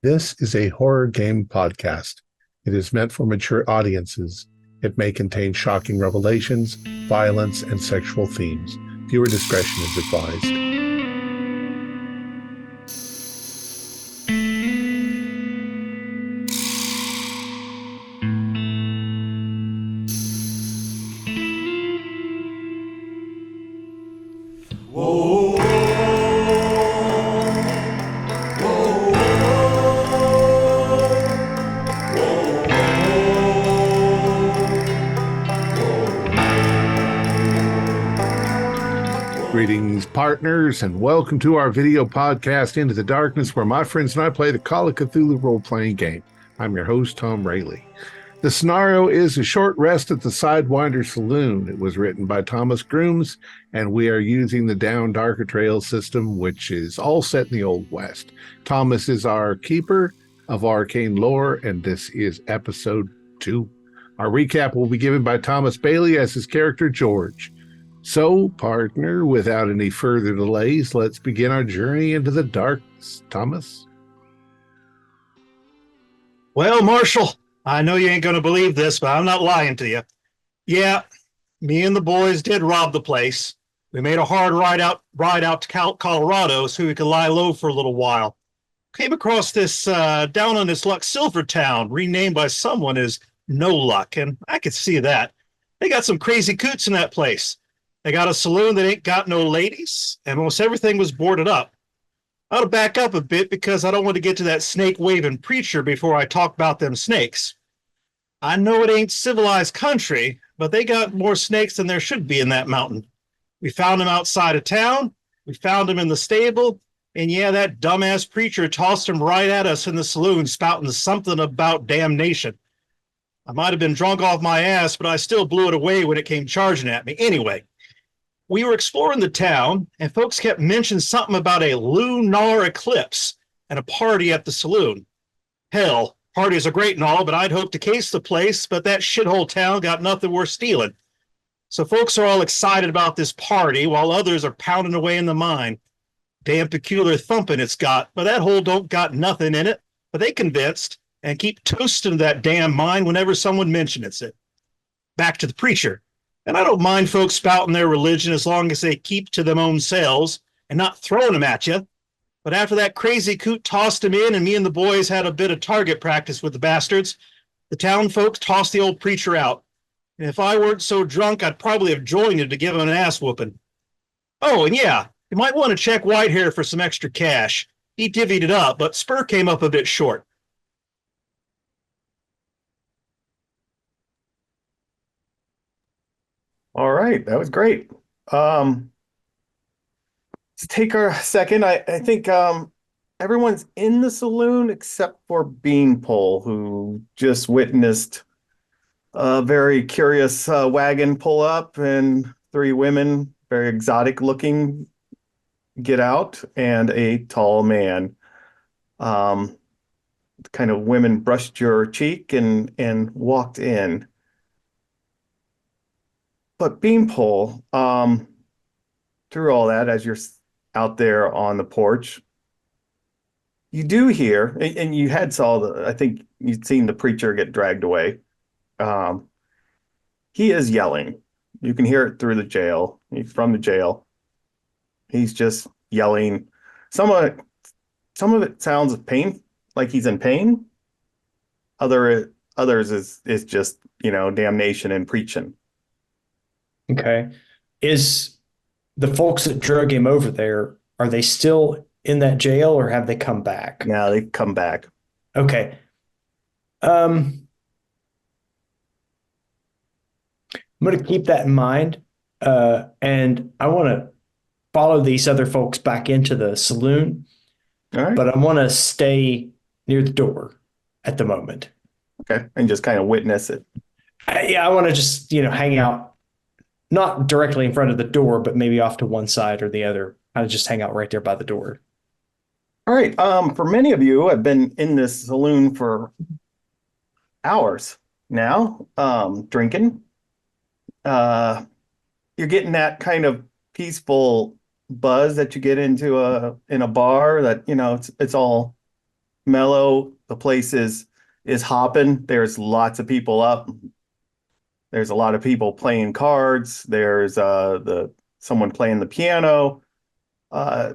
This is a horror game podcast. It is meant for mature audiences. It may contain shocking revelations, violence, and sexual themes. Viewer discretion is advised. Greetings, partners, and welcome to our video podcast, Into the Darkness, where my friends and I play the Call of Cthulhu role-playing game. I'm your host, Thom Raley. The scenario is A Short Rest at the Sidewinder Saloon. It was written by Thomas Grooms, and we are using the Down Darker Trail system, which is all set in the Old West. Thomas is our keeper of arcane lore, and this is episode 2. Our recap will be given by Thomas Bailey as his character, George. So, partner, without any further delays, let's begin our journey into the darkness. Thomas? Well, Marshall, I know you ain't going to believe this, but I'm not lying to you. Yeah, me and the boys did rob the place. We made a hard ride out to Colorado so we could lie low for a little while. Came across this down on this Luck Silver town, renamed by someone as No Luck, and I could see that. They got some crazy coots in that place. They got a saloon that ain't got no ladies, and almost everything was boarded up. I ought to back up a bit because I don't want to get to that snake-waving preacher before I talk about them snakes. I know it ain't civilized country, but they got more snakes than there should be in that mountain. We found them outside of town, we found them in the stable, and yeah, that dumbass preacher tossed them right at us in the saloon, spouting something about damnation. I might have been drunk off my ass, but I still blew it away when it came charging at me. Anyway, we were exploring the town, and folks kept mentioning something about a lunar eclipse and a party at the saloon. Hell, parties are great and all, but I'd hoped to case the place, but that shithole town got nothing worth stealing. So folks are all excited about this party, while others are pounding away in the mine. Damn peculiar thumping it's got, but that hole don't got nothing in it. But they convinced, and keep toasting that damn mine whenever someone mentions it. Back to the preacher. And I don't mind folks spouting their religion as long as they keep to them own selves and not throwing them at you. But after that crazy coot tossed him in and me and the boys had a bit of target practice with the bastards, the town folks tossed the old preacher out. And if I weren't so drunk, I'd probably have joined him to give him an ass whooping. Oh, and yeah, you might want to check Whitehair for some extra cash. He divvied it up, but Spur came up a bit short. All right, that was great. Let's take our second. I think everyone's in the saloon except for Beanpole, who just witnessed a very curious wagon pull up and three women, very exotic looking, get out, and a tall man. Kind of women brushed your cheek and walked in. But Beanpole, through all that, as you're out there on the porch, you do hear, and you had I think you'd seen the preacher get dragged away. He is yelling. You can hear it through the jail, from the jail. He's just yelling. Some of it sounds of pain, like he's in pain. Others is just, damnation and preaching. Okay. Is the folks that drug him over there, are they still in that jail or have they come back? Now they come back. Okay. I'm going to keep that in mind. And I want to follow these other folks back into the saloon. All right. But I want to stay near the door at the moment. Okay. And just kind of witness it. I want to just, hang out. Not directly in front of the door, but maybe off to one side or the other. I just hang out right there by the door. All right. For many of you, I've been in this saloon for hours now, drinking. You're getting that kind of peaceful buzz that you get into in a bar that, it's all mellow. The place is hopping. There's lots of people up. There's a lot of people playing cards. There's the someone playing the piano. Uh,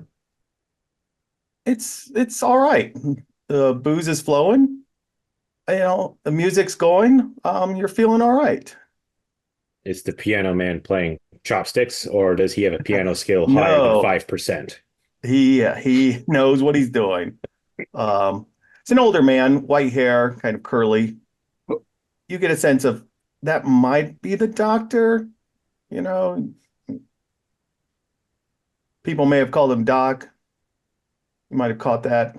it's all right. The booze is flowing. The music's going. You're feeling all right. Is the piano man playing chopsticks, or does he have a piano skill higher than No, 5%? he knows what he's doing. It's an older man, white hair, kind of curly. You get a sense of that might be the doctor. You know, people may have called him Doc. You might have caught that.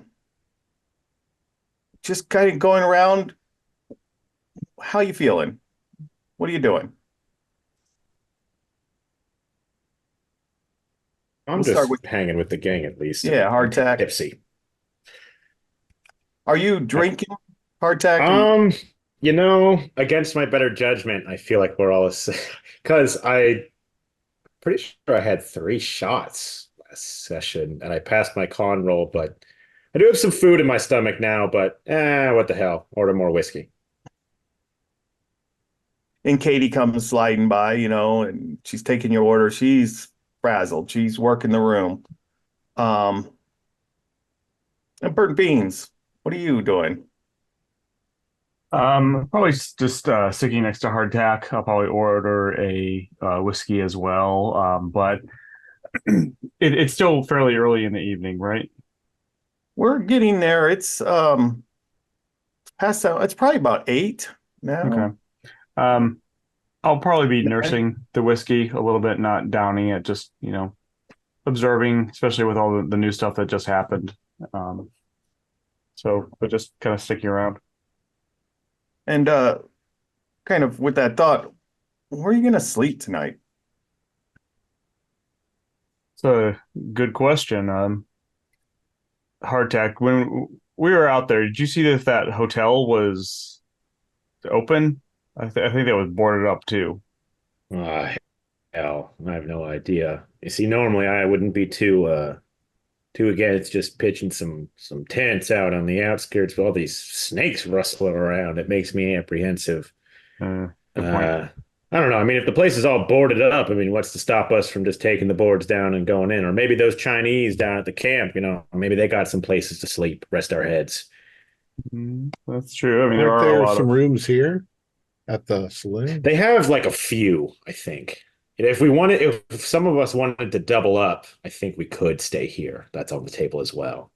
Just kind of going around. How you feeling? What are you doing? I'm We'll just start with hanging with the gang at least. yeah, hardtack. Tipsy. Are you drinking hardtack? Against my better judgment, I feel like we're all because I pretty sure I had 3 shots last session and I passed my con roll, but I do have some food in my stomach now, but what the hell? Order more whiskey. And Katie comes sliding by, and she's taking your order. She's frazzled. She's working the room. Um, and Burnt Beans, what are you doing? Probably just sticking next to hardtack. I'll probably order a whiskey as well. But it's still fairly early in the evening, right? We're getting there. It's past out. It's probably about 8 now. Okay. I'll probably be nursing the whiskey a little bit, not downing it, just, observing, especially with all the new stuff that just happened. But just kind of sticking around. And kind of with that thought, where are you going to sleep tonight? It's a good question. Hardtack, when we were out there, did you see if that hotel was open? I think that was boarded up too. Hell, I have no idea. You see, normally I wouldn't be too against just pitching some tents out on the outskirts with all these snakes rustling around. It makes me apprehensive. Good point. I don't know. I mean, if the place is all boarded up, I mean, what's to stop us from just taking the boards down and going in? Or maybe those Chinese down at the camp, maybe they got some places to sleep, rest our heads. That's true. I mean, there Aren't are a there lot some of rooms here at the saloon? They have like a few, I think. If some of us wanted to double up, I think we could stay here. That's on the table as well.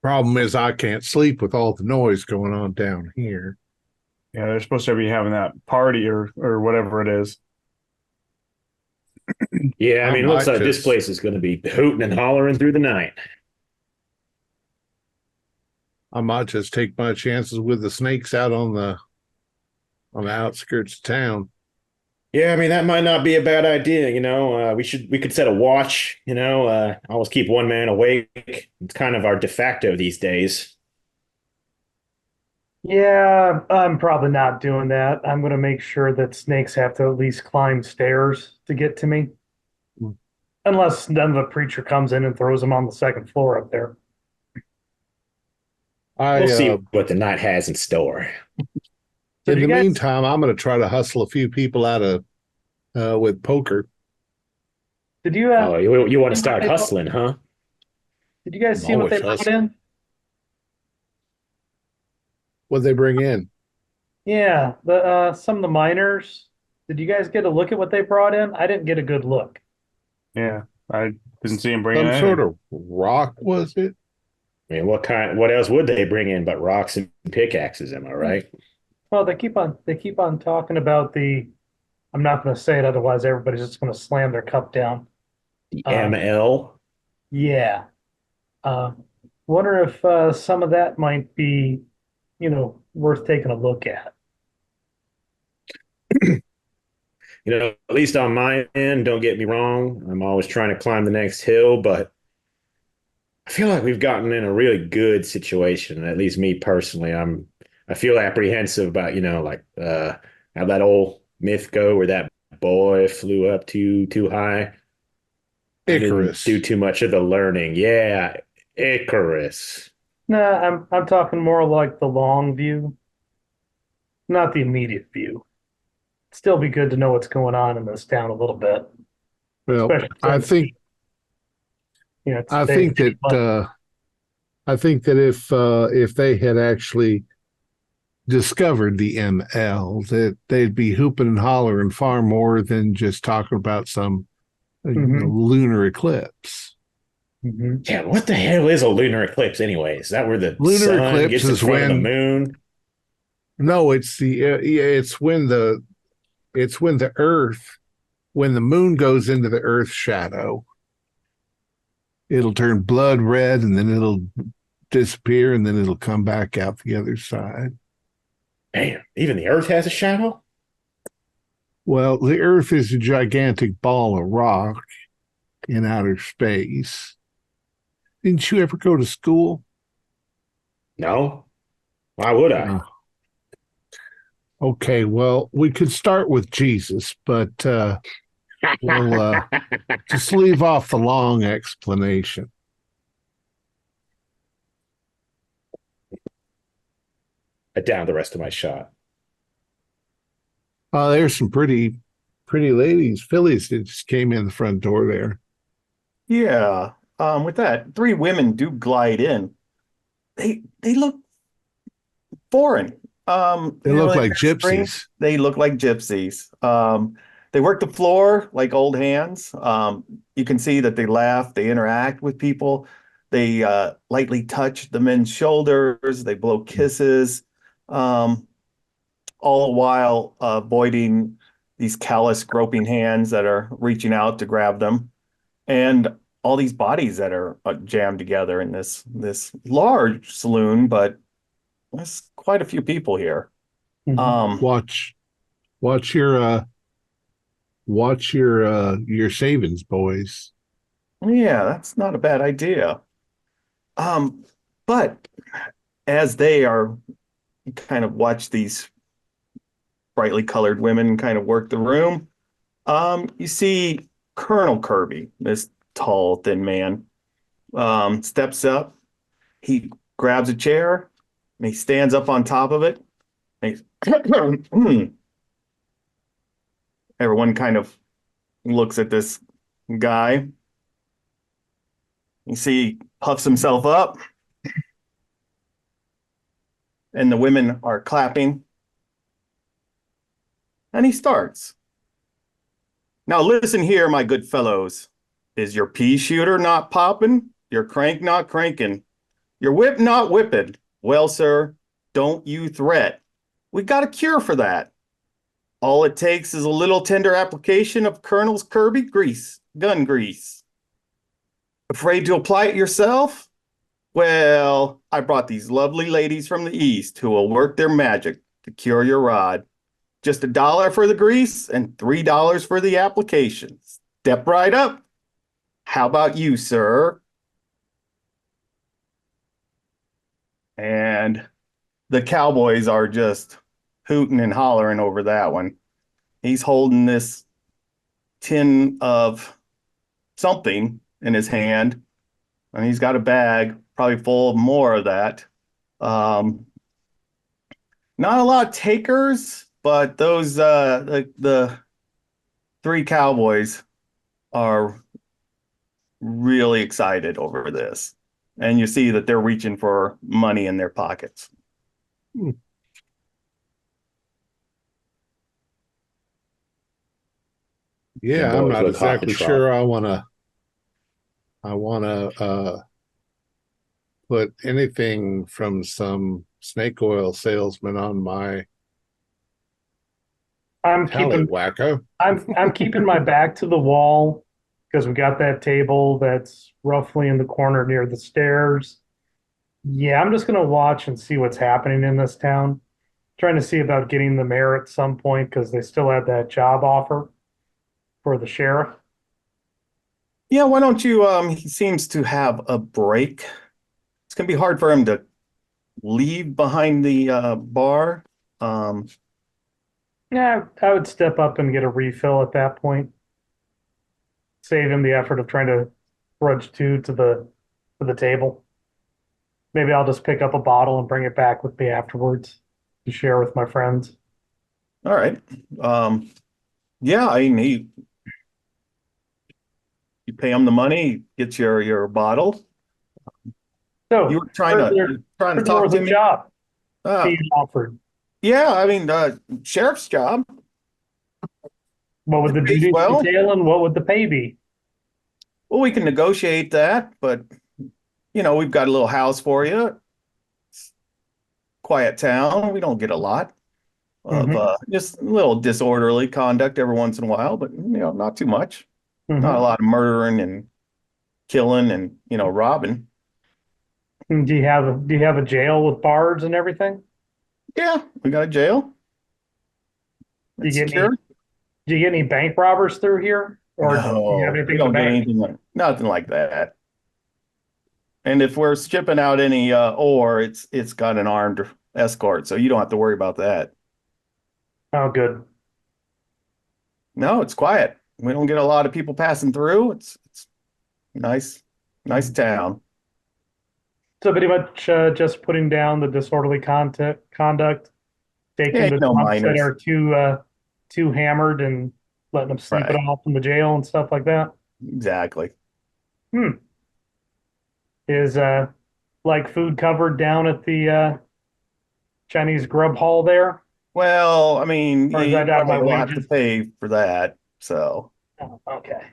Problem is, I can't sleep with all the noise going on down here. Yeah, they're supposed to be having that party or whatever it is. Yeah, I mean, it looks might like this just- place is going to be hooting and hollering through the night. I might just take my chances with the snakes out on the outskirts of town. Yeah, I mean, that might not be a bad idea. We could set a watch. Always keep one man awake. It's kind of our de facto these days. Yeah, I'm probably not doing that. I'm going to make sure that snakes have to at least climb stairs to get to me. Unless then the preacher comes in and throws them on the second floor up there. We'll see what the night has in store. So In do the you guys- meantime, I'm going to try to hustle a few people out of with poker. Did you Oh, you want to start hustling, huh? Did you guys see I'm what they always brought in? What they bring in? Yeah, the some of the miners. Did you guys get a look at what they brought in? I didn't get a good look. Yeah, I didn't see him bring Some it sort of rock, was it? I mean, what else would they bring in but rocks and pickaxes? Am I right? Well, they keep on talking about the. I'm not going to say it, otherwise everybody's just going to slam their cup down. The ML. Yeah. Wonder if some of that might be, worth taking a look at. At least on my end, don't get me wrong. I'm always trying to climb the next hill, but I feel like we've gotten in a really good situation. At least me personally, I feel apprehensive about, how that old myth go where that boy flew up too high. Icarus. Didn't do too much of the learning. Yeah, Icarus. Nah, I'm talking more like the long view, not the immediate view. Still be good to know what's going on in this town a little bit, Well, especially since it's I day think that if they had actually discovered the ML, that they'd be hooping and hollering far more than just talking about some lunar eclipse. Yeah, what the hell is a lunar eclipse anyway? Is that where the Lunar sun eclipse gets in is front of the when moon? no, it's when the Earth when the moon goes into the Earth's shadow, it'll turn blood red and then it'll disappear and then it'll come back out the other side. Damn, even the Earth has a shadow? Well, the Earth is a gigantic ball of rock in outer space. Didn't you ever go to school? No. Why would I? Okay, well, we could start with Jesus, but we'll just leave off the long explanation. I downed the rest of my shot. There's some pretty ladies, fillies that just came in the front door there. Yeah. With that, three women do glide in. They look foreign. They look like gypsies. They look like gypsies. They work the floor like old hands. You can see that they laugh, they interact with people. They lightly touch the men's shoulders. They blow kisses, all the while avoiding these callous, groping hands that are reaching out to grab them, and all these bodies that are jammed together in this large saloon, but there's quite a few people here. Watch your savings, boys. Yeah, that's not a bad idea. But as they are kind of watch these brightly colored women kind of work the room, you see Colonel Kirby, this tall, thin man, steps up. He grabs a chair and he stands up on top of it. Everyone kind of looks at this guy. You see, he puffs himself up, and the women are clapping. And he starts. Now listen here, my good fellows. Is your pea shooter not popping? Your crank not cranking? Your whip not whipping? Well, sir, don't you threat. We got a cure for that. All it takes is a little tender application of Colonel's Kirby grease, gun grease. Afraid to apply it yourself? Well, I brought these lovely ladies from the East who will work their magic to cure your rod. Just $1 for the grease and $3 for the application. Step right up. How about you, sir? And the cowboys are just hooting and hollering over that one. He's holding this tin of something in his hand, and he's got a bag probably full of more of that. Not a lot of takers, but those the three cowboys are really excited over this, and you see that they're reaching for money in their pockets. Yeah, I'm not exactly sure I want to put anything from some snake oil salesman on my wacko. I'm keeping my back to the wall because we got that table that's roughly in the corner near the stairs. Yeah, I'm just gonna watch and see what's happening in this town. Trying to see about getting the mayor at some point because they still have that job offer for the sheriff. Yeah, why don't you he seems to have a break. It's gonna be hard for him to leave behind the bar. Yeah, I would step up and get a refill at that point. Save him the effort of trying to grudge two to the table. Maybe I'll just pick up a bottle and bring it back with me afterwards to share with my friends. All right. Yeah, I mean, you pay him the money, get your bottle. So You were trying to there talk was to a me. job Uh, being offered. yeah, I mean, sheriff's job. What would the It pays duties well. entail and what would the pay be? Well, we can negotiate that, but we've got a little house for you. Quiet town. We don't get a lot of Mm-hmm. just a little disorderly conduct every once in a while, but not too much. Not a Mm-hmm. lot of murdering and killing and robbing. And do you have a jail with bars and everything? Yeah, we got a jail. Do you It's get any secure. do you get any bank robbers through here? Or do you have No, we anything in the don't get bank? anything nothing like that. And if we're shipping out any ore, it's got an armed escort, so you don't have to worry about that. Oh, good. No, it's quiet. We don't get a lot of people passing through. It's nice town. So pretty much just putting down the disorderly conduct, Yeah, taking the drunks that minors. are too hammered and letting them sleep it Right. off in the jail and stuff like that. Exactly. Hmm. Is like food covered down at the Chinese grub hall there? Well, I mean, Or is you that out of my probably will have to wages? pay for that. So, Oh, okay.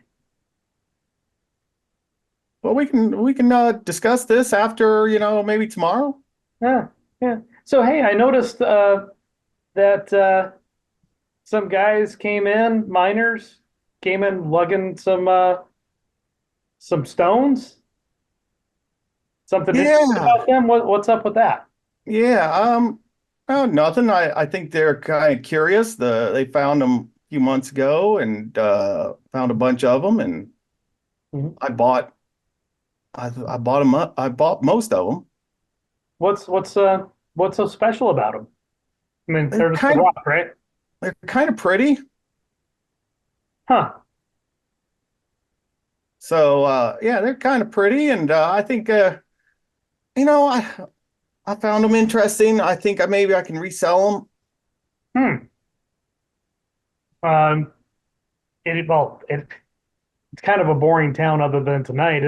well, we can discuss this after, maybe tomorrow. Yeah, yeah. So hey, I noticed that some guys came in, miners came in lugging some stones. Something interesting Yeah, about them? What's up with that? yeah. Oh, nothing. I think they're kind of curious. They found them a few months ago and found a bunch of them, and Mhm. I bought I bought them up. I bought most of them. What's what's uh what's so special about them? I mean, They're they're just a kind of rock, right? they're kind of pretty. Huh. So yeah, they're kind of pretty, and I think you know I I found them interesting. I think maybe I can resell them. Hmm. Um. It's kind of a boring town other than tonight.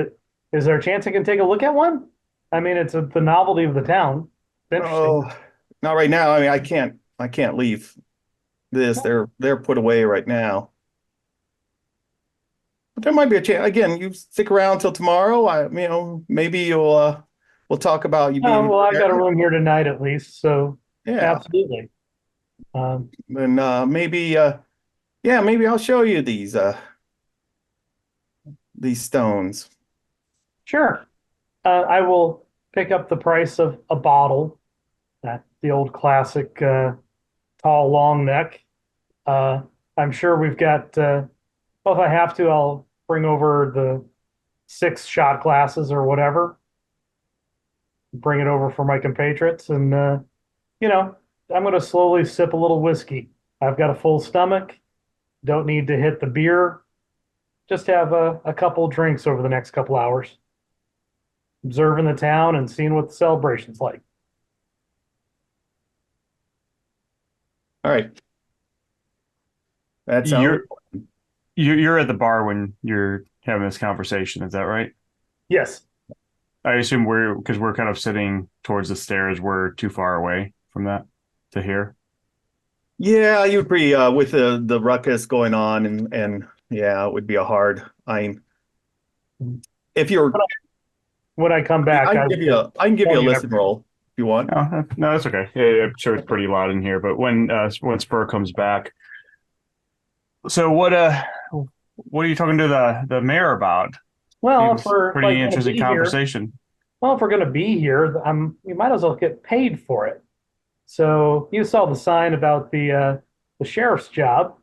Is there a chance I can take a look at one? I mean, it's the novelty of the town. It's interesting. Oh, not right now. I mean, I can't leave this. They're put away right now. But there might be a chance. Again, you stick around till tomorrow. Maybe we'll talk about you Oh, being well, I got a there. room here tonight at least, so Yeah. absolutely. Um, And maybe yeah, maybe I'll show you these stones. sure. I will pick up the price of a bottle, the old classic tall long neck. Uh, I'm sure we've got. Well, if I have to, I'll bring over the 6 shot glasses or whatever. Bring it over for my compatriots, and you know, I'm going to slowly sip a little whiskey. I've got a full stomach. Don't need to hit the beer. Just have a couple drinks over the next couple hours, observing the town and seeing what the celebration's like. All right. That sounds You're you're at the bar when you're having this conversation, is that right? Yes. I assume because we're kind of sitting towards the stairs, we're too far away from that to hear. yeah, you'd be with the ruckus going on and yeah, it would be a hard. If you're When I come back, I can give you a warn you listen roll if you want. No, that's okay. Yeah, I'm sure it's pretty loud in here, but when Spur comes back, so what are you talking to the mayor about? Well, if Seems we're pretty like going to interesting be here, conversation. well, if we're going to be here, we might as well get paid for it. So you saw the sign about the sheriff's job.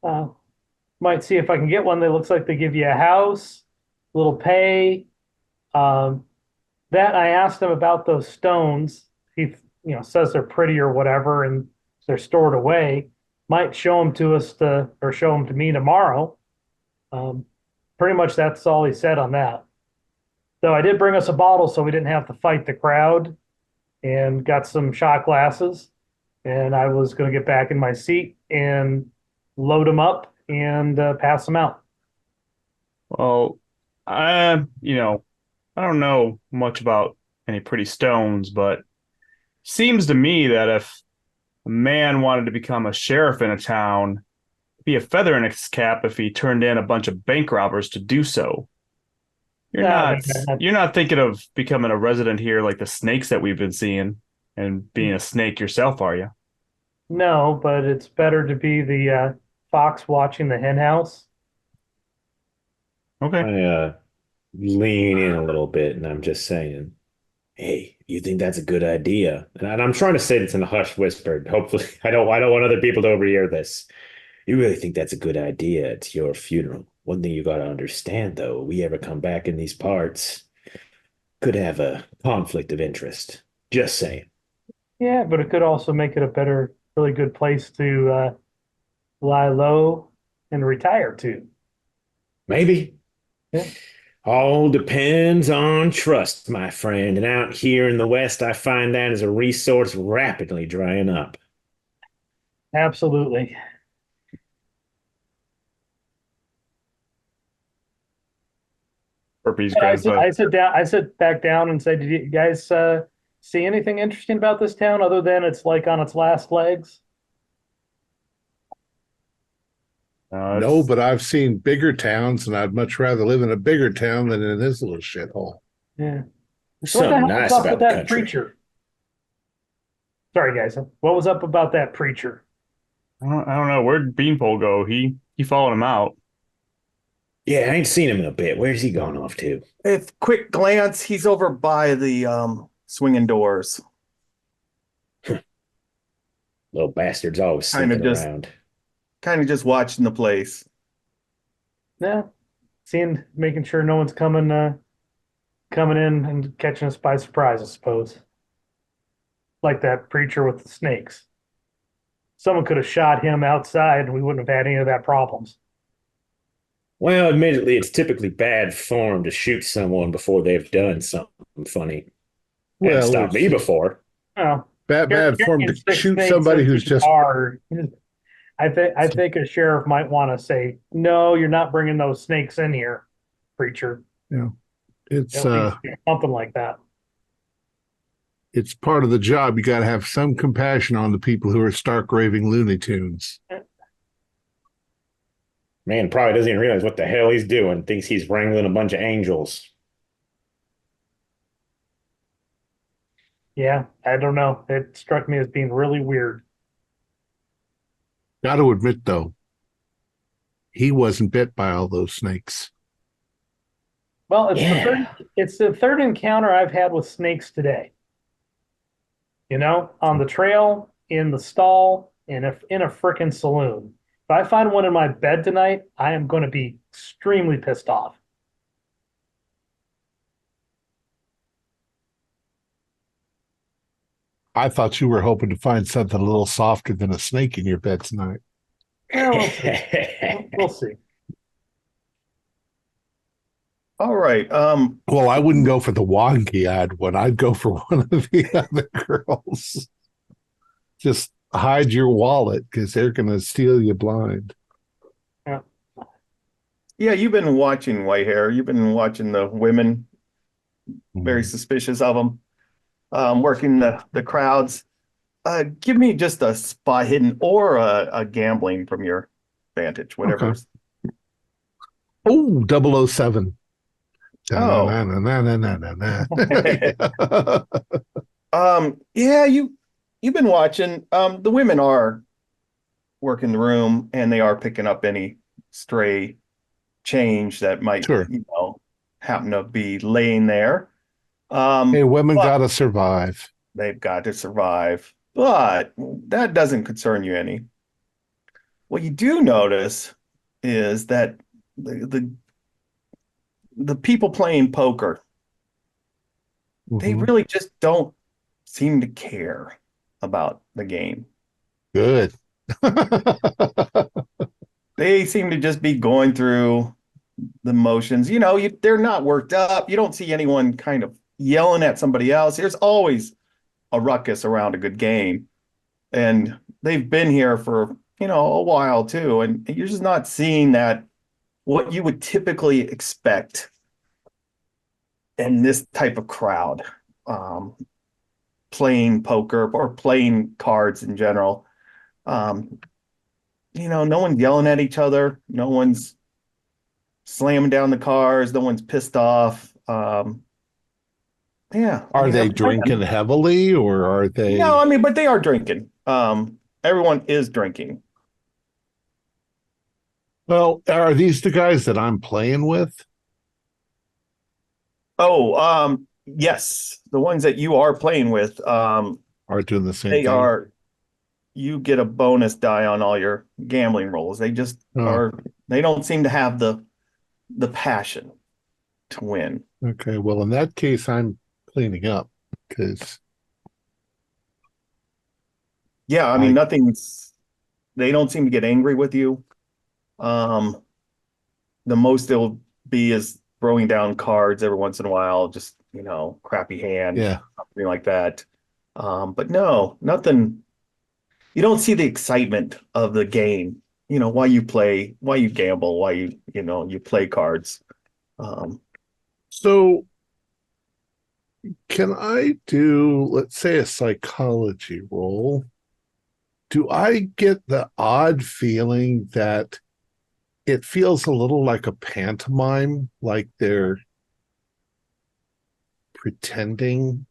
Uh, might see if I can get one that looks like they give you a house, little pay. Um, that I asked him about those stones. He, says they're pretty or whatever, and they're stored away. Might show them to us or show them to me tomorrow. Um, pretty much that's all he said on that. So I did bring us a bottle so we didn't have to fight the crowd, and got some shot glasses. And I was going to get back in my seat and load them up and pass them out. Well, I don't know much about any pretty stones, but seems to me that if a man wanted to become a sheriff in a town, it'd be a feather in his cap if he turned in a bunch of bank robbers to do so. You're Uh, not you're not thinking of becoming a resident here like the snakes that we've been seeing and being a snake yourself, are you? no, but it's better to be the fox watching the hen house. Okay. I lean in a little bit and I'm just saying, hey, you think that's a good idea? And I'm trying to say this in a hushed whisper. Hopefully, I don't want other people to overhear this. You really think that's a good idea? It's your funeral. One thing you got to understand, though, we ever come back in these parts, could have a conflict of interest. Just saying. Yeah, but it could also make it a better, really good place to lie low and retire to. Maybe. Yeah. All depends on trust, my friend. And out here in the West, I find that as a resource rapidly drying up. Absolutely. Burpees And grabs the I sit back down and say, "Did you guys see anything interesting about this town other than it's like on its last legs?" No, but I've seen bigger towns, and I'd much rather live in a bigger town than in this little shithole. Yeah. So what the Something hell was nice up about with the that country. preacher? Sorry, guys. What was up about that preacher? I don't know. Where'd Beanpole go? He followed him out. Yeah, I ain't seen him in a bit. Where's he gone off to? If quick glance, he's over by the swinging doors. Little bastard's always Kind of sneaking just- around. Kind of just watching the place. Yeah, making sure no one's coming in and catching us by surprise, I suppose. Like that preacher with the snakes. Someone could have shot him outside and we wouldn't have had any of that problems. Well, admittedly, it's typically bad form to shoot someone before they've done something funny. Well, Well, stopped me it's before. Oh, bad form to carrying six shoot snakes somebody in who's your just car. I think a sheriff might want to say, "No, you're not bringing those snakes in here, preacher." it's At least something like that. it's part of the job. You got to have some compassion on the people who are stark raving Looney Tunes. Man probably doesn't even realize what the hell he's doing. Thinks he's wrangling a bunch of angels. Yeah, I don't know. It struck me as being really weird. Got to admit, though, he wasn't bit by all those snakes. Well, Yeah. it's the third encounter I've had with snakes today. You know, on the trail, in the stall, in a frickin' saloon. If I find one in my bed tonight, I am going to be extremely pissed off. I thought you were hoping to find something a little softer than a snake in your bed tonight. Yeah, we'll see. We'll see. All right. Well, I wouldn't go for the wonky-eyed one. I'd go for one of the other girls. Just hide your wallet because they're going to steal you blind. Yeah, you've been watching Whitehair. You've been watching the women, very suspicious of them, working the crowds. Give me just a spot hidden or a gambling from your vantage, whatever. Okay. Oh, 007. Oh. Yeah, you've been watching. The women are working the room and they are picking up any stray change that might, Sure. happen to be laying there. Hey, women but- got to survive. They've got to survive, but that doesn't concern you any. What you do notice is that the people playing poker, they Mhm. really just don't seem to care about the game. Good. They seem to just be going through the motions. They're not worked up. You don't see anyone kind of yelling at somebody else. There's always a ruckus around a good game. And they've been here for, a while too. And you're just not seeing that what you would typically expect in this type of crowd, playing poker or playing cards in general. No one's yelling at each other. No one's slamming down the cars. No one's pissed off. Yeah. Are they drinking heavily, or are they? No, but they are drinking. Everyone is drinking. Well, are these the guys that I'm playing with? Oh, yes. The ones that you are playing with, are doing the same they thing? are. You get a bonus die on all your gambling rolls. They just are. They don't seem to have the passion to win. Okay. Well, in that case, I'm cleaning up because. Yeah, they don't seem to get angry with you. The most they'll be is throwing down cards every once in a while, just, crappy hand, something like that. But no, nothing. You don't see the excitement of the game, why you play, why you gamble, why you play cards. So can I do, let's say, a psychology roll? Do I get the odd feeling that it feels a little like a pantomime, like they're pretending,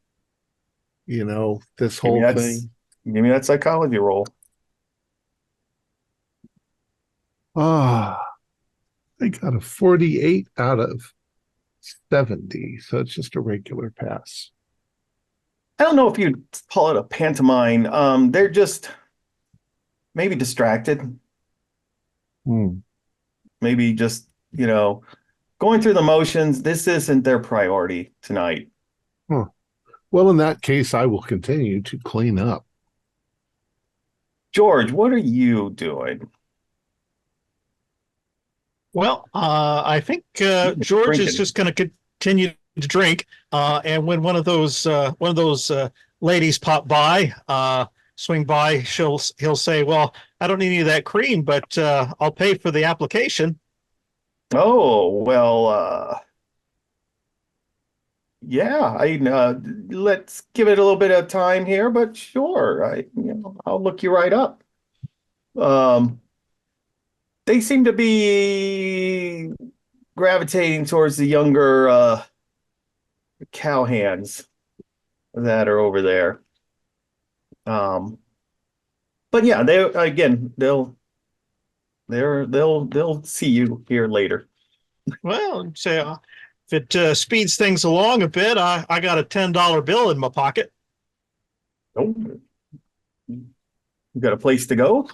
this whole thing? Give me that psychology roll. I got a 48 out of 70, so it's just a regular pass. I don't know if you'd call it a pantomime. They're just maybe distracted. Maybe just, going through the motions. This isn't their priority tonight. Well, in that case, I will continue to clean up. George, what are you doing? Well, I think George is just going to continue to drink, and when one of those ladies pop by, swing by, he'll say, "Well, I don't need any of that cream, but I'll pay for the application." Oh, well, yeah, let's give it a little bit of time here, but sure, I'll look you right up. They seem to be gravitating towards the younger cowhands that are over there. But yeah, they'll see you here later. Well, say if it speeds things along a bit, I got a $10 bill in my pocket. Oh, you got a place to go?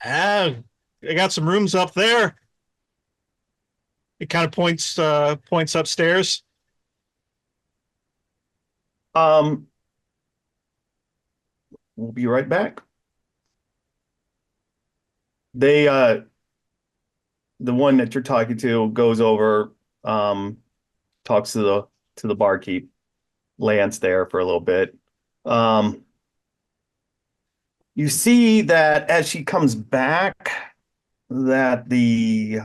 I got some rooms up there. It kind of points upstairs. We'll be right back. The one that you're talking to goes over, talks to the barkeep, lands there for a little bit. You see that as she comes back, that the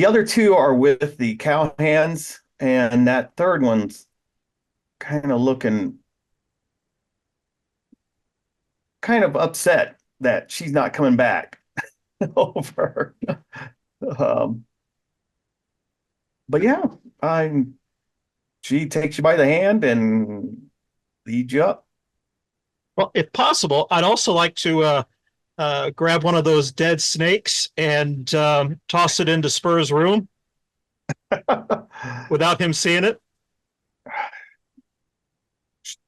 other two are with the cowhands, and that third one's kind of looking kind of upset that she's not coming back over. But yeah, she takes you by the hand and leads you up. Well, if possible, I'd also like to grab one of those dead snakes and toss it into Spur's room without him seeing it.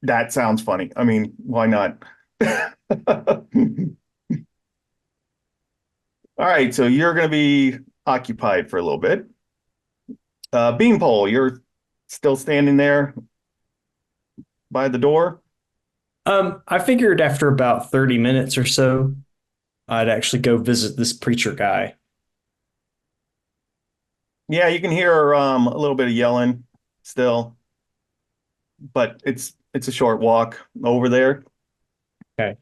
That sounds funny. Why not? All right, so you're going to be occupied for a little bit. Beanpole, you're still standing there by the door? I figured after about 30 minutes or so, I'd actually go visit this preacher guy. Yeah, you can hear a little bit of yelling still, but it's a short walk over there. Okay.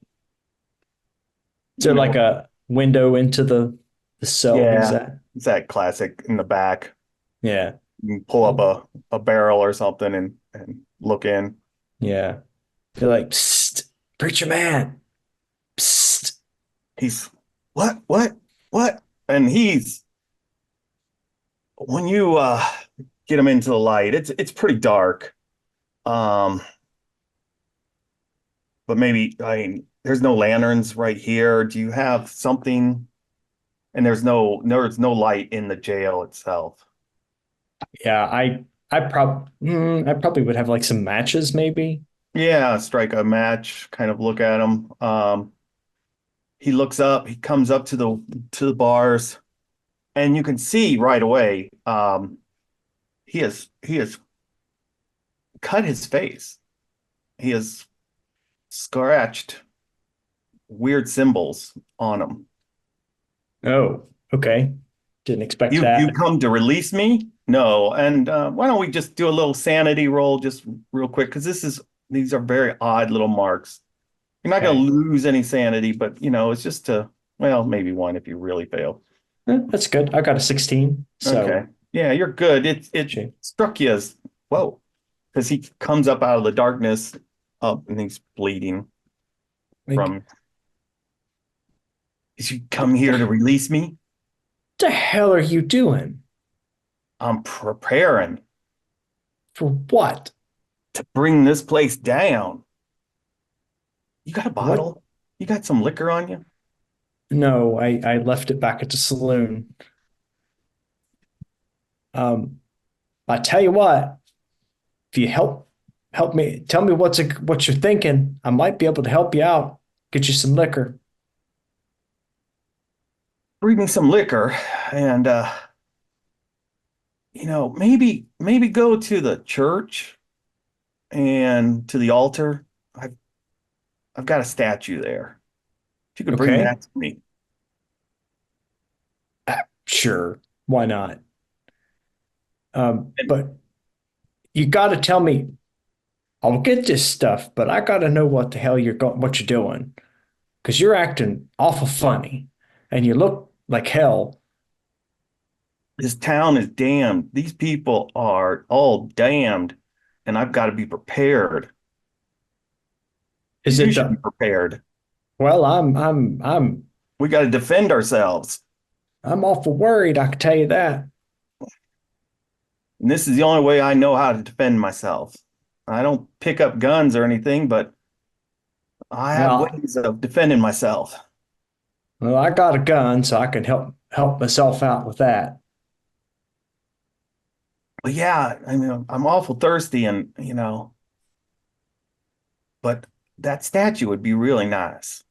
Is You there like know, a window into the cell he's yeah, at? it's that classic in the back. Yeah. You can pull up a barrel or something and look in. Yeah. They're like, psst, preacher man. Psst. He's what? And he's when you get him into the light, it's pretty dark. Um, but maybe I mean there's no lanterns right here. Do you have something? And there's no light in the jail itself. Yeah, I probably would have like some matches maybe. Yeah, strike a match, kind of look at him. He looks up, he comes up to the bars, and you can see right away, he has cut his face. He has scratched weird symbols on him. Oh, okay. Didn't expect You that. come to release me? No. And why don't we just do a little sanity roll just real quick? Because these are very odd little marks. You're not going Okay. to lose any sanity, but it's just well, maybe one if you really fail. That's good. I got a 16. So Okay. Yeah, you're good. It Shame. struck you as whoa, because he comes up out of the darkness up and he's bleeding like, from. Did you come here to release me? what the hell are you doing? I'm preparing For what? to bring this place down. You got a What? bottle? You got some liquor on you? No, I left it back at the saloon. Um, I tell you what, if you help me, tell me what you're thinking. I might be able to help you out. Get you some liquor. Bring me some liquor and maybe go to the church and to the altar. I've got a statue there. If you could bring Okay, that to me. sure. Why not? And But you got to tell me. I'll get this stuff, but I got to know what the hell what you're doing, because you're acting awful funny, and you look like hell. this town is damned. These people are all damned, and I've got to be prepared. Is You it should be the? prepared. Well, I'm We got to defend ourselves. I'm awful worried. I can tell you that. And this is the only way I know how to defend myself. I don't pick up guns or anything, but I have Well, ways of defending myself. well, I got a gun, so I can help myself out with that. But yeah, I mean, I'm awful thirsty and, but that statue would be really nice.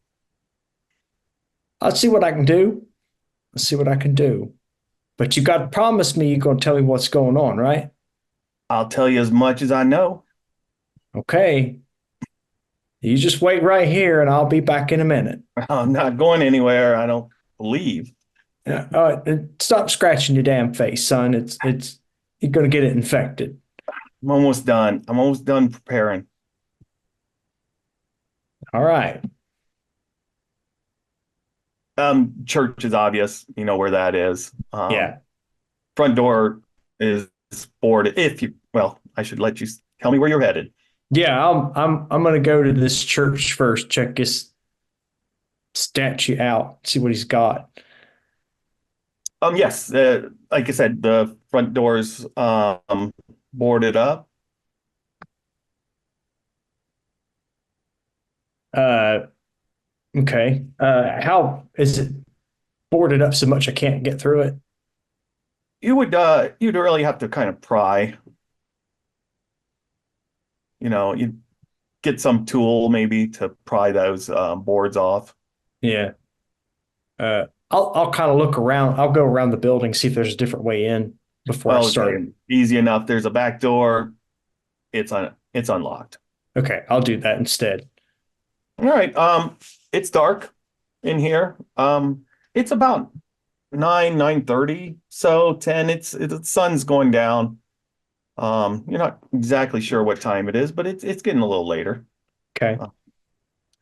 I'll see what I can do. Let's see what I can do. But you got to promise me you're going to tell me what's going on, right? I'll tell you as much as I know. Okay. You just wait right here, and I'll be back in a minute. I'm not going anywhere, I don't believe. Stop scratching your damn face, son. It's you're going to get it infected. I'm almost done. I'm almost done preparing. All right. Church is obvious. You know where that is. Yeah. Front door is boarded. Well, I should let you tell me where you're headed. Yeah, I'm going to go to this church first, check his statue out, see what he's got. Yes, like I said, the front door's boarded up. Uh, okay. How is it boarded up so much I can't get through it? You'd really have to kind of pry. You get some tool maybe to pry those boards off. Yeah. I'll kind of look around. I'll go around the building, see if there's a different way in before I start. Okay, easy enough. There's a back door. It's unlocked. Okay, I'll do that instead. All right. It's dark in here. It's about 9:30, so 10. The sun's going down. You're not exactly sure what time it is, but it's getting a little later. Okay.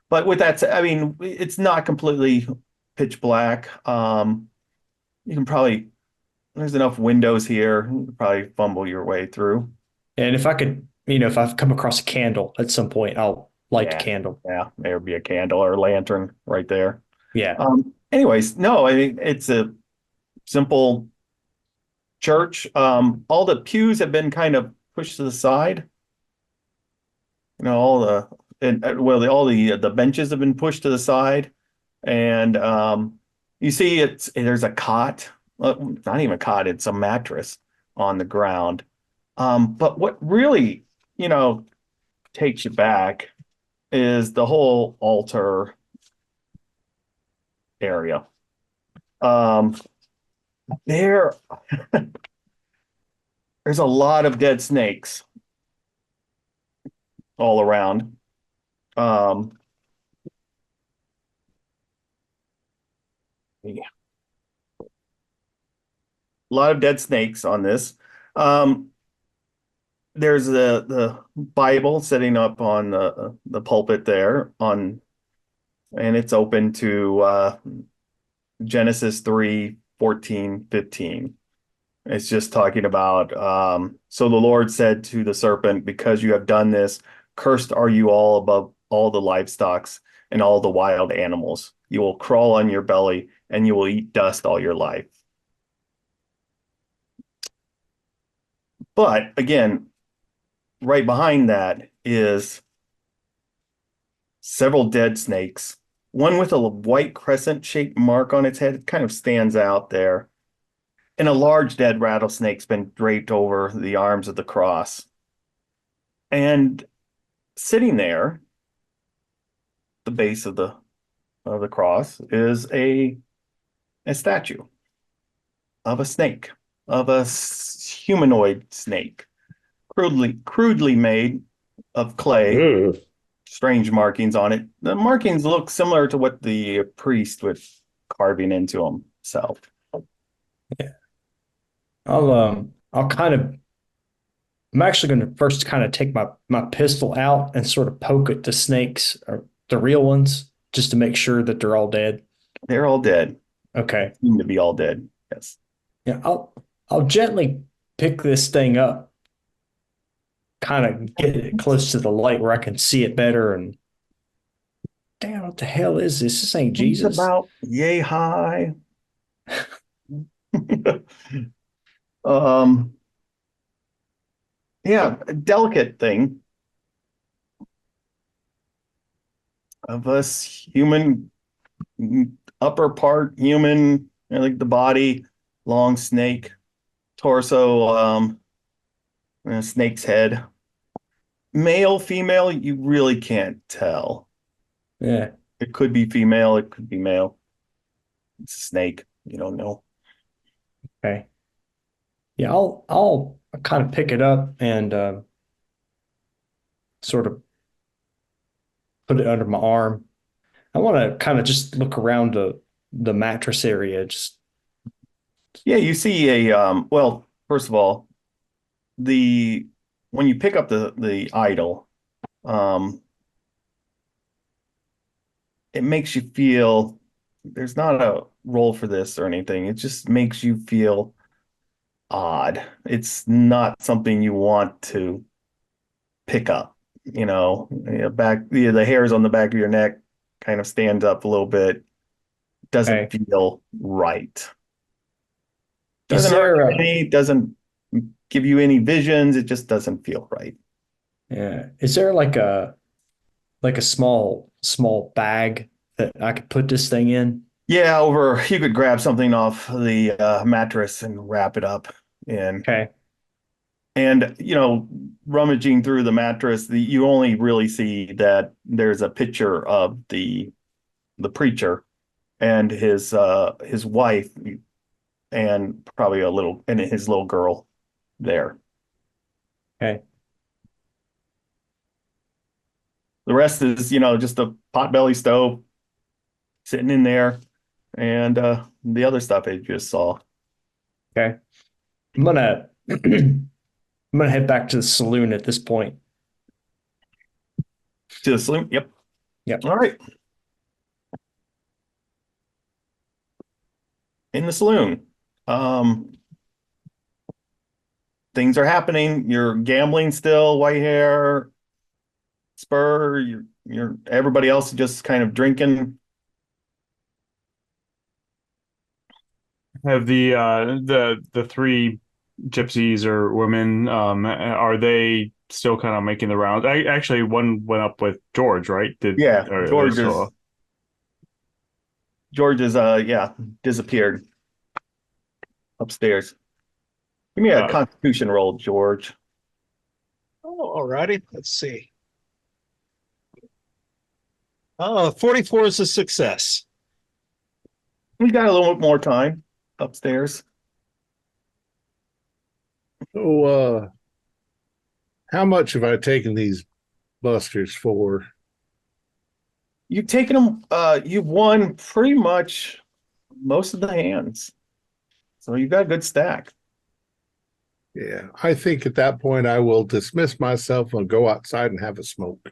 But with that said, I mean, it's not completely pitch black. You can probably there's enough windows here. You can probably fumble your way through. And if I could, if I've come across a candle at some point, I'll light the Yeah, candle. yeah, there'd be a candle or a lantern right there. Yeah. Anyways, no, I mean it's a simple church. All the pews have been kind of pushed to the side. All all the benches have been pushed to the side, and you see there's a cot, not even a cot, it's a mattress on the ground. But what really, takes you back is the whole altar area. Um, there, there's a lot of dead snakes all around. Yeah. A lot of dead snakes on this. There's the Bible sitting up on the pulpit there and it's open to Genesis 3:14-15. It's just talking about so the Lord said to the serpent, because you have done this, cursed are you all above all the livestocks and all the wild animals. You will crawl on your belly and you will eat dust all your life. But again, right behind that is several dead snakes. One with a white crescent-shaped mark on its head. It kind of stands out there. And a large dead rattlesnake's been draped over the arms of the cross. And sitting there, the base of the cross, is a statue of a snake, of a humanoid snake, crudely made of clay. Ooh. Strange markings on it. The markings look similar to what the priest was carving into himself. Yeah. I'll kind of I'm actually going to first kind of take my pistol out and sort of poke at the snakes, or the real ones, just to make sure that they're all dead. They're all dead. Okay. Seem to be all dead. Yes. Yeah, I'll gently pick this thing up, kind of get it close to the light where I can see it better. And damn, what the hell is this? This ain't Jesus. It's about yay high. Yeah, a delicate thing of us human, upper part human, like the body, long snake, torso, and a snake's head. Male, female, you really can't tell. Yeah. It could be female, it could be male. It's a snake. You don't know. Okay. Yeah, I'll kind of pick it up and sort of put it under my arm. I want to kind of just look around the mattress area. Yeah, you see well, first of all, when you pick up the idol, it makes you feel there's not a role for this or anything. It just makes you feel odd. It's not something you want to pick up. The hairs on the back of your neck kind of stands up a little bit. Doesn't feel right. Doesn't hurt any, doesn't give you any visions. It just doesn't feel right. Yeah. Is there like a small bag that I could put this thing in? Yeah, you could grab something off the mattress and wrap it up in. Okay. And rummaging through the mattress, you only really see that there's a picture of the preacher and his wife and probably his little girl there. Okay. The rest is, just a potbelly stove sitting in there. and the other stuff I just saw. Okay. I'm gonna I'm gonna head back to the saloon at this point. To the saloon? Yep. Yep. All right. In the saloon. Things are happening. You're gambling still, white hair, Spur, you're everybody else is just kind of drinking. Have the three gypsies or women, are they still kind of making the rounds? Actually, one went up with George, right? Yeah, Are they still- George is disappeared upstairs. Give me a constitution roll, George. Oh, all righty. Let's see. 44 is a success. We got a little bit more time upstairs. So, how much have I taken these busters for? You've taken them, you've won pretty much most of the hands. So you've got a good stack. Yeah, I think at that point I will dismiss myself and go outside and have a smoke.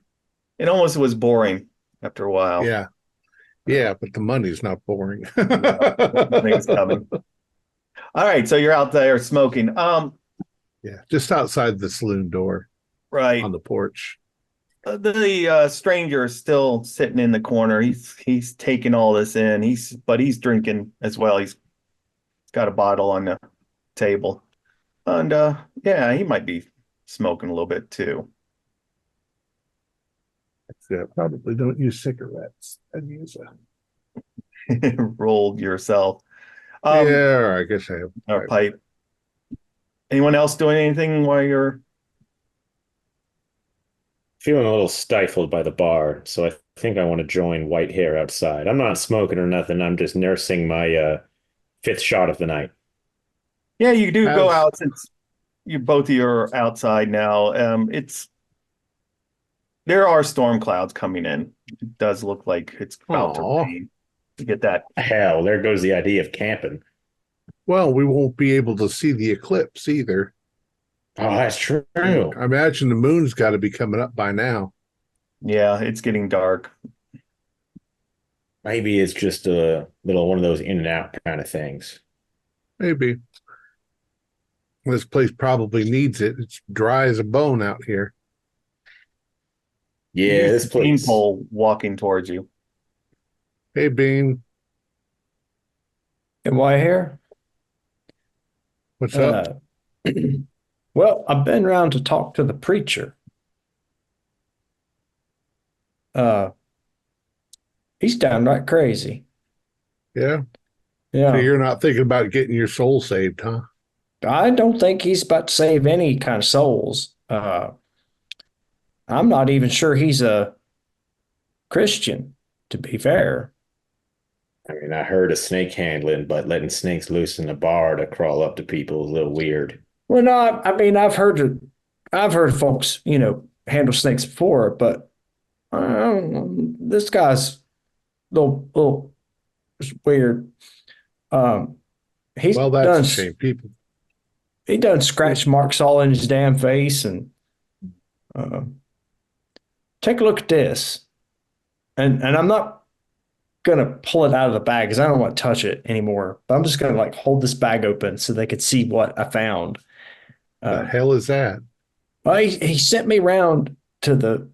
It almost was boring after a while. Yeah. Yeah, but the money's not boring. Things coming. All right, so you're out there smoking. Yeah, just outside the saloon door Right. on the porch. The stranger is still sitting in the corner. He's taking all this in. He's drinking as well. He's got a bottle on the table. And yeah, he might be smoking a little bit too. Yeah, probably don't use cigarettes. I'd use Rolled yourself. yeah, I guess I have Or pipe. Anyone else doing anything while you're Feeling a little stifled by the bar, so I think I want to join White Hair outside. I'm not smoking or nothing. I'm just nursing my fifth shot of the night. Yeah, you do go As- out since you both of you are outside now. There are storm clouds coming in. It does look like it's about to Aw. rain. To get that. Hell, there goes the idea of camping. Well, we won't be able to see the eclipse either. Oh, that's true. I imagine the moon's got to be coming up by now. Yeah, it's getting dark. Maybe it's just a little one of those in and out kind of things. Maybe. This place probably needs it. It's dry as a bone out here. Yeah, this place. Beanpole walking towards you. Hey, Bean, And why here? what's up? Well, I've been around to talk to the preacher. He's downright crazy. Yeah. Yeah. So you're not thinking about getting your soul saved, huh? I don't think he's about to save any kind of souls. I'm not even sure he's a Christian, to be fair. I mean, I heard of snake handling, but letting snakes loose in a bar to crawl up to people is a little weird. Well, no, I mean, I've heard folks, handle snakes before, but this guy's a little weird. He's Well, that's a shame. People. He done scratch marks all in his damn face, and take a look at this. And I'm not gonna pull it out of the bag because I don't want to touch it anymore. But I'm just gonna like hold this bag open so they could see what I found. The hell is that? Well, he sent me round to the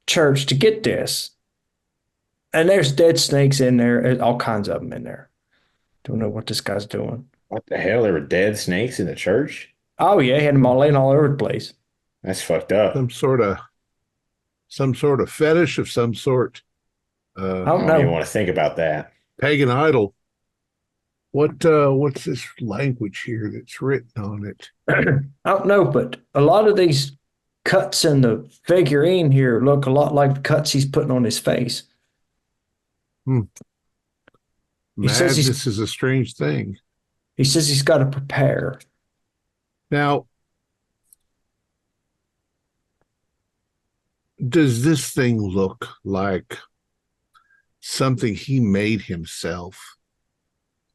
church to get this, and there's dead snakes in there, all kinds of them in there. Don't know what this guy's doing. What the hell? There were dead snakes in the church? Oh yeah, he had them all laying all over the place. That's fucked up. Some sort of fetish of some sort. I I don't don't know. even want to think about that. Pagan idol. What's this language here that's written on it? I don't know, but a lot of these cuts in the figurine here look a lot like the cuts he's putting on his face. He says Madness is a strange thing. He says he's got to prepare. Now, does this thing look like something he made himself?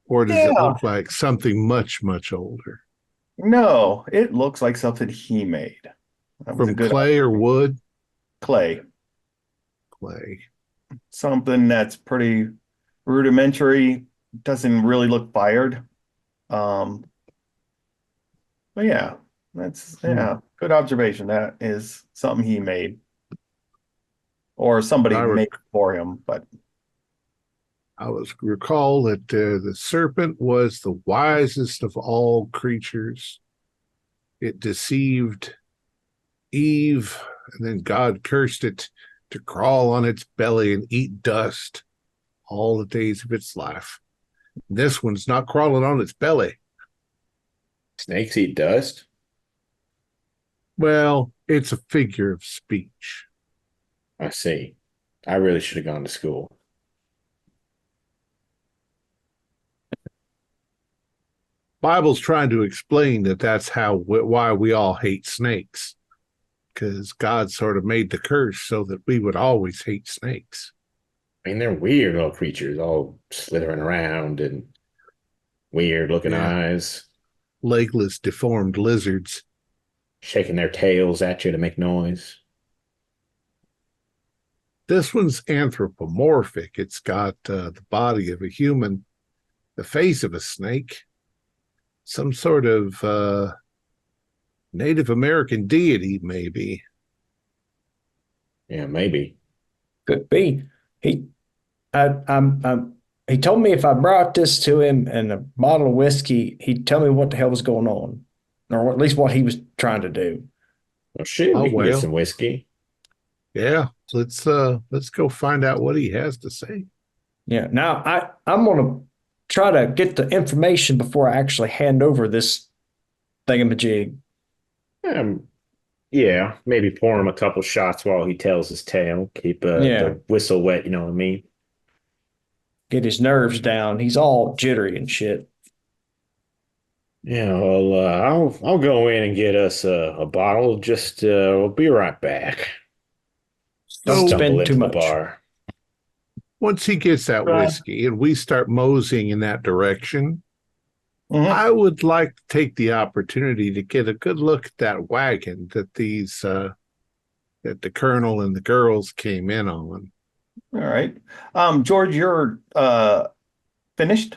Or does it Yeah. look like something much, much older? No, it looks like something he made. That was a From good clay or wood? clay. Clay. Something that's pretty rudimentary, doesn't really look fired. Um, but yeah, that's good observation. That is something he made or somebody I, re- made for him. But I was recall that the serpent was the wisest of all creatures. It deceived Eve, and then God cursed it to crawl on its belly and eat dust all the days of its life. This one's not crawling on its belly. Snakes eat dust? Well, it's a figure of speech. I see. I really should have gone to school. Bible's trying to explain that that's why we all hate snakes, because God sort of made the curse so that we would always hate snakes. I mean, they're weird little creatures, all slithering around and weird looking eyes, Legless, deformed lizards. shaking their tails at you to make noise. This one's anthropomorphic. It's got the body of a human, the face of a snake, some sort of Native American deity, maybe. Yeah, maybe. Could be. He told me if I brought this to him and a bottle of whiskey, he'd tell me what the hell was going on, or at least what he was trying to do. Well, shit, Oh, we can get well. some whiskey. Yeah, let's go find out what he has to say. Yeah. Now I'm gonna try to get the information before I actually hand over this thingamajig. Yeah, maybe pour him a couple shots while he tells his tale. Keep the whistle wet, you know what I mean? Get his nerves down. He's all jittery and shit. Yeah, well, I'll go in and get us a bottle. Just we'll be right back. Don't So spend Stumble too into the much. bar. once he gets that Right. whiskey and we start moseying in that direction, Mhm. I would like to take the opportunity to get a good look at that wagon that that the colonel and the girls came in on. All right. George, you're finished.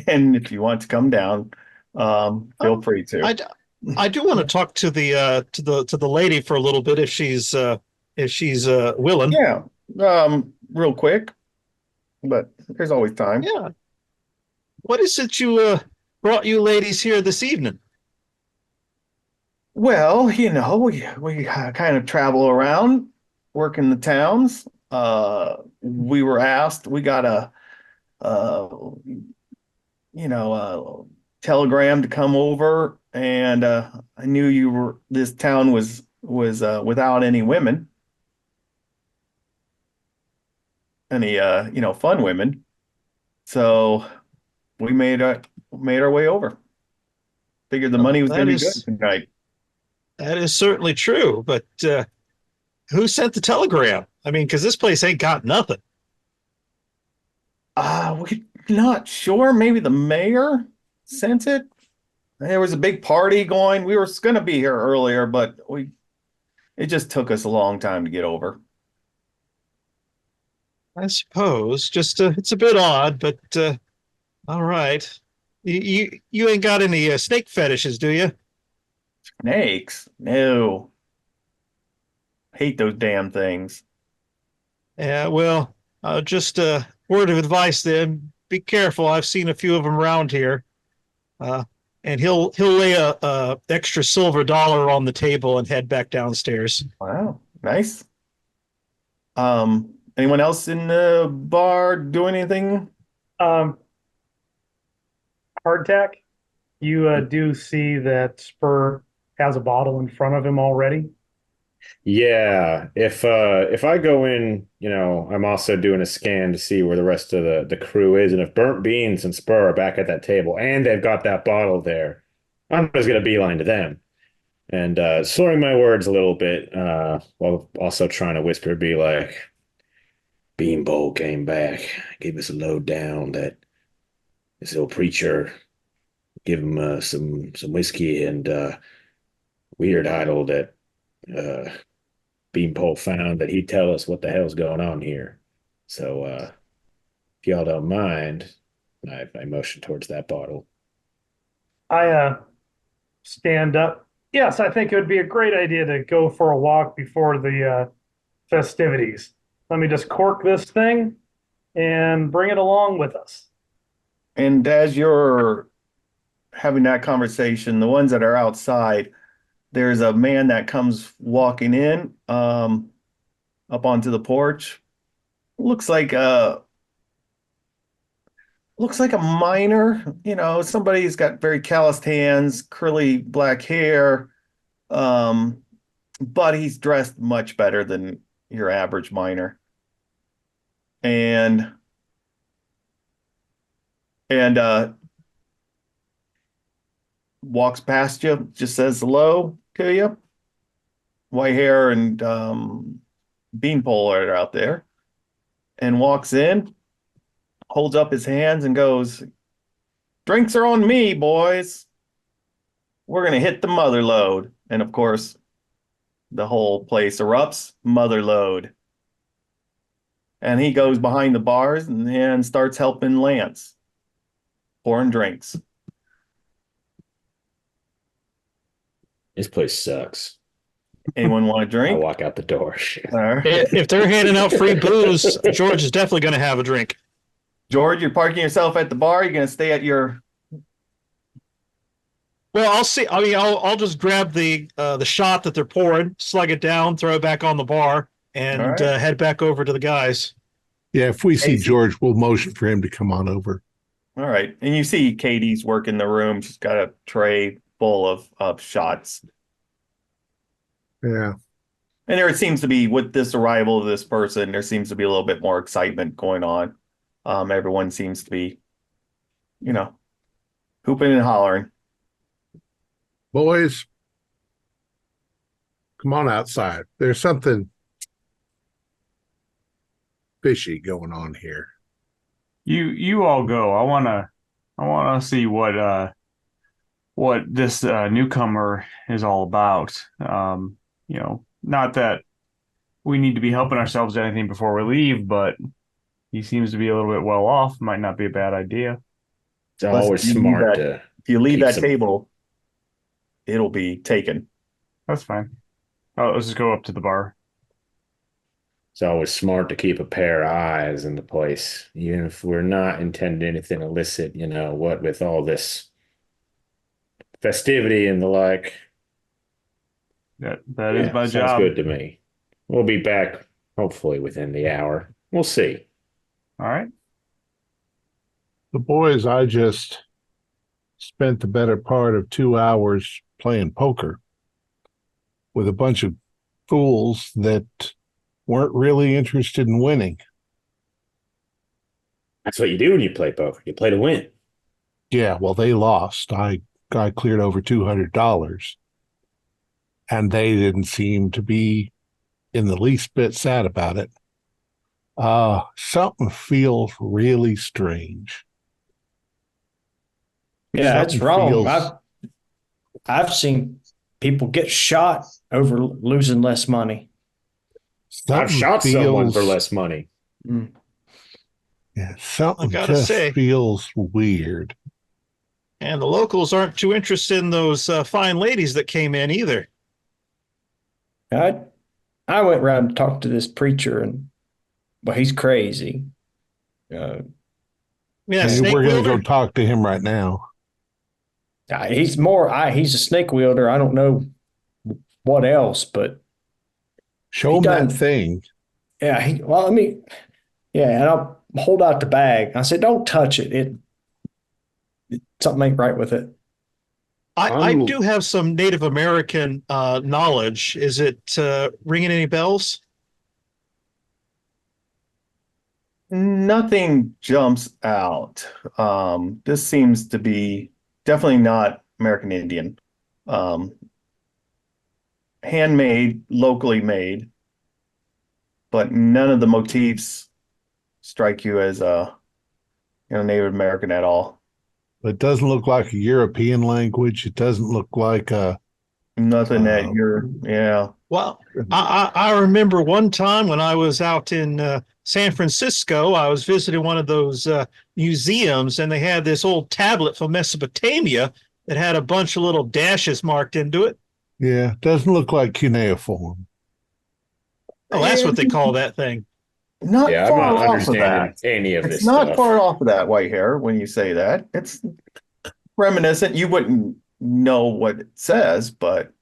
And if you want to come down, feel free to. I do want to talk to the lady for a little bit if she's willing. Yeah. Real quick, but there's always time. Yeah. What is it you brought you ladies here this evening? Well, we kind of travel around, work in the towns. We were asked, we got uh, a telegram to come over, and I knew this town was without any women, any fun women. So we made our way over. Figured the money was going to be good tonight. That is certainly true, but who sent the telegram? I mean, because this place ain't got nothing. We're not sure. Maybe the mayor sent it. There was a big party going. We were going to be here earlier, but it just took us a long time to get over. I suppose. Just it's a bit odd, but all right. You ain't got any snake fetishes, do you? Snakes? No. Hate those damn things. Yeah, well, just a word of advice then. Be careful. I've seen a few of them around here. And he'll lay a extra silver dollar on the table and head back downstairs. Wow, nice. Anyone else in the bar doing anything? Hardtack, you do see that Spur has a bottle in front of him already. Yeah, if I go in, I'm also doing a scan to see where the rest of the crew is, and if Burnt Beans and Spur are back at that table and they've got that bottle there, I'm just gonna beeline to them. And slurring my words a little bit, while also trying to whisper, be like, Beanbowl came back, gave us a lowdown that this old preacher gave him some whiskey and weird idol that uh, Beanpole found that he'd tell us what the hell's going on here. So if y'all don't mind, I motion towards that bottle. I stand up. Yes, I think it would be a great idea to go for a walk before the festivities. Let me just cork this thing and bring it along with us. And as you're having that conversation, the ones that are outside, there's a man that comes walking in up onto the porch. Looks like a miner, somebody's got very calloused hands, curly black hair, but he's dressed much better than your average miner. And walks past you, just says hello to you. White hair and beanpole are out there, and walks in, holds up his hands and goes, "Drinks are on me, boys. We're going to hit the mother load." And of course, the whole place erupts, mother load. And he goes behind the bars and starts helping Lance, pouring drinks. This place sucks. Anyone want a I drink? walk out the door. If they're handing out free booze, George is definitely going to have a drink. George, you're parking yourself at the bar. You're going to stay at your... Well, I'll see. I mean, I'll just grab the shot that they're pouring, slug it down, throw it back on the bar, and All right. head back over to the guys. Yeah, if we see Casey. George, we'll motion for him to come on over. All right. And you see Katie's working the room. She's got a tray full of shots. Yeah. And there seems to be, with this arrival of this person, there seems to be a little bit more excitement going on. Everyone seems to be, hooping and hollering. Boys, come on outside. There's something fishy going on here. You all go. I wanna see what this newcomer is all about. Not that we need to be helping ourselves to anything before we leave, but he seems to be a little bit well off. Might not be a bad idea. It's always smart to If you leave keep that some- table, it'll be taken. That's fine. Oh, let's just go up to the bar. It's always smart to keep a pair of eyes in the place, even if we're not intending anything illicit, what with all this festivity and the like. That is my Sounds job. good to me. We'll be back hopefully within the hour. We'll see. All right. The boys, I just spent the better part of 2 hours playing poker with a bunch of fools that weren't really interested in winning. That's what you do when you play poker. You play to win. Yeah, well, they lost. I cleared over $200, and they didn't seem to be in the least bit sad about it. Something feels really strange. Yeah, that's Something wrong. feels- I've seen people get shot over losing less money. I've something shot someone feels- for less money. Yeah, something I gotta just say. feels weird. And the locals aren't too interested in those fine ladies that came in either. I went around and talked to this preacher, and well, he's crazy. Yeah, Hey, snake we're going to go wielder. talk to him right now. He's a snake wielder. I don't know what else, but Show He him done- that thing. yeah, and I'll hold out the bag. I said, "Don't touch it. Something ain't right with it." I do have some Native American knowledge. Is it ringing any bells? Nothing jumps out. This seems to be definitely not American Indian. Handmade, locally made, but none of the motifs strike you as Native American at all. It doesn't look like a European language. It doesn't look like a Nothing that you're, yeah. Well, I remember one time when I was out in San Francisco, I was visiting one of those museums, and they had this old tablet from Mesopotamia that had a bunch of little dashes marked into it. yeah, doesn't look like cuneiform. Oh, that's what they call that thing. Not Yeah, I'm far not off of understanding that. any of It's this not stuff. far off of that, white hair, when you say that. It's reminiscent. You wouldn't know what it says, but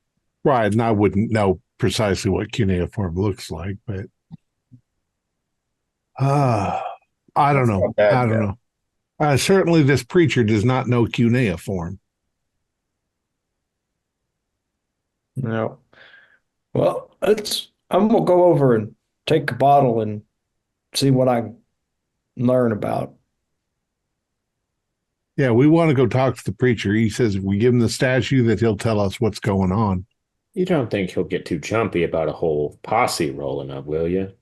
Right, and I wouldn't know precisely what cuneiform looks like, but I don't that's know. not bad. I don't know. Certainly, this preacher does not know cuneiform. No. Well, I'm gonna go over and take a bottle and see what I can learn about. Yeah, we want to go talk to the preacher. He says if we give him the statue, that he'll tell us what's going on. You don't think he'll get too jumpy about a whole posse rolling up, will you?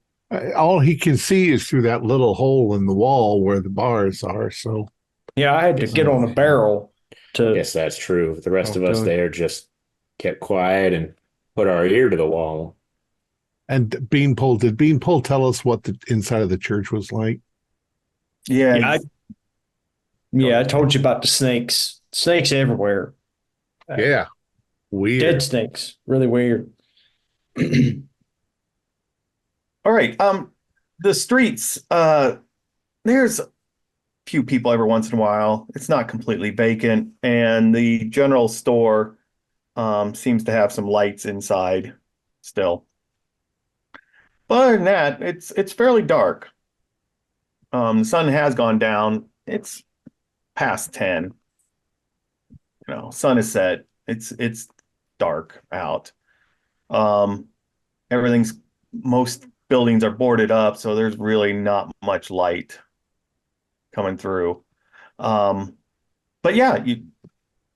All he can see is through that little hole in the wall where the bars are. So, Yeah, I had to get on a barrel to. Yes, that's true. The rest of Oh, us good. there just kept quiet and put our ear to the wall. and Beanpole, did Beanpole tell us what the inside of the church was like? yeah, Yeah, I told you about the snakes. Snakes everywhere. Yeah, weird. Dead snakes. Really weird. all right. The streets, there's a few people every once in a while. It's not completely vacant, and the general store seems to have some lights inside still. But other than that, it's fairly dark. The sun has gone down. It's past 10. Sun is set. It's dark out. Most buildings are boarded up, so there's really not much light coming through. But yeah, you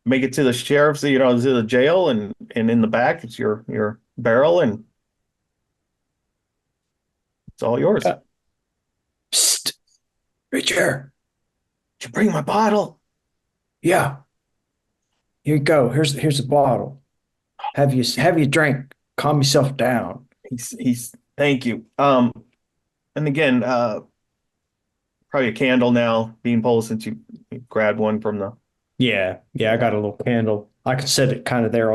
make it to the sheriff's, to the jail, and in the back it's your barrel, and it's all yours. Psst. Richard. Did you bring my bottle? Yeah. Here you go. Here's a bottle. Have you drink. Calm yourself down. He's thank you. And again, probably a candle now, Beanpole, since you grabbed one from the. Yeah, I got a little candle. I can set it kind of there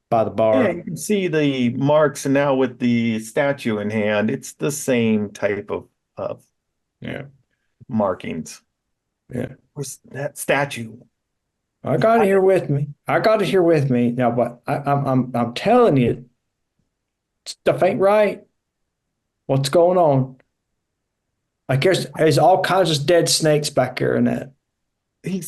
by the bar. Yeah, you can see the marks, and now with the statue in hand, it's the same type of Yeah. markings. Yeah. Where's that statue? I got it here with me. Now, but I'm telling you, stuff ain't right. What's going on? Like there's all kinds of dead snakes back here in that. They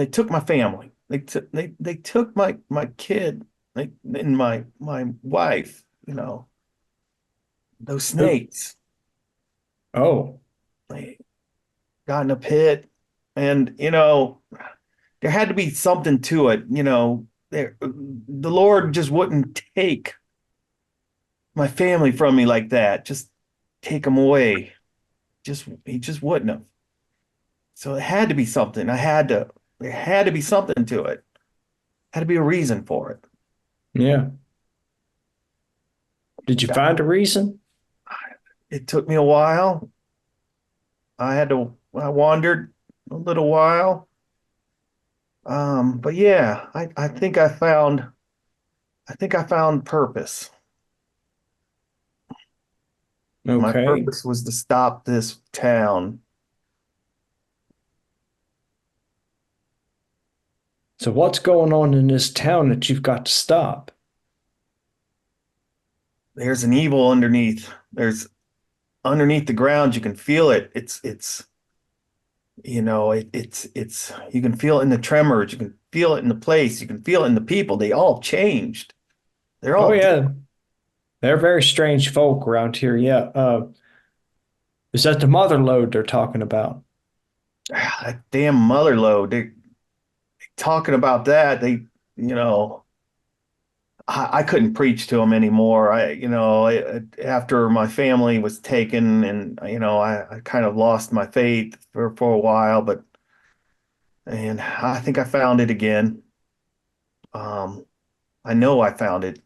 took my family. They took my kid, and my wife, those snakes. Oh, They got in a pit, and there had to be something to it. The Lord just wouldn't take my family from me like that. Just take them away. He just wouldn't have. So it had to be something. There had to be something to it. Had to be a reason for it. yeah. Did you find a reason? It took me a while. I wandered a little while. But yeah, I think I found purpose. My Okay. purpose was to stop this town. So what's going on in this town that you've got to stop? There's an evil underneath. There's underneath the ground. You can feel it. It's you can feel it in the tremors. You can feel it in the place. You can feel it in the people. They all changed. They're all Oh yeah. They're very strange folk around here. Yeah. Is that the mother lode they're talking about? that damn mother lode. They talking about that. I couldn't preach to them anymore. After my family was taken, and I kind of lost my faith for a while, and I think I found it again. Um, I know I found it.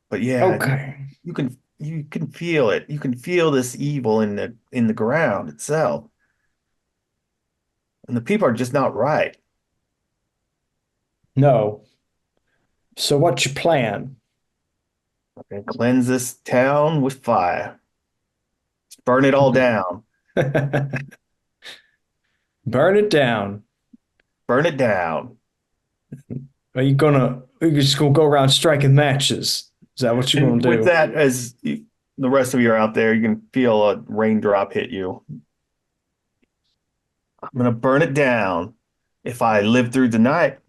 But yeah, Okay. you can feel it. You can feel this evil in the ground itself. And the people are just not right. No. So what's your plan? And cleanse this town with fire. Just burn it all down. Burn it down. Burn it down. Are you just gonna go around striking matches? Is that what you're gonna And with do? that, the rest of you are out there, you can feel a raindrop hit you. I'm gonna burn it down if I live through the night.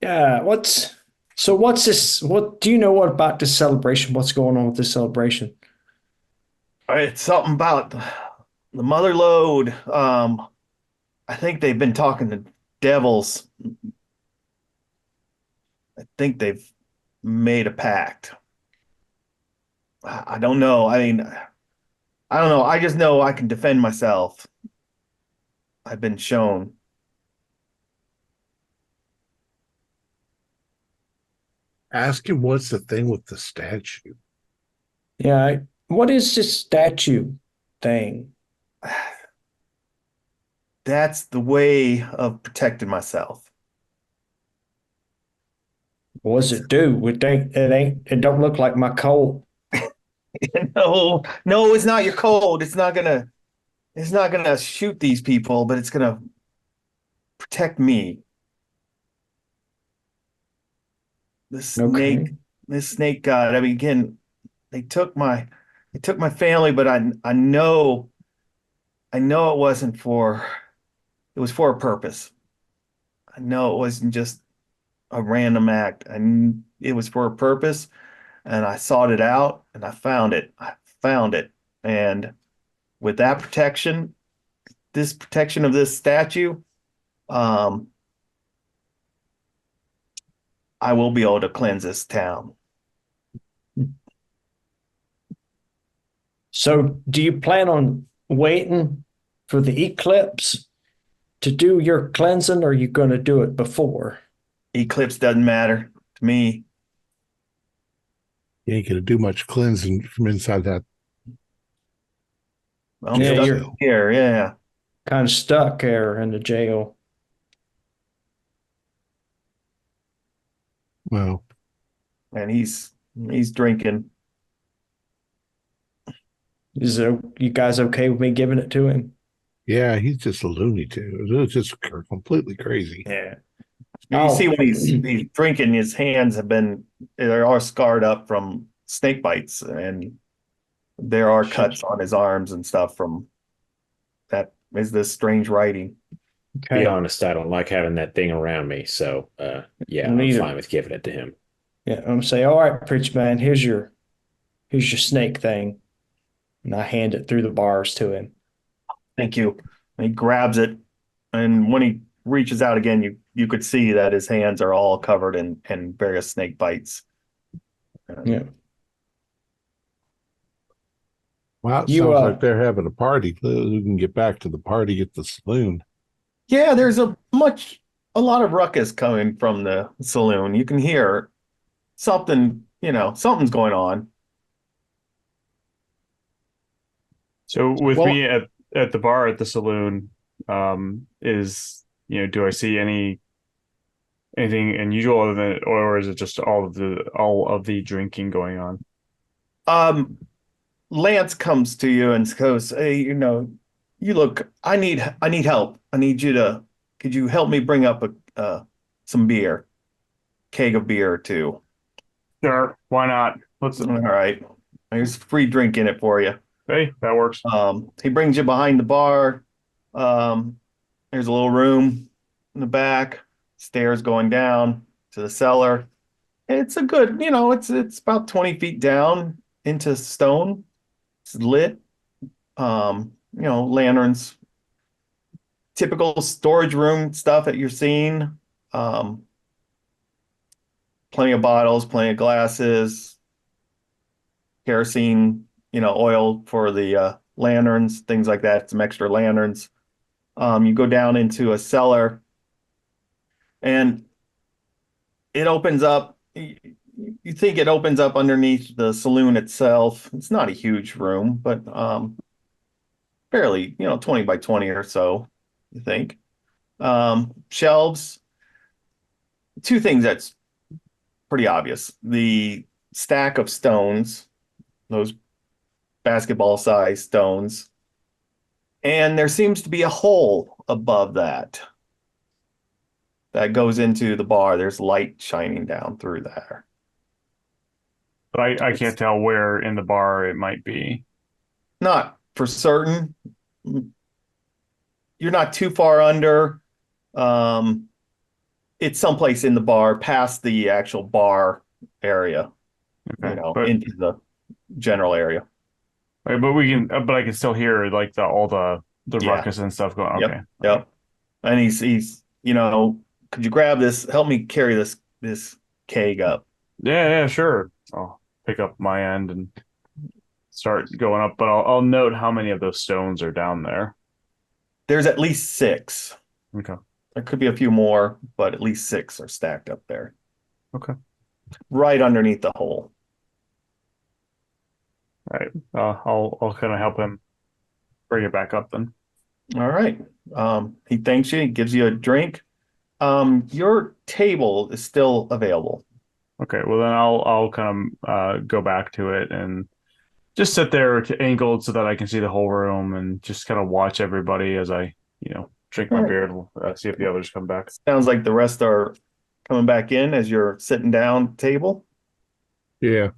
Yeah, what's this? What do you know what about this celebration? What's going on with this celebration? It's something about the mother lode. I think they've been talking to devils. I think they've made a pact. I don't know. I mean, I don't know. I just know I can defend myself. I've been shown. Ask him what's the thing with the statue. Yeah, what is this statue thing? That's the way of protecting myself. What does it do? It don't look like my coal. No, no, it's not your code. It's not gonna shoot these people, but it's gonna protect me. This snake, Okay. this snake god. I mean, again, they took my family, but I know it was for a purpose. I know it wasn't just a random act. It was for a purpose, and I sought it out, and I found it. I found it, and with that protection, this protection of this statue, um, I will be able to cleanse this town. So do you plan on waiting for the eclipse to do your cleansing, or are you gonna do it before? Eclipse doesn't matter to me. You ain't gonna do much cleansing from inside that. I'm Yeah, stuck you're here. Yeah, kind of stuck there in the jail. Well, and he's drinking. You guys okay with me giving it to him? yeah, he's just a loony too. It's just completely crazy. Yeah. You see Oh, when he's drinking, his hands they are scarred up from snake bites, and there are cuts on his arms and stuff from that is this strange writing. Be okay. honest, I don't like having that thing around me. So, yeah, I'm Neither. fine with giving it to him. Yeah, I'm gonna say, all right, preacher man, here's your snake thing. And I hand it through the bars to him. Thank you. And he grabs it, and when he reaches out again, you could see that his hands are all covered in various snake bites. Yeah. Well, it You sounds like they're having a party. We can get back to the party at the saloon. Yeah, there's a lot of ruckus coming from the saloon. You can hear something, something's going on. So with Well, me at the bar at the saloon, do I see anything unusual other than, or is it just all of the drinking going on? Lance comes to you and goes, "Hey, you look. I need help. Could you help me bring up some beer, keg of beer or two? Sure, why not? All right, there's free drink in it for you." Hey, that works. He brings you behind the bar. There's a little room in the back, stairs going down to the cellar. It's a good, it's about 20 feet down into stone. It's lit. Lanterns typical storage room stuff that you're seeing. Um, Plenty of bottles, plenty of glasses, kerosene, oil for the lanterns, things like that. Some extra lanterns. You go down into a cellar, and it opens up. You think it opens up underneath the saloon itself. It's not a huge room, but fairly, 20 by 20 or so, you think. Shelves. Two things that's pretty obvious. The stack of stones, those basketball sized stones, and there seems to be a hole above that goes into the bar. There's light shining down through there. But I can't tell where in the bar it might be. Not for certain. You're not too far under. It's someplace in the bar past the actual bar area, Okay, into the general area. but I can still hear like all the Yeah. ruckus and stuff going. Yep. Okay. Yep. And he's could you grab this? Help me carry this keg up. Yeah, sure. I'll pick up my end and start going up, but I'll note how many of those stones are down there. There's at least 6. Okay. There could be a few more, but at least 6 are stacked up there. Okay. Right underneath the hole. All right. I'll kind of help him bring it back up then. All right. He thanks you, he gives you a drink. Your table is still available. Okay. Well, then I'll kind of go back to it and just sit there angled so that I can see the whole room and just kind of watch everybody as I, drink my All right. beer and see if the others come back. Sounds like the rest are coming back in as you're sitting down at the table. Yeah.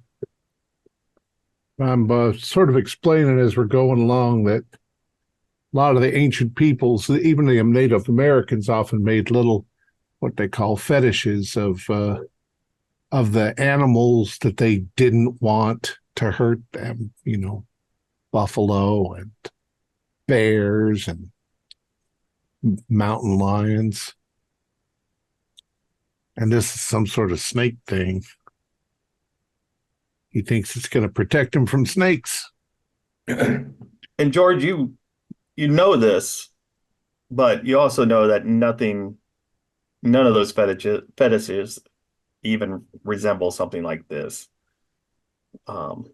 I'm sort of explaining as we're going along that a lot of the ancient peoples, even the Native Americans, often made little, what they call fetishes of the animals that they didn't want to hurt them. Buffalo and bears and mountain lions. And this is some sort of snake thing. He thinks it's going to protect him from snakes. And George, you know this, but you also know that none of those fetishes even resemble something like this. But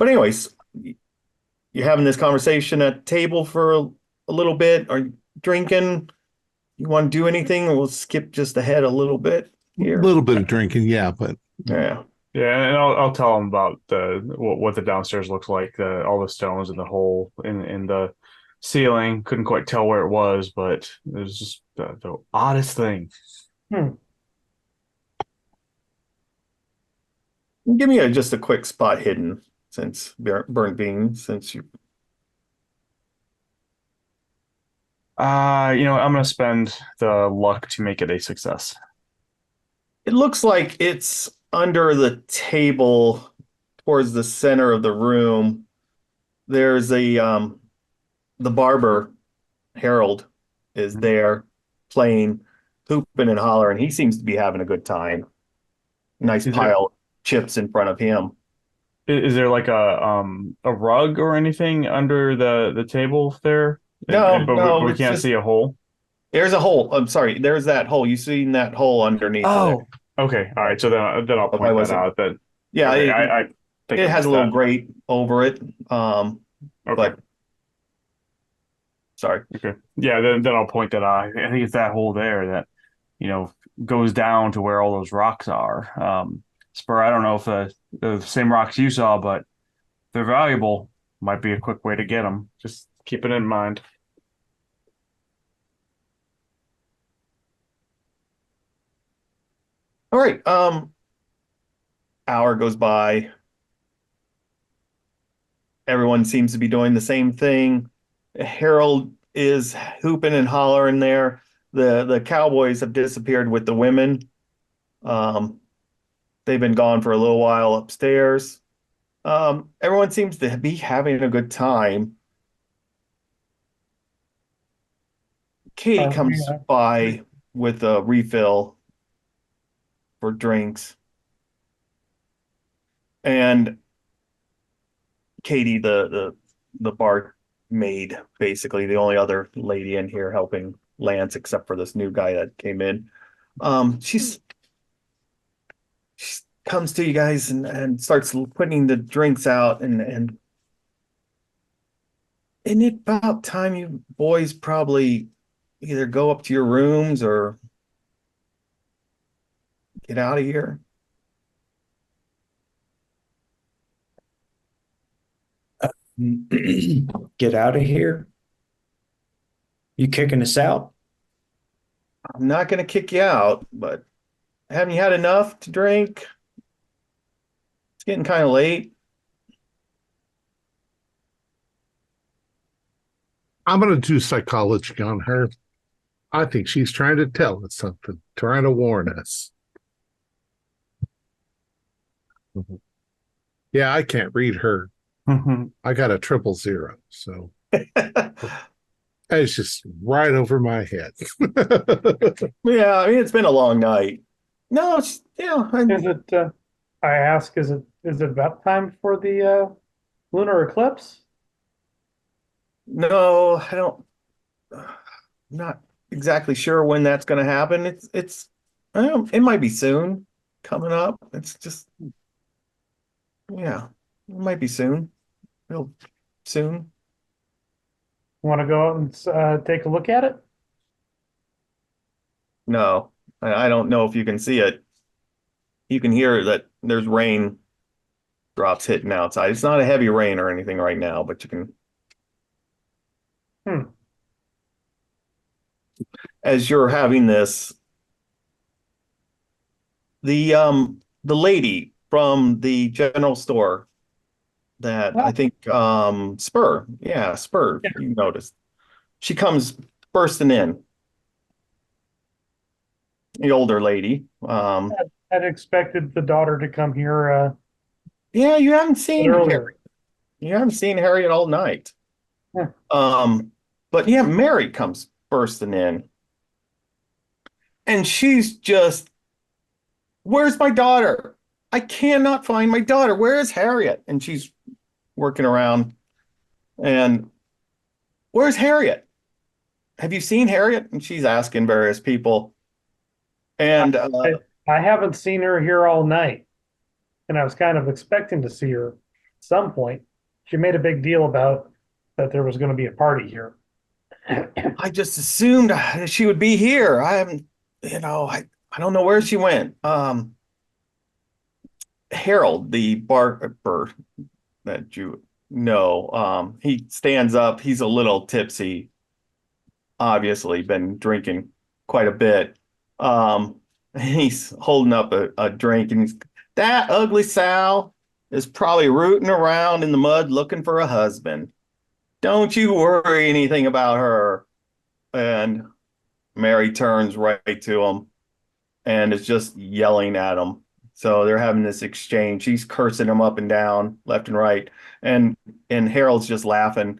anyways, you're having this conversation at table for a little bit. Are you drinking? You want to do anything? We'll skip just ahead a little bit here. A little bit of drinking, yeah, but Yeah. Yeah, and I'll tell him about what the downstairs looks like, all the stones in the hole in the ceiling. Couldn't quite tell where it was, but it was just the oddest thing. Give me just a quick spot hidden since burnt bean, since you. I'm gonna spend the luck to make it a success. It looks like it's under the table towards the center of the room. There's the barber, Harold, is there playing, hooping and hollering. He seems to be having a good time. Nice pile of chips in front of him. Is there like a rug or anything under the table there? No, but we it's can't just- see a hole. There's a hole. I'm sorry. There's that hole. You seen that hole underneath there? Okay. All right. So then I'll If I point that wasn't- out. That Yeah, okay, it, I think it I has a missed little that. grate over it. Okay. But sorry. Okay. Yeah. Then I'll point that out. I think it's that hole there that goes down to where all those rocks are. Spur, I don't know if the same rocks you saw, but if they're valuable, might be a quick way to get them. Just keep it in mind. All right. Hour goes by. Everyone seems to be doing the same thing. Harold is hooping and hollering there. The cowboys have disappeared with the women. They've been gone for a little while upstairs. Everyone seems to be having a good time. Katie comes yeah. by with a refill for drinks. And Katie, the bar maid, basically the only other lady in here helping Lance, except for this new guy that came in. She comes to you guys and starts putting the drinks out, and isn't it about time you boys probably either go up to your rooms or get out of here? Get out of here. You kicking us out? I'm not going to kick you out, but haven't you had enough to drink? It's getting kind of late. I'm going to do psychology on her. I think she's trying to tell us something, trying to warn us. Yeah, I can't read her. I got a 000, so it's just right over my head. Yeah, I mean, it's been a long night. No, Is it? I ask, is it about time for the lunar eclipse? no, I don't. I'm not exactly sure when that's going to happen. I don't, it might be soon coming up. It's just, yeah, it might be soon, real soon. Want to go out and take a look at it? No, I don't know if you can see it. You can hear that there's rain drops hitting outside. It's not a heavy rain or anything right now, but you can. Hmm. As you're having this, the lady from the general store that I think Spur, yeah, Spur, Yeah. you noticed. She comes bursting in. The older lady. I'd expected the daughter to come here Yeah, you haven't seen earlier. Harry. You haven't seen Harriet all night. Yeah. But yeah, Mary comes bursting in. And she's just, where's my daughter? I cannot find my daughter. Where is Harriet? And she's working around. And where's Harriet? Have you seen Harriet? And she's asking various people. And I haven't seen her here all night, and I was kind of expecting to see her at some point. She made a big deal about that there was going to be a party here. I just assumed that she would be here. I haven't, I don't know where she went. Harold, the barber that you know, he stands up. He's a little tipsy, obviously been drinking quite a bit. He's holding up a drink, and that ugly Sal is probably rooting around in the mud looking for a husband. Don't you worry anything about her. And Mary turns right to him and is just yelling at him. So they're having this exchange. She's cursing him up and down, left and right. And Harold's just laughing.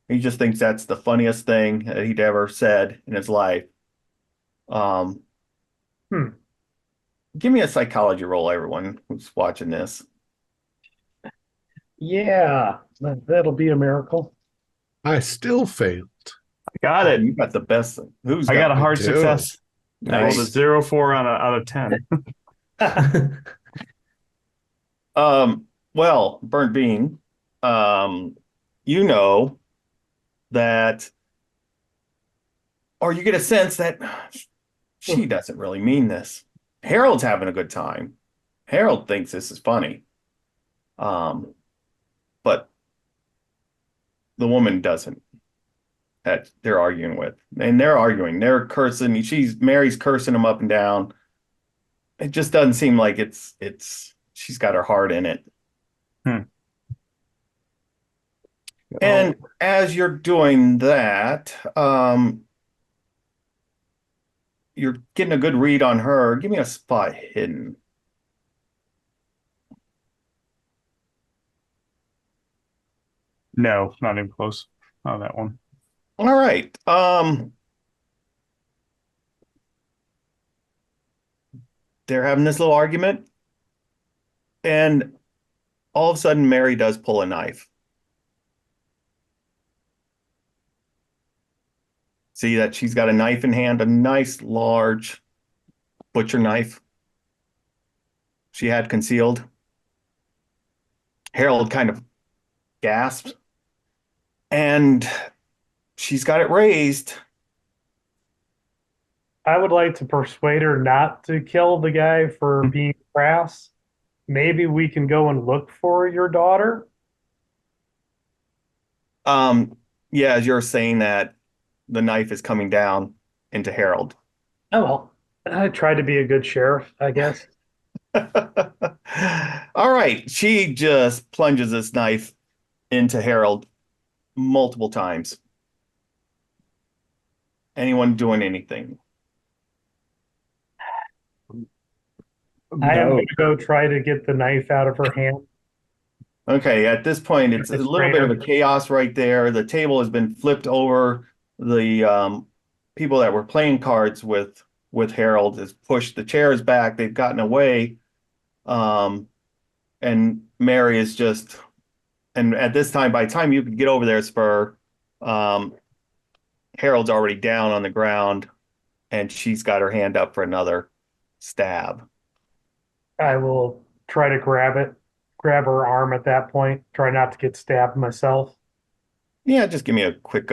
He just thinks that's the funniest thing that he'd ever said in his life. Give me a psychology roll, everyone who's watching this. Yeah, that'll be a miracle. I still failed. Got it. You got the best. Who's I got a it? hard too. success. I rolled a Nice. 0-4 out of 10. Well, Burnt Bean, you know that, or you get a sense that she doesn't really mean this. Harold's having a good time. Harold thinks this is funny. But the woman doesn't that they're arguing with. And they're arguing. They're cursing. Mary's cursing him up and down. It just doesn't seem like she's got her heart in it. And as you're doing that, you're getting a good read on her. Give me a spot hidden. No, not even close on that one. All right. they're having this little argument, and all of a sudden Mary does pull a knife. See that she's got a knife in hand, a nice large butcher knife she had concealed. Harold kind of gasps, and she's got it raised. I would like to persuade her not to kill the guy for being crass. Maybe we can go and look for your daughter. Yeah, as you're saying that, the knife is coming down into Harold. Oh, well, I tried to be a good sheriff, I guess. All right, she just plunges this knife into Harold multiple times. Anyone doing anything? I am No. going to go try to get the knife out of her hand. Okay, at this point, it's a little bit of a chaos right there. The table has been flipped over. The people that were playing cards with Harold has pushed the chairs back. They've gotten away. And Mary is just, and at this time, by the time you could get over there, Spur, Harold's already down on the ground, and she's got her hand up for another stab. I will try to grab her arm at that point. Try not to get stabbed myself. Yeah, just give me a quick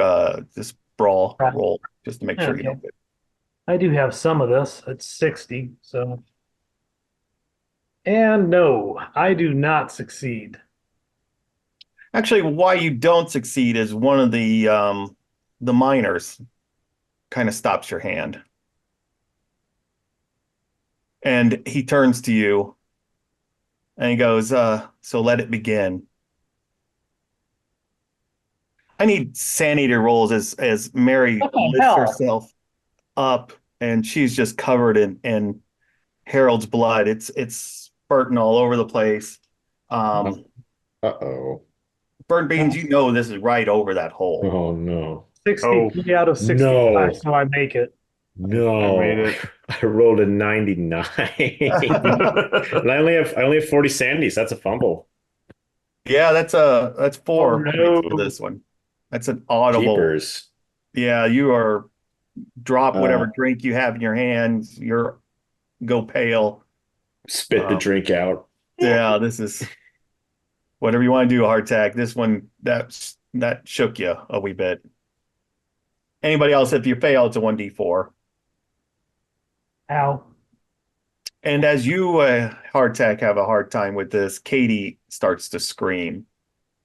just brawl roll just to make sure you Okay. don't get. I do have some of this. It's 60, so. And no, I do not succeed. Actually, why you don't succeed is one of the miners kind of stops your hand. And he turns to you and he goes, so let it begin. I need sanity rolls as Mary What the lifts hell? herself up and she's just covered in Harold's blood. It's spurting all over the place. Uh-oh. Burnt Beans, you know this is right over that hole. Oh, no. 63 out of 65, No. so I make it. No. I made it. I rolled a 99. And I only have 40 sanities. That's a fumble. Yeah, that's 4 Oh, no. points for this one. That's an audible. Jeepers. Yeah, you are drop whatever Uh, drink you have in your hands. You're go pale. Spit the Um, drink out. Yeah, this is whatever you want to do, hardtack. This one that shook you a wee bit. Anybody else, if you fail, it's a 1d4. Ow. And as you, hardtack, have a hard time with this, Katie starts to scream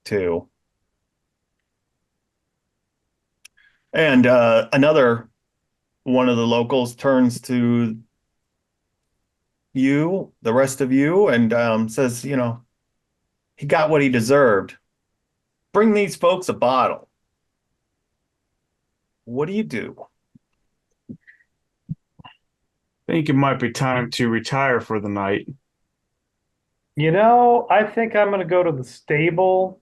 too. And another one of the locals turns to you, the rest of you, and says, he got what he deserved. Bring these folks a bottle. What do you do? I think it might be time to retire for the night. I think I'm going to go to the stable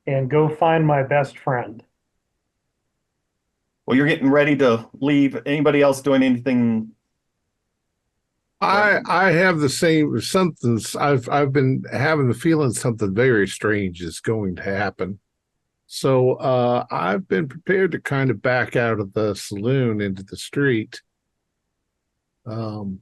and go find my best friend. Well, you're getting ready to leave. Anybody else doing anything? I have the same something. I've been having the feeling something very strange is going to happen. So I've been prepared to kind of back out of the saloon into the street. Well,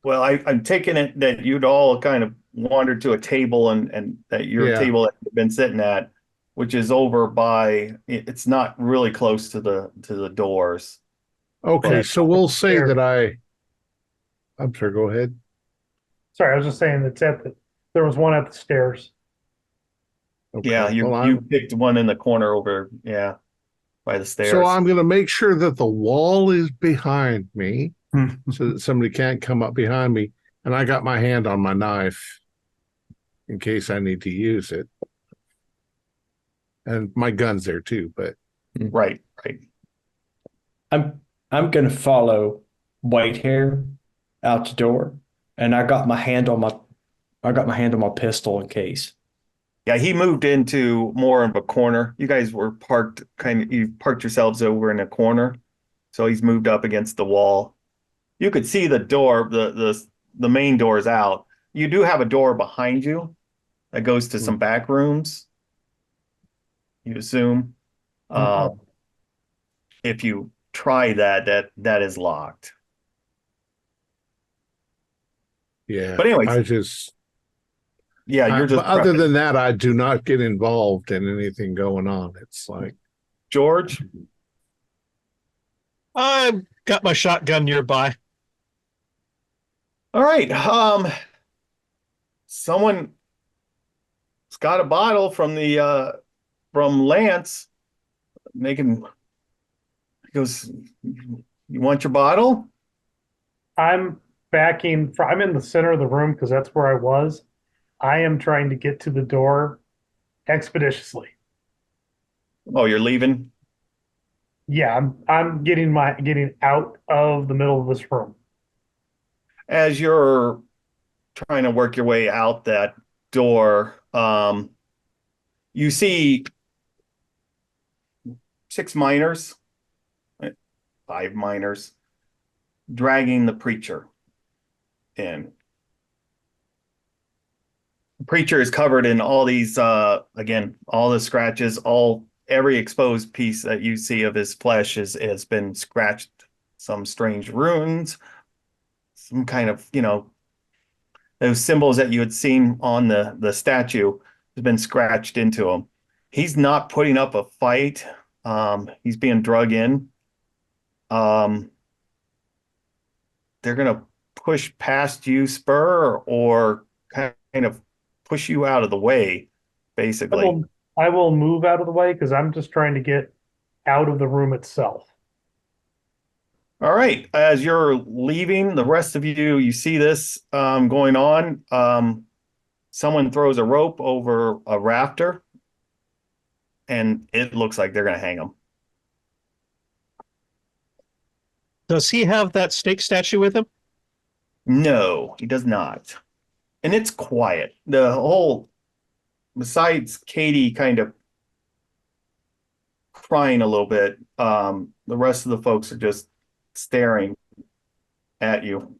I'm taking it that you'd all kind of wandered to a table and that your Yeah. table that you've been sitting at, which is over by, it's not really close to the doors. Okay, But- so we'll say There. that I'm sorry, go ahead. Sorry, I was just saying there was one at the stairs. Okay. Yeah, you well, you picked one in the corner over, yeah, by the stairs. so I'm going to make sure that the wall is behind me so that somebody can't come up behind me. And I got my hand on my knife in case I need to use it. And my gun's there too, but Right. I'm gonna follow Whitehair out the door, and I got my hand on my pistol in case. Yeah, he moved into more of a corner. You guys were you parked yourselves over in a corner. So he's moved up against the wall. you could see the door, the main doors out. You do have a door behind you that goes to some back rooms, you assume. If you try that is locked. Yeah. But anyways, you're just but other prepping. than that, I do not get involved in anything going on. It's like, George. I've got my shotgun nearby. All right. Someone's got a bottle from from Lance. He goes, you want your bottle? I'm I'm in the center of the room because that's where I was. I am trying to get to the door expeditiously. Oh, you're leaving? Yeah, I'm getting out of the middle of this room. As you're trying to work your way out that door, you see 6 miners, 5 miners, dragging the preacher in. The preacher is covered in all these, again, all the scratches, every exposed piece that you see of his flesh has been scratched, some strange runes, some kind of, those symbols that you had seen on the statue has been scratched into him. He's not putting up a fight. He's being drug in. They're going to push past you, Spur, or kind of push you out of the way, basically. I will move out of the way because I'm just trying to get out of the room itself. All right. As you're leaving, the rest of you see this going on. Someone throws a rope over a rafter, and it looks like they're going to hang him. Does he have that snake statue with him? No, he does not. And it's quiet. Besides Katie kind of crying a little bit, the rest of the folks are just staring at you.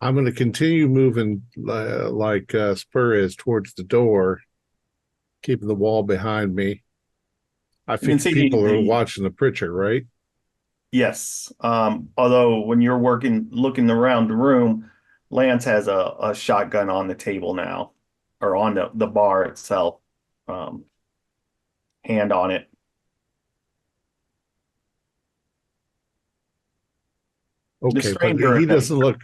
I'm going to continue moving like Spur is towards the door, keeping the wall behind me. I think people are watching the preacher, right? Yes. Although when you're looking around the room, Lance has a shotgun on the table now, or on the bar itself, hand on it. Okay, but he doesn't look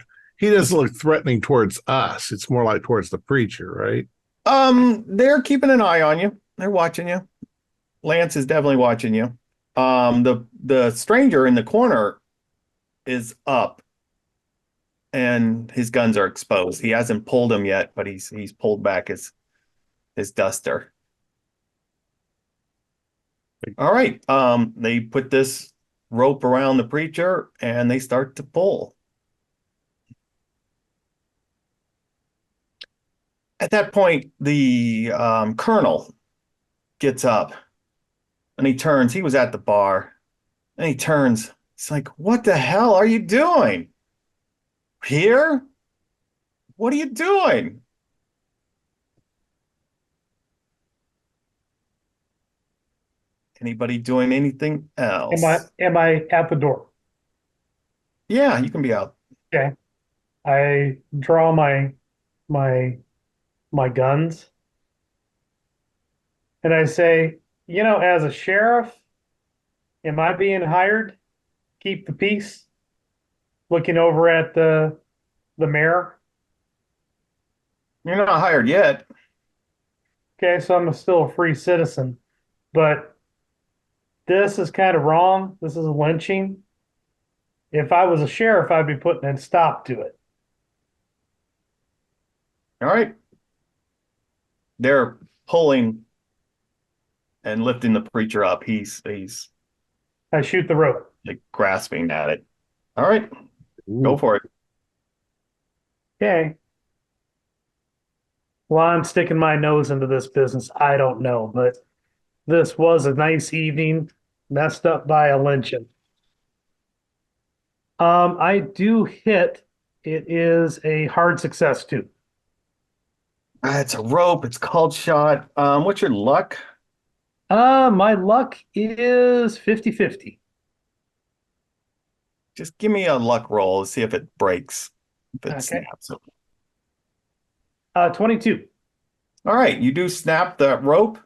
threatening towards us. It's more like towards the preacher, right? They're keeping an eye on you. They're watching you. Lance is definitely watching you. The stranger in the corner is up, and his guns are exposed. He hasn't pulled them yet, but he's pulled back his duster. All right. They put this rope around the preacher and they start to pull. At that point, the colonel gets up and he turns. He was at the bar and he turns. He's like, "What the hell are you doing here? What are you doing?" Anybody doing anything else? Am I at the door? Yeah, you can be out. Okay. I draw my guns and I say, as a sheriff, am I being hired? Keep the peace? Looking over at the mayor. You're not hired yet. Okay, so I'm still a free citizen, but this is kind of wrong. This is a lynching. If I was a sheriff, I'd be putting a stop to it. All right. They're pulling and lifting the preacher up. He's I shoot the rope. like grasping at it. All right. Go for it. Okay. Well, I'm sticking my nose into this business. I don't know, but this was a nice evening, messed up by a lynching. I do hit. It is a hard success too. It's a rope. It's called shot. What's your luck? My luck is 50-50. Just give me a luck roll to see if it breaks. If it Okay. snaps. 22. All right, you do snap that rope.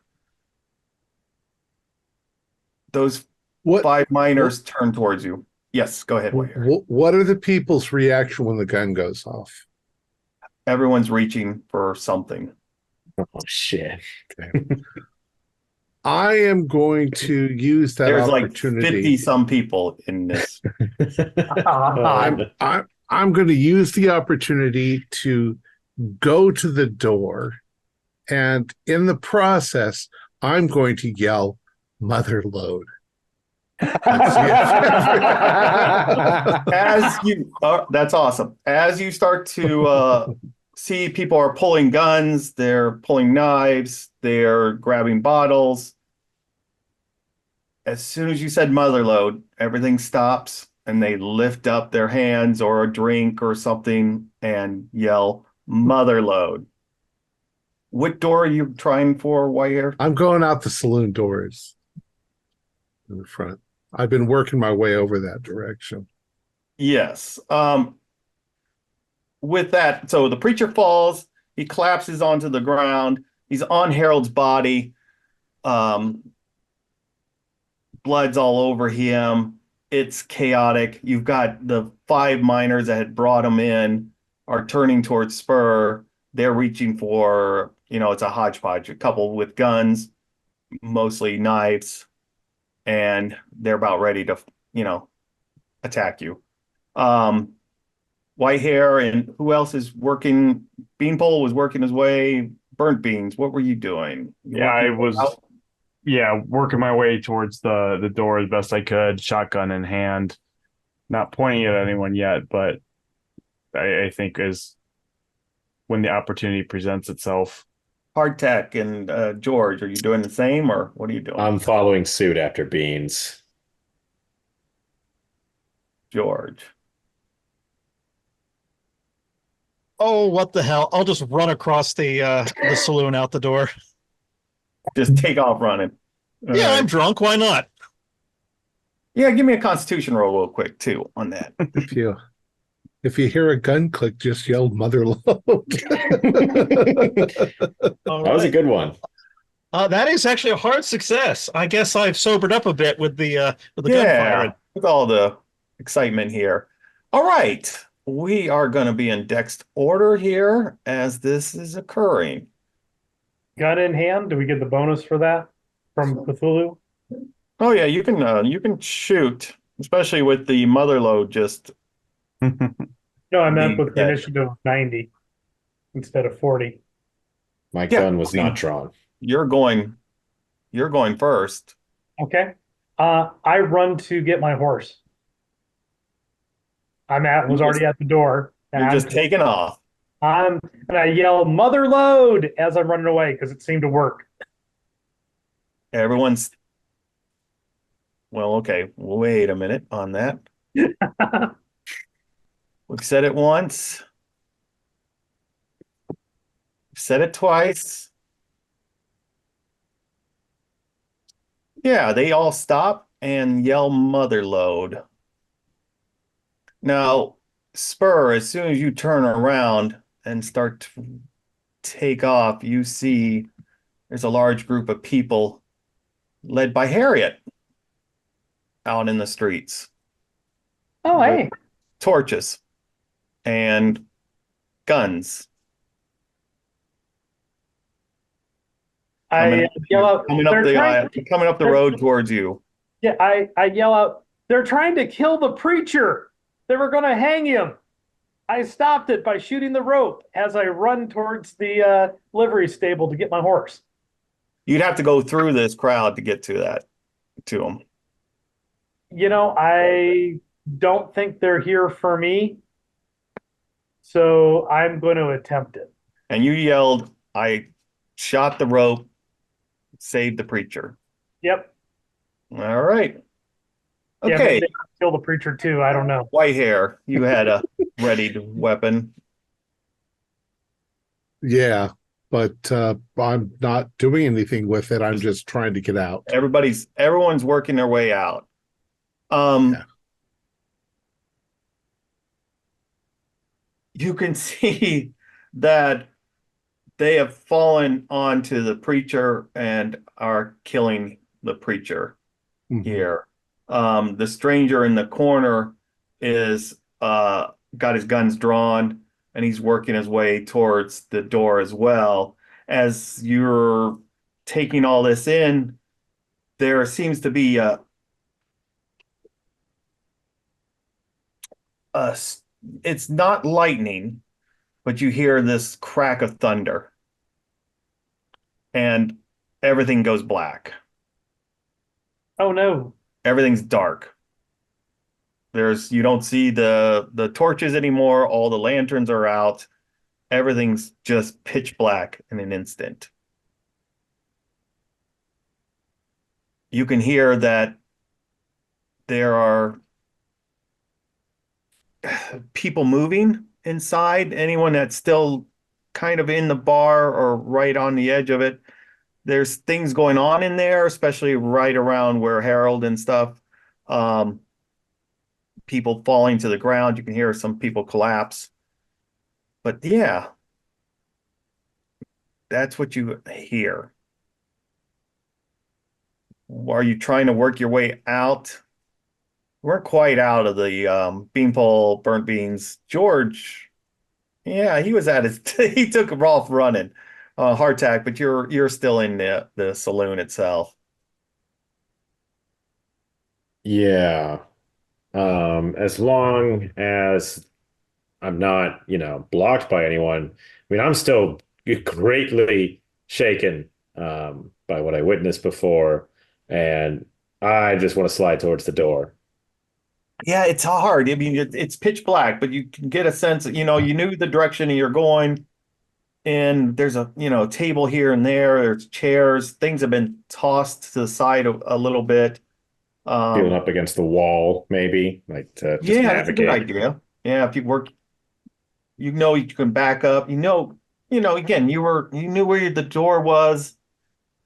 Those What 5 miners turn towards you. Yes, go ahead, Whitehair. what are the people's reaction when the gun goes off? Everyone's reaching for something. Oh shit. I am going to use that There's like opportunity. 50 some people in this. I'm going to use the opportunity to go to the door, and in the process, I'm going to yell, "Mother load!" As you, that's awesome. As you start to see people are pulling guns, they're pulling knives, they're grabbing bottles. As soon as you said mother load, everything stops and they lift up their hands or a drink or something and yell mother load. What door are you trying for, Whitehair? I'm going out the saloon doors in the front. I've been working my way over that direction. Yes. With that, so the preacher falls, he collapses onto the ground. He's on Harold's body. Blood's all over him. It's chaotic. You've got the 5 miners that had brought him in are turning towards Spur. They're reaching for, it's a hodgepodge, a couple with guns, mostly knives, and they're about ready to, attack you. Whitehair and who else is working? Beanpole was working his way. Burnt Beans, what were you doing? I was working my way towards the door as best I could, shotgun in hand, not pointing it at anyone yet, but I think as when the opportunity presents itself. Hardtack and George, are you doing the same or what are you doing? I'm following suit after Beans. George. Oh, what the hell? I'll just run across the saloon out the door. Just take off running. Yeah, I'm drunk. Why not? Yeah, give me a constitution roll real quick too on that. If you hear a gun click, just yell mother load. That was a good one. That is actually a hard success. I guess I've sobered up a bit with the gunfire. With all the excitement here. All right. We are going to be in Dexed order here as this is occurring. Gun in hand. Do we get the bonus for that from Cthulhu? Oh yeah, you can shoot, especially with the mother load just. No, I meant with the initiative of 90 instead of 40. My gun was not drawn. You're going first. Okay. I run to get my horse. Was already at the door. You're just taking off. And I yell "Mother load" as I'm running away because it seemed to work. Everyone's. Well, okay. Wait a minute on that. We've said it once. We've said it twice. Yeah, they all stop and yell mother load. Now, Spur, as soon as you turn around and start to take off, you see there's a large group of people led by Harriet out in the streets. Oh, hey. Torches and guns. I yell out, coming up the road towards you. Yeah, I yell out, "They're trying to kill the preacher. They were going to hang him." I stopped it by shooting the rope as I run towards the livery stable to get my horse. You'd have to go through this crowd to get to them. I don't think they're here for me, so I'm going to attempt it. And you yelled, "I shot the rope, saved the preacher." Yep. All right. Yeah, Okay, maybe kill the preacher too. I don't know. white hair. You had a readied weapon. Yeah, but I'm not doing anything with it. I'm just trying to get out. Everyone's working their way out. Yeah. You can see that they have fallen onto the preacher and are killing the preacher Mhm. here. The stranger in the corner is got his guns drawn and he's working his way towards the door as well. As you're taking all this in, there seems to be a it's not lightning, but you hear this crack of thunder and everything goes black. Oh no. Everything's dark. You don't see the torches anymore. All the lanterns are out. Everything's just pitch black in an instant. You can hear that there are people moving inside. Anyone that's still kind of in the bar or right on the edge of it, there's things going on in there, especially right around where Harold and stuff. People falling to the ground. You can hear some people collapse. But yeah, that's what you hear. Are you trying to work your way out? We're quite out of the beanpole, burnt beans. George, yeah, he was at his. He took off running, hardtack. But you're still in the saloon itself. Yeah. As long as I'm not, blocked by anyone. I mean, I'm still greatly shaken by what I witnessed before, and I just want to slide towards the door. Yeah, it's hard. I mean, it's pitch black, but you can get a sense. You knew the direction you're going, and there's a table here and there. There's chairs. Things have been tossed to the side a little bit. Feeling up against the wall, maybe, like to just Yeah, that's a good navigate. idea. Yeah, if you work, you can back up. Again, you knew where the door was.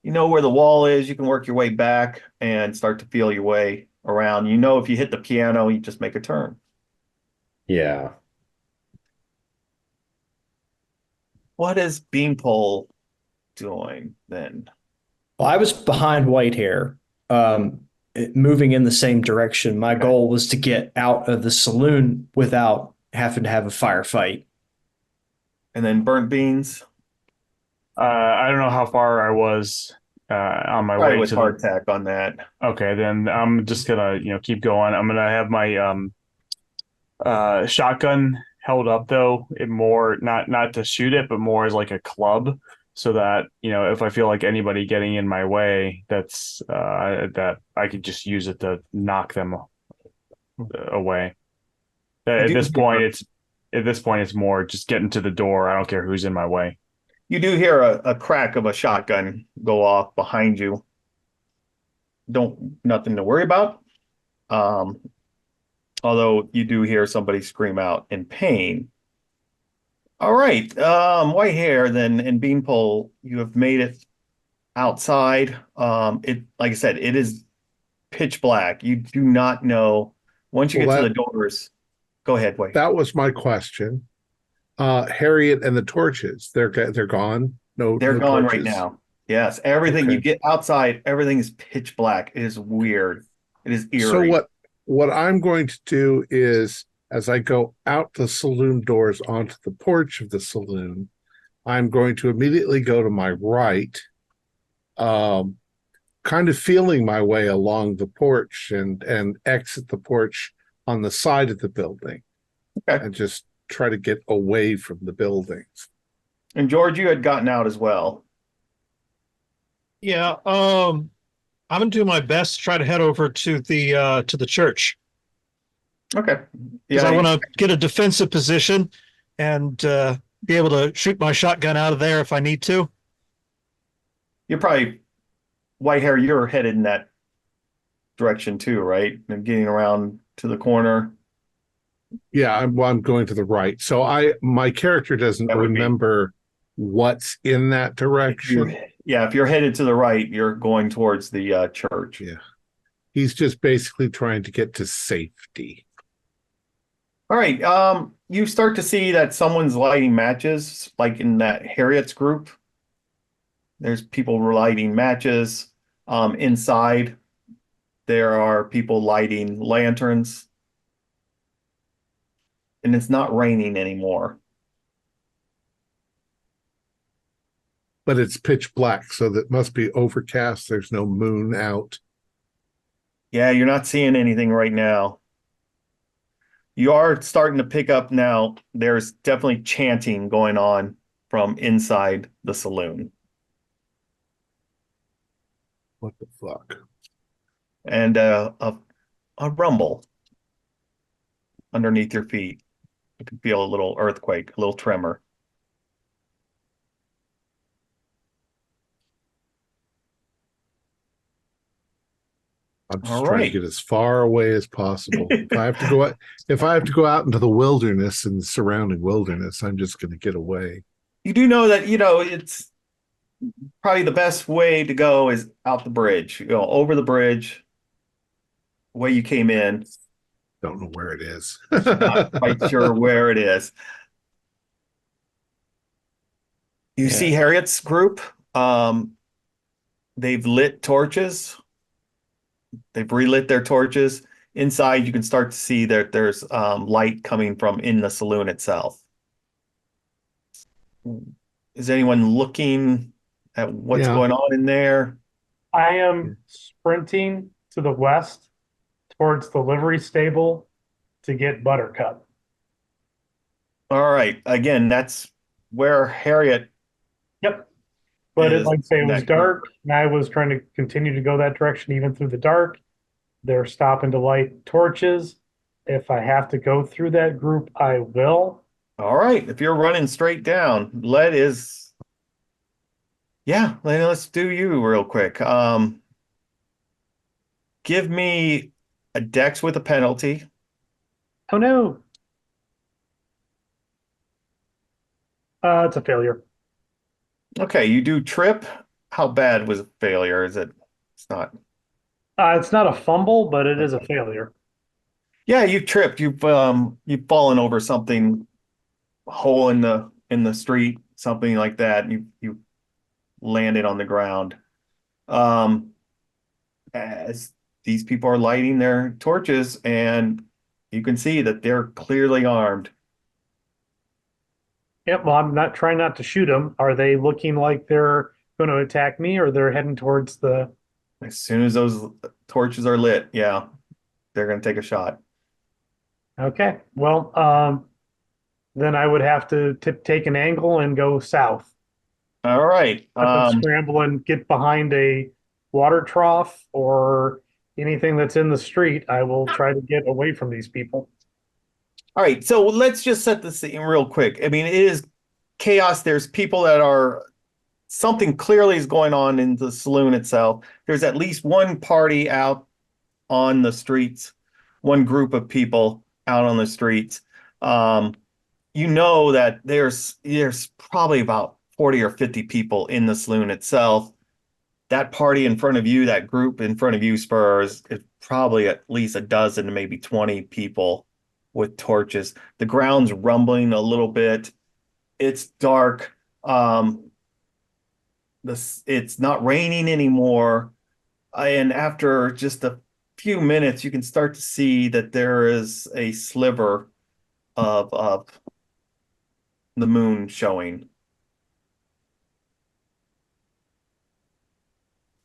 You know where the wall is. You can work your way back and start to feel your way around. If you hit the piano, you just make a turn. Yeah. What is Beanpole doing then? Well, I was behind Whitehair, moving in the same direction. My Okay. goal was to get out of the saloon without having to have a firefight. And then Burnt Beans, I don't know how far I was on my probably way with to hardtack on that. Okay, then I'm just gonna, keep going. I'm gonna have my shotgun held up though, it more not to shoot it, but more as like a club, so that if I feel like anybody getting in my way, that I could just use it to knock them away. At this point, it's more just getting to the door. I don't care who's in my way. You do hear a crack of a shotgun go off behind you. Nothing to worry about. Although you do hear somebody scream out in pain. All right, white hair then and Beanpole, you have made it outside. Like I said, it is pitch black. You do not know once you get to the doors. Go ahead, White. That was my question. Harriet and the torches, they're gone. No, They're no gone torches. right now. Yes, everything you get outside, everything is pitch black. It is weird. It is eerie. So what I'm going to do is, as I go out the saloon doors onto the porch of the saloon, I'm going to immediately go to my right, kind of feeling my way along the porch and exit the porch on the side of the building. Okay. And just try to get away from the buildings. And George, you had gotten out as well. Yeah, I'm gonna do my best to try to head over to the church. Okay. Because I want to get a defensive position and be able to shoot my shotgun out of there if I need to. You're probably white hair. You're headed in that direction too, right? And getting around to the corner. Yeah, I'm going to the right. So my character doesn't That would be- remember what's in that If direction. if you're headed to the right, you're going towards the church. Yeah. He's just basically trying to get to safety. All right. You start to see that someone's lighting matches, like in that Harriet's group. There's people lighting matches. Inside, there are people lighting lanterns. And it's not raining anymore. But it's pitch black, so that must be overcast. There's no moon out. Yeah, you're not seeing anything right now. You are starting to pick up now. There's definitely chanting going on from inside the saloon. What the fuck? And a rumble underneath your feet. You can feel a little earthquake, a little tremor. I'm just All trying right. to get as far away as possible. If I have to go out into the wilderness and the surrounding wilderness, I'm just going to get away. You do know that, it's probably the best way to go is out the bridge. You go over the bridge, way you came in. Don't know where it is. Not quite sure where it is. You see Harriet's group. They've lit torches. They've relit their torches. Inside, you can start to see that there's light coming from in the saloon itself. Is anyone looking at what's going on in there? I am sprinting to the west towards the livery stable to get Buttercup. All right. Again, that's where Harriet. Yep. But is like I say, it was that dark, and I was trying to continue to go that direction even through the dark. They're stopping to light torches. If I have to go through that group, I will. All right. If you're running straight down, let's do you real quick. Give me a dex with a penalty. Oh no. It's a failure. Okay, you do trip. How bad was a failure? Is it? It's not. It's not a fumble, but it is a failure. Yeah, you tripped. You've fallen over something, a hole in the street, something like that. You landed on the ground. As these people are lighting their torches, and you can see that they're clearly armed. Yep, well, I'm not trying not to shoot them. Are they looking like they're going to attack me, or they're heading towards the... As soon as those torches are lit, yeah, they're going to take a shot. Okay, well, then I would have to take an angle and go south. All right. I could scramble and get behind a water trough or anything that's in the street. I will try to get away from these people. All right, so let's just set the scene real quick. I mean, it is chaos. There's people that are something clearly is going on in the saloon itself. There's at least one party out on the streets, one group of people out on the streets. You know that there's probably about 40 or 50 people in the saloon itself. That party in front of you, that group in front of you, Spurs, is probably at least a dozen to maybe 20 people with torches. The ground's rumbling a little bit. It's dark. It's not raining anymore. And after just a few minutes, you can start to see that there is a sliver of the moon showing.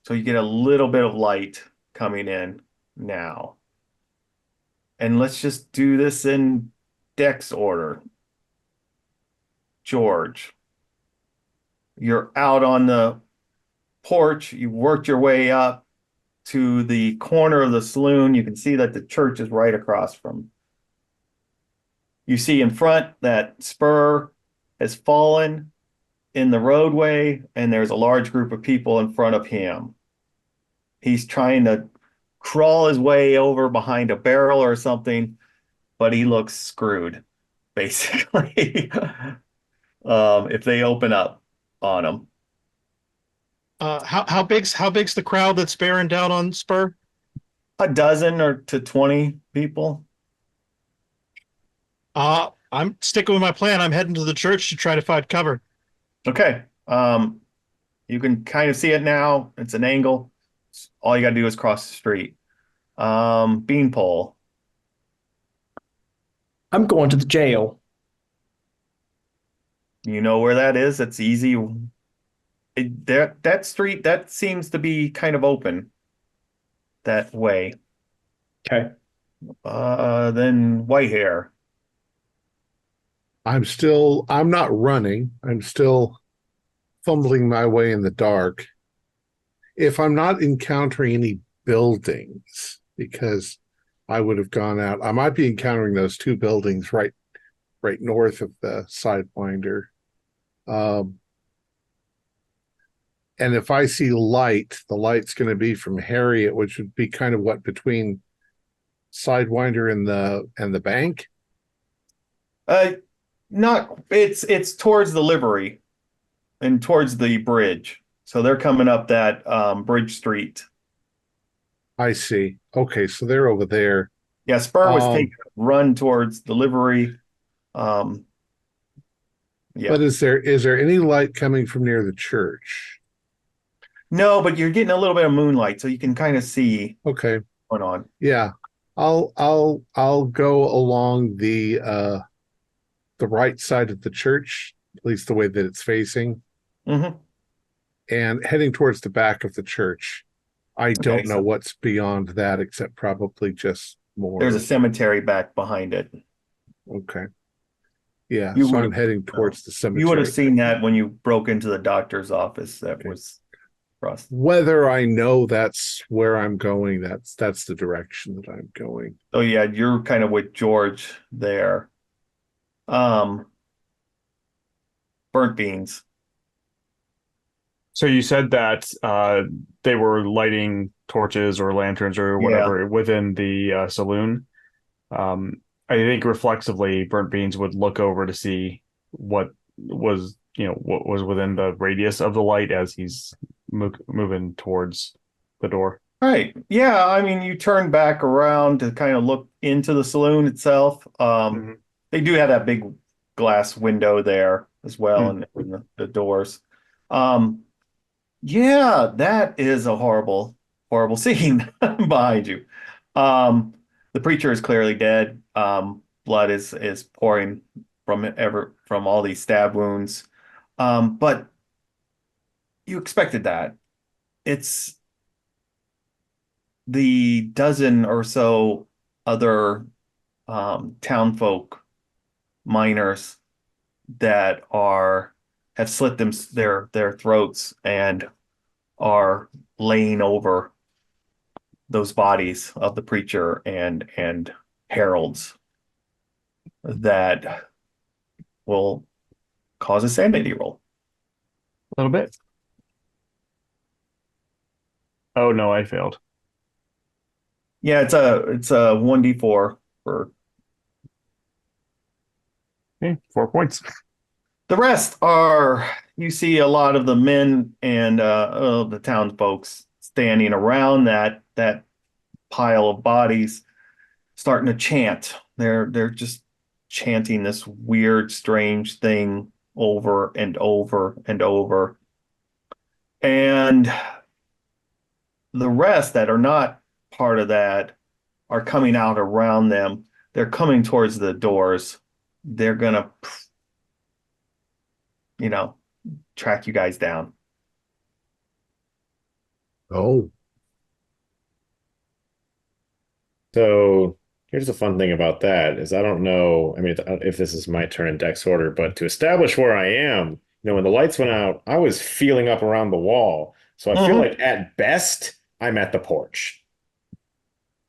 So you get a little bit of light coming in now. And let's just do this in Dex order. George, you're out on the porch. You worked your way up to the corner of the saloon. You can see that the church is right across from. You see in front that Spur has fallen in the roadway, and there's a large group of people in front of him. He's trying to crawl his way over behind a barrel or something, but he looks screwed, basically. If they open up on him. How big's the crowd that's bearing down on Spur? A dozen or to 20 people. I'm sticking with my plan. I'm heading to the church to try to find cover. Okay. You can kind of see it now. It's an angle. All you got to do is cross the street. Beanpole. I'm going to the jail. You know where that is? It's easy. That street, that seems to be kind of open that way. Okay. Then white hair. I'm not running. I'm still fumbling my way in the dark. If I'm not encountering any buildings, because I would have gone out, I might be encountering those two buildings right north of the Sidewinder. And if I see light, the light's going to be from Harriet, which would be kind of what between Sidewinder and the bank. Not it's towards the livery and towards the bridge. So they're coming up that Bridge Street. I see. Okay, so they're over there. Yeah, Spur was taking a run towards the livery. Yeah. But is there any light coming from near the church? No, but you're getting a little bit of moonlight, so you can kind of see Okay. what's going on. Yeah. I'll go along the right side of the church, at least the way that it's facing, Mm-hmm. and heading towards the back of the church. I don't know so what's beyond that except probably just more. there's a cemetery back behind it. Okay. Yeah, You so I'm would've- heading towards the cemetery. You would have seen that when you broke into the doctor's office. That Okay. was Russ. Whether I know that's where I'm going, that's the direction that I'm going. Oh yeah, you're kind of with George there. Burnt beans. So you said that they were lighting torches or lanterns or whatever within the saloon. I think reflexively, Burnt Beans would look over to see what was within the radius of the light as he's moving towards the door. Right. Yeah, I mean, you turn back around to kind of look into the saloon itself. Mhm. They do have that big glass window there as well, and the doors. Yeah, that is a horrible, horrible scene behind you. The preacher is clearly dead. Blood is pouring from all these stab wounds. But you expected that. It's the dozen or so other townfolk miners that have slit their throats and are laying over those bodies of the preacher and heralds that will cause a sanity roll. A little bit. Oh no, I failed. Yeah, it's a 1d4 for Okay, 4 points. the rest are, you see a lot of the men and the townsfolk standing around that pile of bodies, starting to chant. They're just chanting this weird, strange thing over and over and over. And the rest that are not part of that are coming out around them. They're coming towards the doors. They're gonna, track you guys down. Oh, So here's the fun thing about that is I don't know. I mean, if this is my turn in Dex order, but to establish where I am, when the lights went out, I was feeling up around the wall. So I feel like at best I'm at the porch.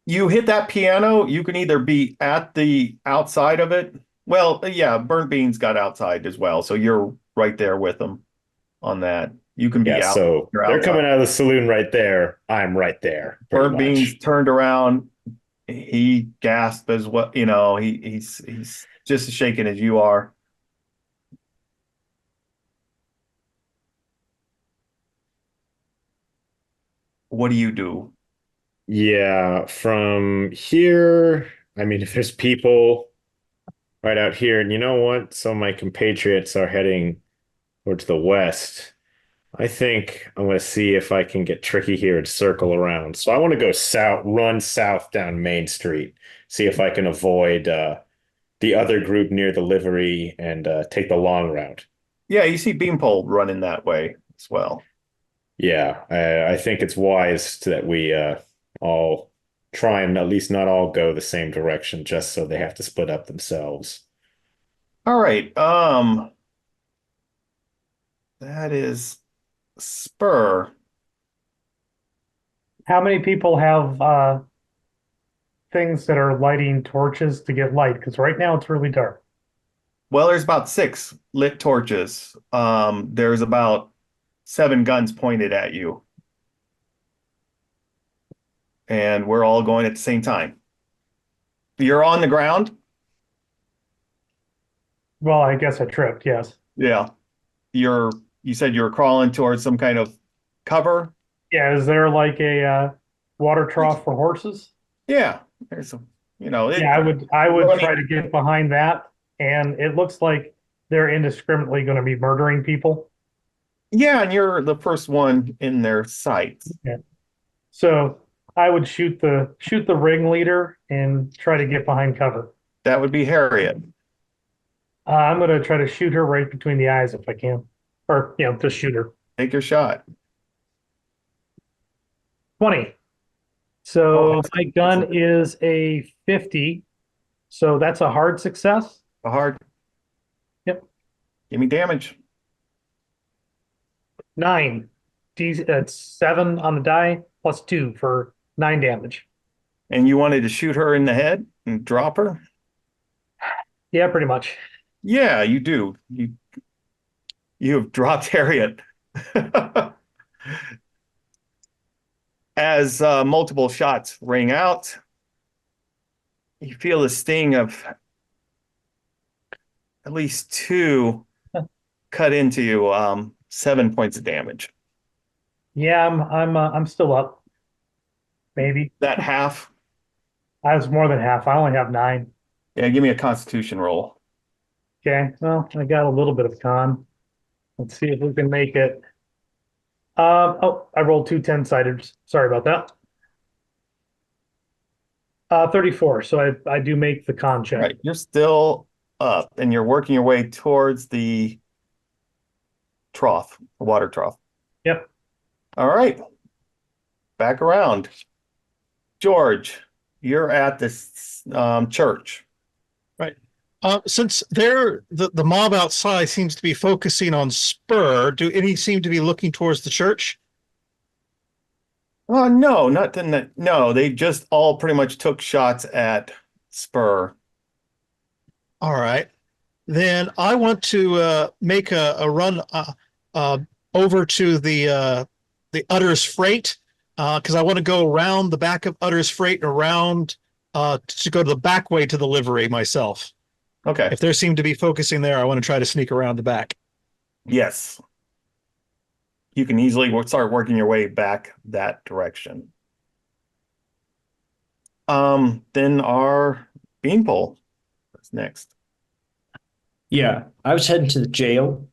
You hit that piano, you can either be at the outside of it. Well, yeah, Burnt Beans got outside as well, so you're right there with them on that. You can be Yeah, out. so You're they're outside. coming out of the saloon right there. I'm right there. Pretty Bird Beans much. turned around. He gasped as well. You know, he's just as shaken as you are. What do you do? Yeah, from here, I mean, if there's people right out here, and you know what? Some of my compatriots are heading towards the west. I think I'm going to see if I can get tricky here and circle around. So I want to go south, run south down Main Street, see if I can avoid the other group near the livery and take the long route. Yeah, you see Beanpole running that way as well. Yeah, I think it's wise that we all try and at least not all go the same direction, just so they have to split up themselves. All right. That is Spur. How many people have things that are lighting torches to get light? Because right now it's really dark. Well, there's about 6 lit torches. There's about 7 guns pointed at you. And we're all going at the same time. You're on the ground? Well, I guess I tripped, yes. Yeah. You said you were crawling towards some kind of cover? Yeah, is there like a water trough for horses? Yeah. There's some, Yeah, I would try to get behind that, and it looks like they're indiscriminately going to be murdering people. Yeah, and you're the first one in their sights. Yeah. So I would shoot the ringleader and try to get behind cover. That would be Harriet. I'm going to try to shoot her right between the eyes if I can, or just shoot her. Take your shot. 20. So my gun is a 50. So that's a hard success. A hard. Yep. Give me damage. 9. That's 7 on the die plus 2 for 9 damage. And you wanted to shoot her in the head and drop her? Yeah, pretty much. Yeah, you do. You have dropped Harriet. As multiple shots ring out, you feel the sting of at least 2 cut into you. 7 points of damage. Yeah, I'm still up. Maybe. That half? I was more than half. I only have 9. Yeah, give me a Constitution roll. Okay, well, I got a little bit of con. Let's see if we can make it. I rolled 2 10-sided. Sorry about that. 34. So I do make the con check. Right, you're still up, and you're working your way towards the trough, the water trough. Yep. All right, back around. George, you're at this church. Right. Since the mob outside seems to be focusing on Spur, do any seem to be looking towards the church? No, no, they just all pretty much took shots at Spur. All right. Then I want to make a run over to the Utter's Freight because I want to go around the back of Utter's Freight and around to go to the back way to the livery myself. Okay. If they seem to be focusing there, I want to try to sneak around the back. Yes. You can easily start working your way back that direction. Then our Beanpole is next. Yeah, I was heading to the jail.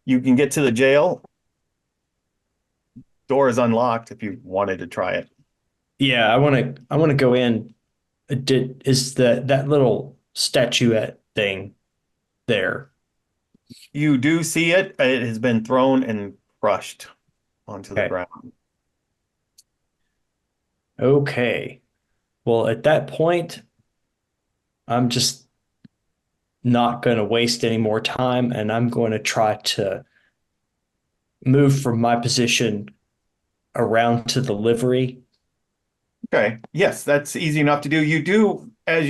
You can get to the jail. Door is unlocked if you wanted to try it. Yeah, I want to go in. Is that little statuette thing there? You do see it. It has been thrown and crushed onto the Okay. ground. Okay. Well, at that point, I'm just not going to waste any more time, and I'm going to try to move from my position around to the livery. Okay. Yes, that's easy enough to do. You do as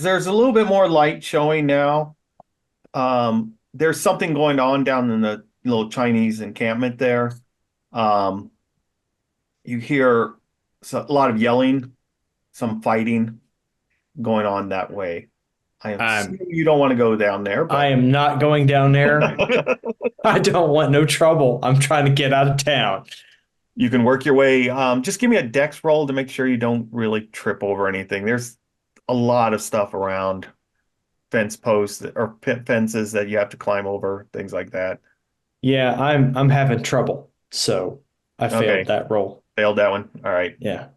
there's a little bit more light showing now. There's something going on down in little Chinese encampment there. Um, you hear a lot of yelling, some fighting going on that way. I assume you don't want to go down there, I but am not going down there. I don't want no trouble. I'm trying to get out of town. you can work your way. Just give me a dex roll to make sure you don't really trip over anything. There's a lot of stuff around fence posts or fences that you have to climb over, things like that. Yeah, I'm having trouble. So I Okay. failed that roll. Failed that one. All right. Yeah.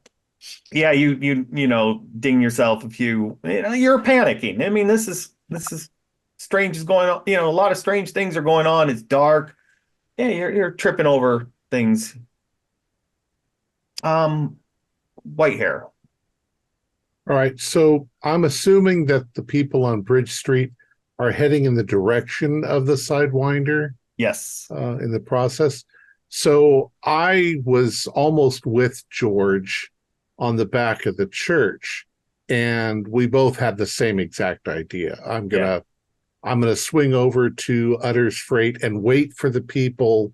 Yeah, you know, ding yourself a few. You know, you're panicking. I mean, this is strange is going on. You know, a lot of strange things are going on. It's dark. Yeah, you're tripping over things. White hair. All right. So I'm assuming that the people on Bridge Street are heading in the direction of the Sidewinder Yes. in the process. So I was almost with George on the back of the church, and we both had the same exact idea. I'm gonna swing over to Utter's Freight and wait for the people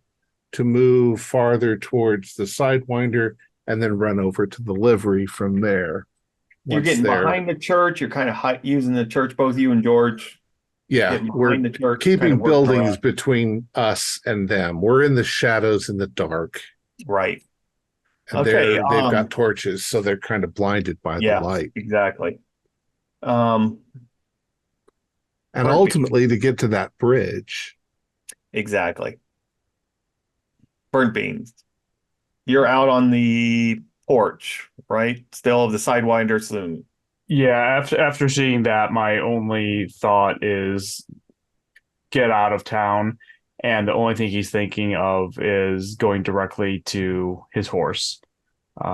to move farther towards the Sidewinder, and then run over to the livery from there. You're getting behind the church. You're kind of using the church, both you and George. Yeah, we're the church, keeping kind of buildings between us and them. We're in the shadows in the dark. Right. And they've got torches, so they're kind of blinded by the light. Exactly. And ultimately to get to that bridge. Exactly. Burnt beans. You're out on the porch, right? Still of the Sidewinder Saloon. Yeah, after seeing that, my only thought is get out of town, and the only thing he's thinking of is going directly to his horse.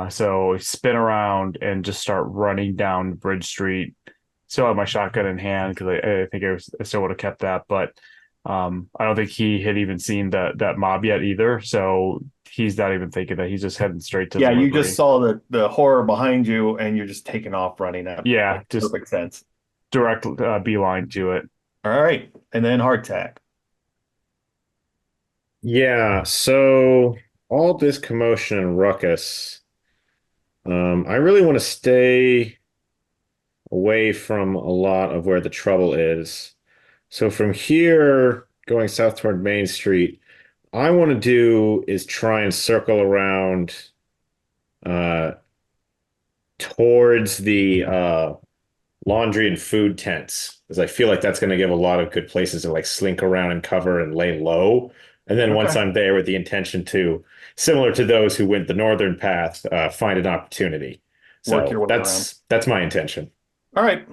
So spin around and just start running down Bridge Street. Still have my shotgun in hand because I think I still would have kept that, but I don't think he had even seen that mob yet either. So he's not even thinking that. He's just heading straight to the you livery. just saw the horror behind you, and you're just taking off running. That just perfect sense. Direct beeline to it. All right, and then hardtack. Yeah, so all this commotion and ruckus. I really want to stay away from a lot of where the trouble is. So from here, going south toward Main Street, I want to do is try and circle around towards the laundry and food tents, because I feel like that's going to give a lot of good places to like slink around and cover and lay low. And then once I'm there with the intention to, similar to those who went the northern path, find an opportunity. So that's my intention. All right.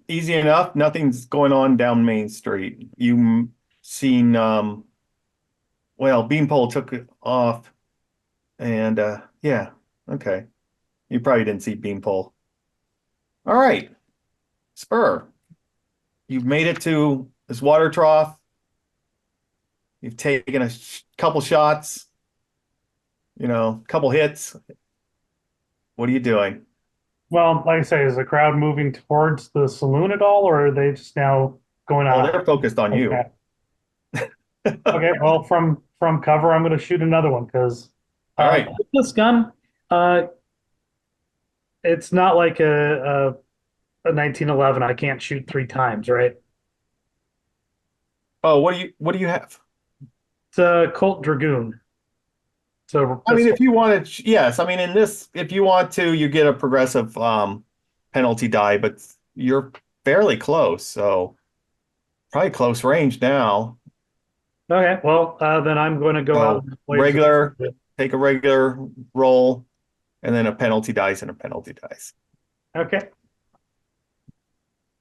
Easy enough. Nothing's going on down Main Street. You seen Beanpole took it off, and okay. You probably didn't see Beanpole. All right. Spur. You've made it to this water trough. You've taken a couple shots, couple hits. What are you doing? Well, like I say, is the crowd moving towards the saloon at all, or are they just now going out? Oh, they're focused on you. Okay, well, from cover, I'm going to shoot another one because all right, with this gun, it's not like a 1911. I can't shoot 3 times, right? Oh, what do you have? It's a Colt Dragoon. So I mean, if you want to, yes. I mean, in this, if you want to, you get a progressive penalty die, but you're fairly close, so probably close range now. Okay, well, then I'm going to go out and take a regular roll, and then a penalty dice and a penalty dice. Okay.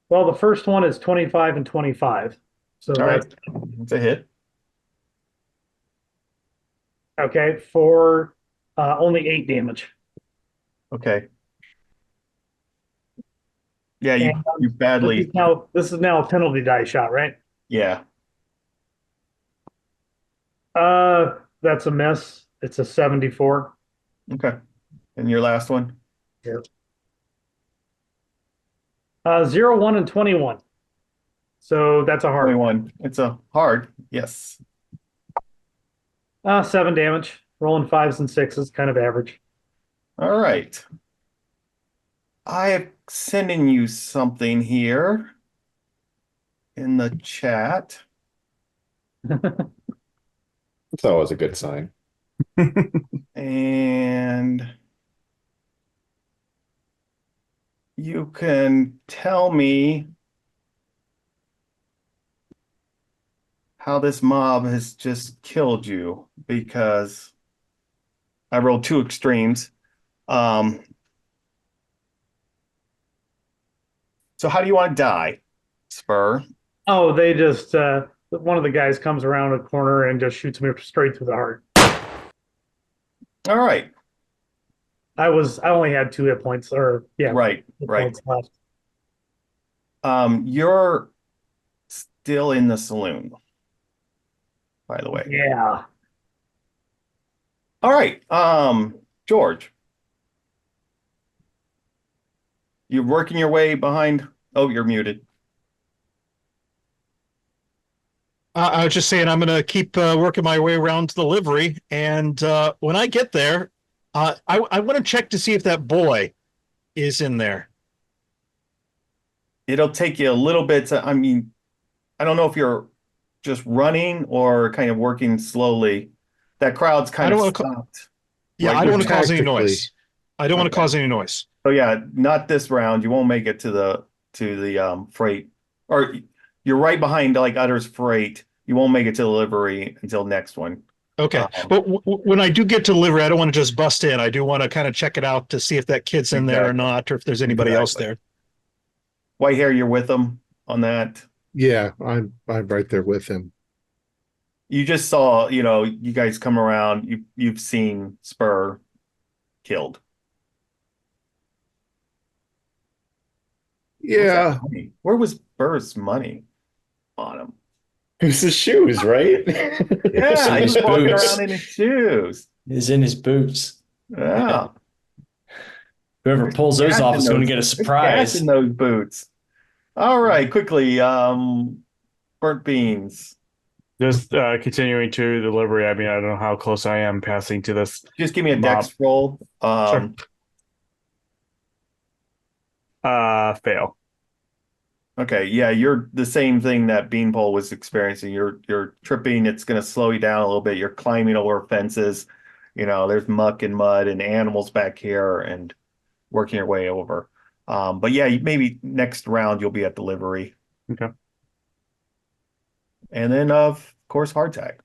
Well, the first one is 25 and 25. So that's a hit. Okay, for only 8 damage. Okay. Yeah, you badly. This is now a penalty die shot, right? Yeah. That's a miss. It's a 74. Okay. And your last one? Yeah. 0, 1, and 21. So that's a hard 21. It's a hard, yes. 7 damage. Rolling 5s and 6s, kind of average. All right. I am sending you something here in the chat. It's always a good sign. And you can tell me how this mob has just killed you, because I rolled 2 extremes. So how do you want to die, Spur? Oh, they just one of the guys comes around a corner and just shoots me straight through the heart. All right. I only had 2 hit points, or yeah, Right, hit right. points left. You're still in the saloon, by the way. Yeah. All right. George, you're working your way behind. Oh, you're muted. I was just saying I'm going to keep working my way around to the livery, and when I get there, I want to check to see if that boy is in there. It'll take you a little bit to, I mean, I don't know if you're just running or kind of working slowly. That crowd's kind I don't of want to. stopped. Yeah, Right, I don't want to cause any tactically. noise. I don't want to Okay. cause any noise. So yeah, not this round. You won't make it to the freight, or you're right behind like Utter's freight. You won't make it to the livery until next one. Okay, but when I do get to the livery, I don't want to just bust in. I do want to kind of check it out to see if that kid's in there or Exactly. not, or if there's anybody else Exactly. there. White hair, you're with them on that. Yeah, I'm right there with him. You just saw, you guys come around. You've seen Spur killed. What's that Yeah, money? Where was Spur's money on him? It was his shoes, right? Yeah, in he was his walking boots. around in his shoes. Is in his boots. Yeah. Whoever pulls those Cash off in is going to those- get a there's surprise. cash in those boots. All right, quickly. Burnt beans. Just continuing to the livery. I mean, I don't know how close I am passing to this Just give me a mob. dex roll. Sure. Fail. Okay, yeah, you're the same thing that Beanpole was experiencing. You're tripping, it's gonna slow you down a little bit. You're climbing over fences. There's muck and mud and animals back here and working your way over. But yeah, maybe next round you'll be at the livery. Okay. And then of course hardtack.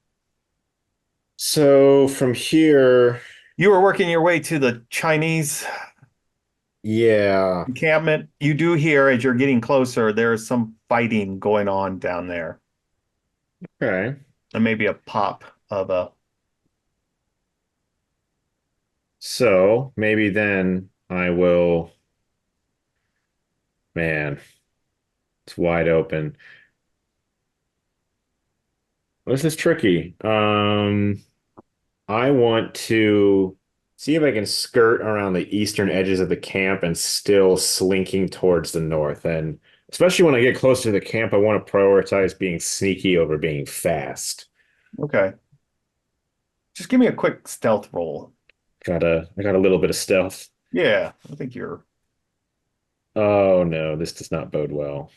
So from here, You were working your way to the Chinese yeah. encampment. You do hear as you're getting closer, there's some fighting going on down there. Okay. And maybe a pop of a So maybe then I will. Man, it's wide open. This is tricky. I want to see if I can skirt around the eastern edges of the camp and still slinking towards the north. And especially when I get closer to the camp, I want to prioritize being sneaky over being fast. Okay. Just give me a quick stealth roll. I got a little bit of stealth. Yeah, I think you're. Oh no, this does not bode well.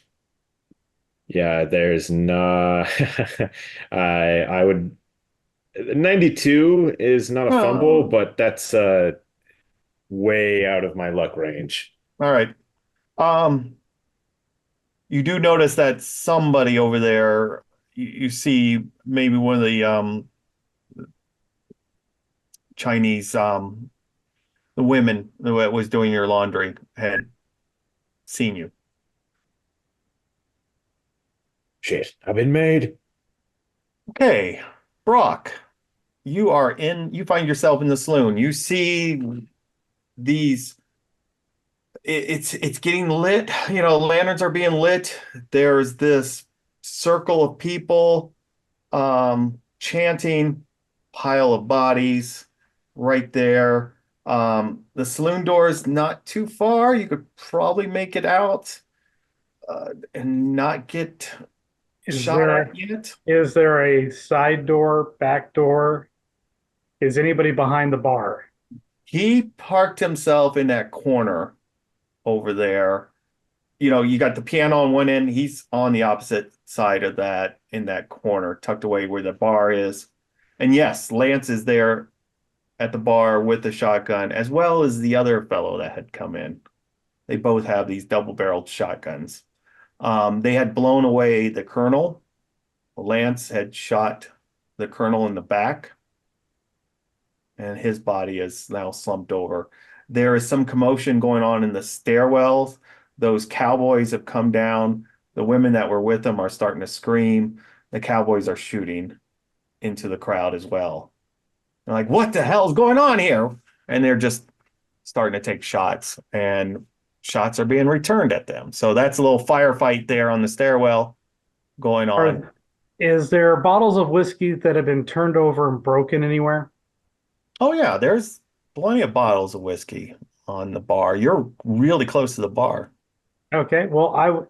Yeah, there's no. I would. 92 is not a fumble, Oh. but that's way out of my luck range. All right. You do notice that somebody over there, you see maybe one of the Chinese the women that was doing your laundry had seen you. Shit, I've been made. Okay, Brock, you find yourself in the saloon. You see these it's getting lit, lanterns are being lit. There's this circle of people chanting, pile of bodies right there. The saloon door is not too far. You could probably make it out and not get Is shot there at yet. is there a side door, back door, Is anybody behind the bar? He parked himself in that corner over there. You know, you got the piano on one end. He's on the opposite side of that in that corner, tucked away where the bar is. And yes, Lance is there at the bar with the shotgun, as well as the other fellow that had come in. They both have these double-barreled shotguns. They had blown away the colonel. Lance had shot the colonel in the back, and his body is now slumped over. There is some commotion going on in the stairwells. Those cowboys have come down. The women that were with them are starting to scream. The cowboys are shooting into the crowd as well. They're like, what the hell's going on here? And they're just starting to take shots, and shots are being returned at them. So that's a little firefight there on the stairwell going on. Is there bottles of whiskey that have been turned over and broken anywhere? Oh, yeah, there's plenty of bottles of whiskey on the bar. You're really close to the bar. Okay, well,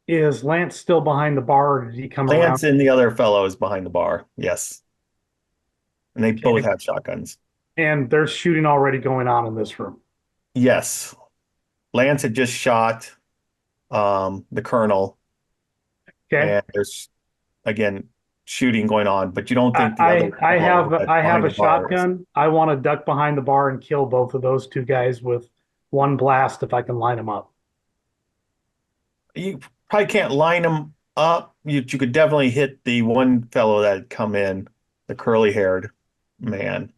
is Lance still behind the bar, or did he come Lance around? and the other fellow is behind the bar. Yes. And they both have shotguns. And there's shooting already going on in this room. Yes. Lance had just shot the colonel. Okay. And there's, again, shooting going on, but you don't think the I other I have fellow I have behind a the bar is. shotgun. I want to duck behind the bar and kill both of those two guys with one blast if I can line them up. You probably can't line them up. You could definitely hit the one fellow that had come in, the curly-haired man.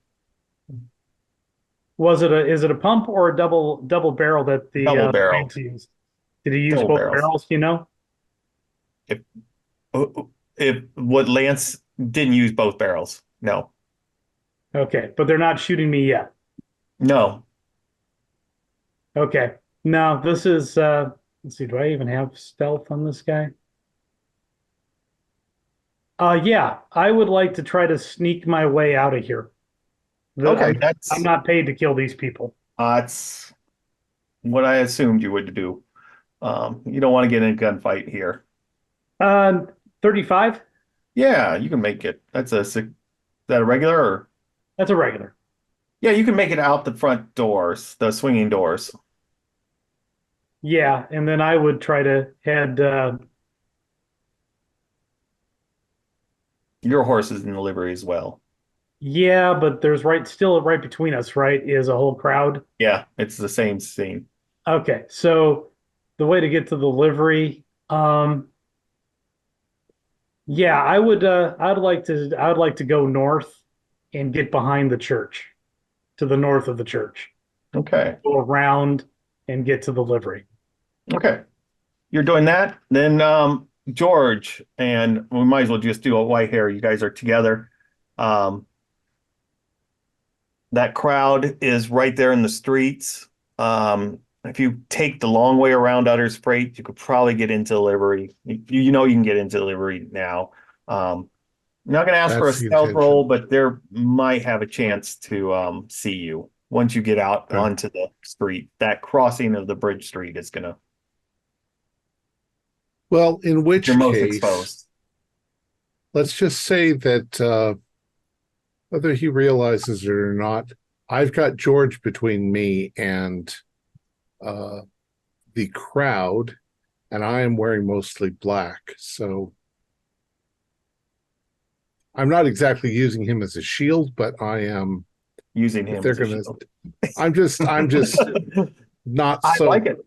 Is it a pump or a double barrel that the Double barrel. Lance used? Did he use Double both barrels. barrels? You know? If what Lance didn't use both barrels. No. Okay, but they're not shooting me yet. No. Okay. No, this is let's see, do I even have stealth on this guy? Yeah, I would like to try to sneak my way out of here. Okay, I'm not paid to kill these people. that's what I assumed you would do. You don't want to get in a gunfight here. 35? Yeah, you can make it. Is that a regular or? That's a regular. Yeah, you can make it out the front doors, the swinging doors. Yeah, and then I would try to head Your horse is in the livery as well. yeah, but there's still right between us, right, is a whole crowd. Yeah, it's the same scene. Okay, so the way to get to the livery, yeah, I'd like to go north and get behind the church, to the north of the church. Okay. Go around and get to the livery. Okay. You're doing that. Then George, and we might as well just do a white hair. You guys are together. That crowd is right there in the streets. If you take the long way around Utter's Freight, you could probably get into the livery. You know you can get into the livery now. I'm not going to ask for a That's the stealth intention. roll, but there might have a chance to see you once you get out Okay. onto the street. That crossing of the bridge street is going to Well, in which you're most case, exposed. let's just say that whether he realizes it or not, I've got George between me and the crowd, and I am wearing mostly black. So I'm not exactly using him as a shield, but I am. Using If him they're as a gonna, shield. I'm just not I so like it.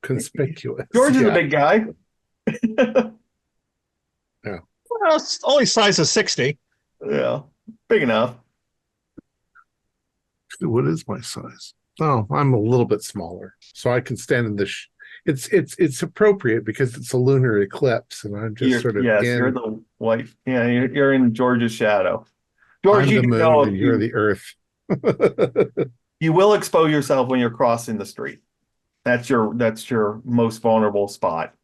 conspicuous. George is a Yeah. big guy. Well, it's only size of 60. Yeah, big enough. What is my size? Oh, I'm a little bit smaller, so I can stand in this. It's appropriate because it's a lunar eclipse, and I'm just sort of Yes, in. you're the white. Yeah, you're in George's shadow. George, I'm you the do know moon, if and you're the Earth. you will expose yourself when you're crossing the street. That's your most vulnerable spot.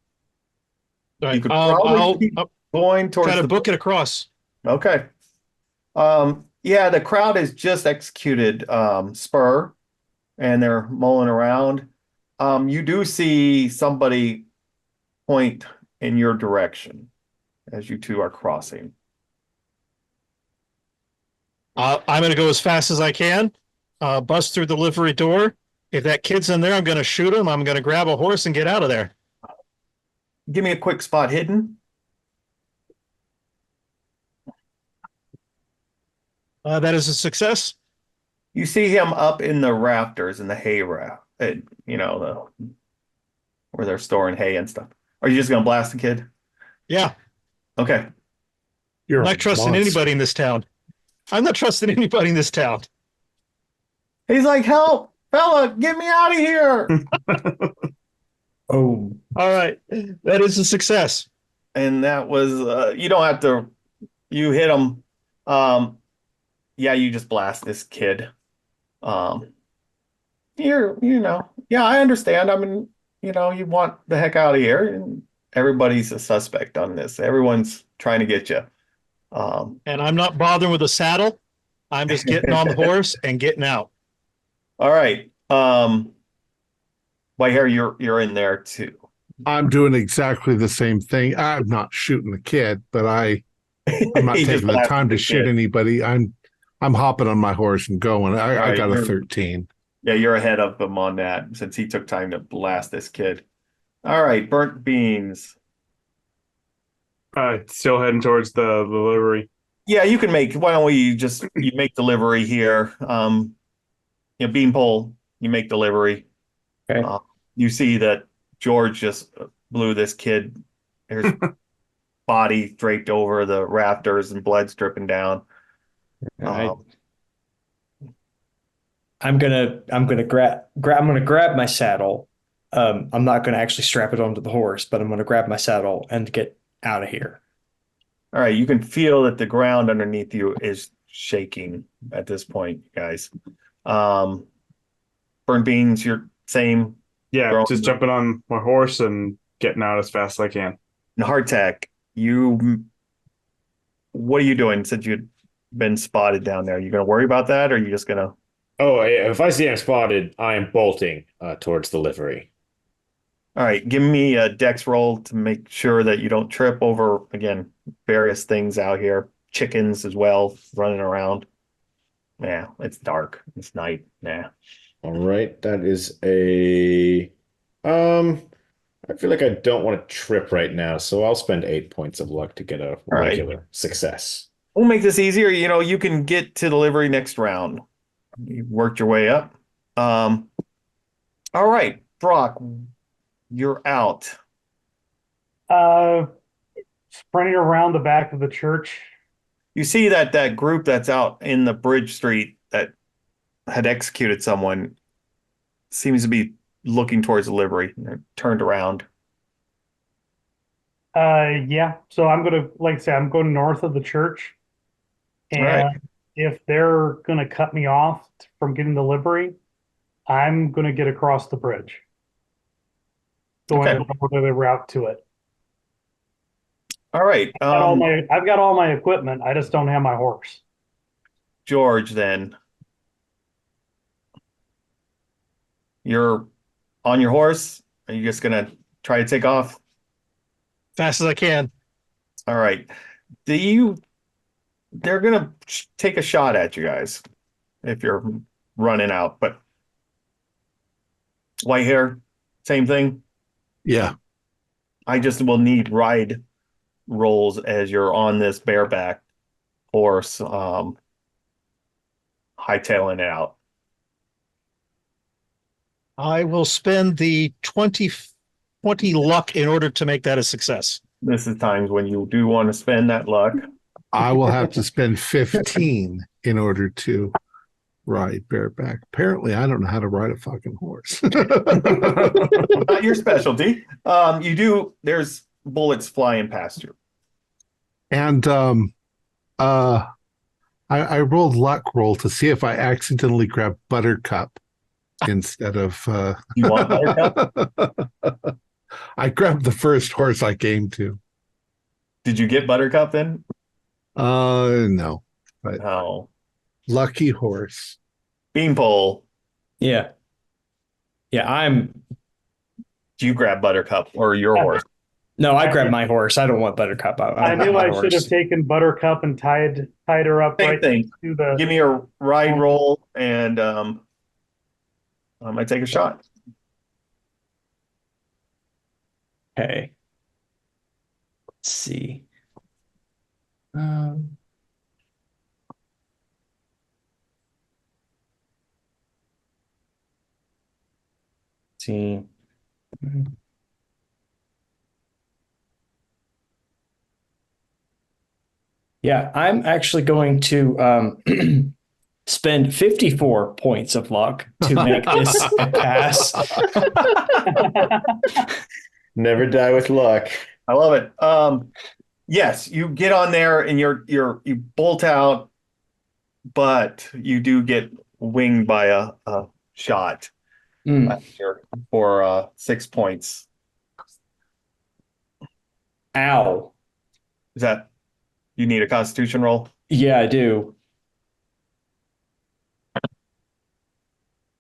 All You right, could probably I'll keep going towards try to the book it across. Okay. Yeah, the crowd has just executed Spur, and they're mulling around. You do see somebody point in your direction as you two are crossing. I'm going to go as fast as I can, bust through the livery door. If that kid's in there, I'm going to shoot him. I'm going to grab a horse and get out of there. Give me a quick spot hidden. That is a success. You see him up in the rafters in the hay raft, where they're storing hay and stuff. Are you just gonna blast the kid? Yeah. Okay. You're I'm a not trusting monster. anybody in this town. I'm not trusting anybody in this town. He's like, help, fella, get me out of here. Oh, All right. That is a success. And that was you don't have to, you hit him. Yeah, you just blast this kid. Yeah, I understand. I mean, you want the heck out of here, and everybody's a suspect on this. Everyone's trying to get you. And I'm not bothering with a saddle. I'm just getting on the horse and getting out. All right. White hair, you're in there too. I'm doing exactly the same thing. I'm not shooting the kid, but I'm not He just taking the blasted time to the shoot kid. anybody. I'm hopping on my horse and going. I right, got a you're- 13. Yeah, you're ahead of him on that since he took time to blast this kid. All right, burnt beans. Still heading towards the livery. Yeah, you can make. Why don't you make delivery here? Beanpole, you make delivery. okay. You see that George just blew this kid. There's body draped over the rafters and blood's dripping down. I, Um, I'm gonna grab my saddle. I'm not gonna actually strap it onto the horse, but I'm gonna grab my saddle and get out of here. all right, you can feel that the ground underneath you is shaking at this point, guys. Burnt beans, you're same. Yeah, Throwing just the- jumping on my horse and getting out as fast as I can. And hardtack, what are you doing since you've been spotted down there? You gonna worry about that, or are you just gonna? Oh, yeah, if I see I'm spotted, I am bolting towards the livery. All right, give me a dex roll to make sure that you don't trip over, again, various things out here. Chickens as well, running around. Yeah, it's dark. It's night. Yeah. All right, that is a I feel like I don't want to trip right now, so I'll spend 8 points of luck to get a right. regular success. We'll make this easier. You can get to delivery next round. You worked your way up. All right, Brock, you're out. Sprinting around the back of the church. You see that group that's out in the bridge street that had executed someone seems to be looking towards the livery. They're turned around. Yeah. So I'm gonna, like I say, I'm going north of the church, All and right. if they're gonna cut me off from getting the livery, I'm gonna get across the bridge, going Okay. over the route to it. All right. I've got all my equipment. I just don't have my horse. George, then you're on your horse. Are you just gonna try to take off? Fast as I can. All right. They're gonna take a shot at you guys if you're running out, but white hair, same thing. Yeah. I just will need ride rolls as you're on this bareback horse, hightailing it out. I will spend the 20 luck in order to make that a success. This is times when you do want to spend that luck. I will have to spend 15 in order to ride bareback. Apparently, I don't know how to ride a fucking horse. Not your specialty. There's bullets flying past you. And I rolled luck roll to see if I accidentally grabbed Buttercup instead of You want Buttercup? I grabbed the first horse I came to. Did you get Buttercup then? No. But Oh. lucky horse. Beanpole. Yeah. Yeah, Do you grab Buttercup or your horse? No, I grabbed my horse. I don't want Buttercup. I want knew my I should have horse. taken Buttercup and tied her up Same right thing. to the. Give me a ride roll, and I might take a shot. Okay. Let's see. See. Yeah, I'm actually going to spend 54 points of luck to make this a pass. Never die with luck. I love it. Yes, you get on there and you bolt out, but you do get winged by a shot for 6 points. Ow. Is that you need a Constitution roll? Yeah, I do.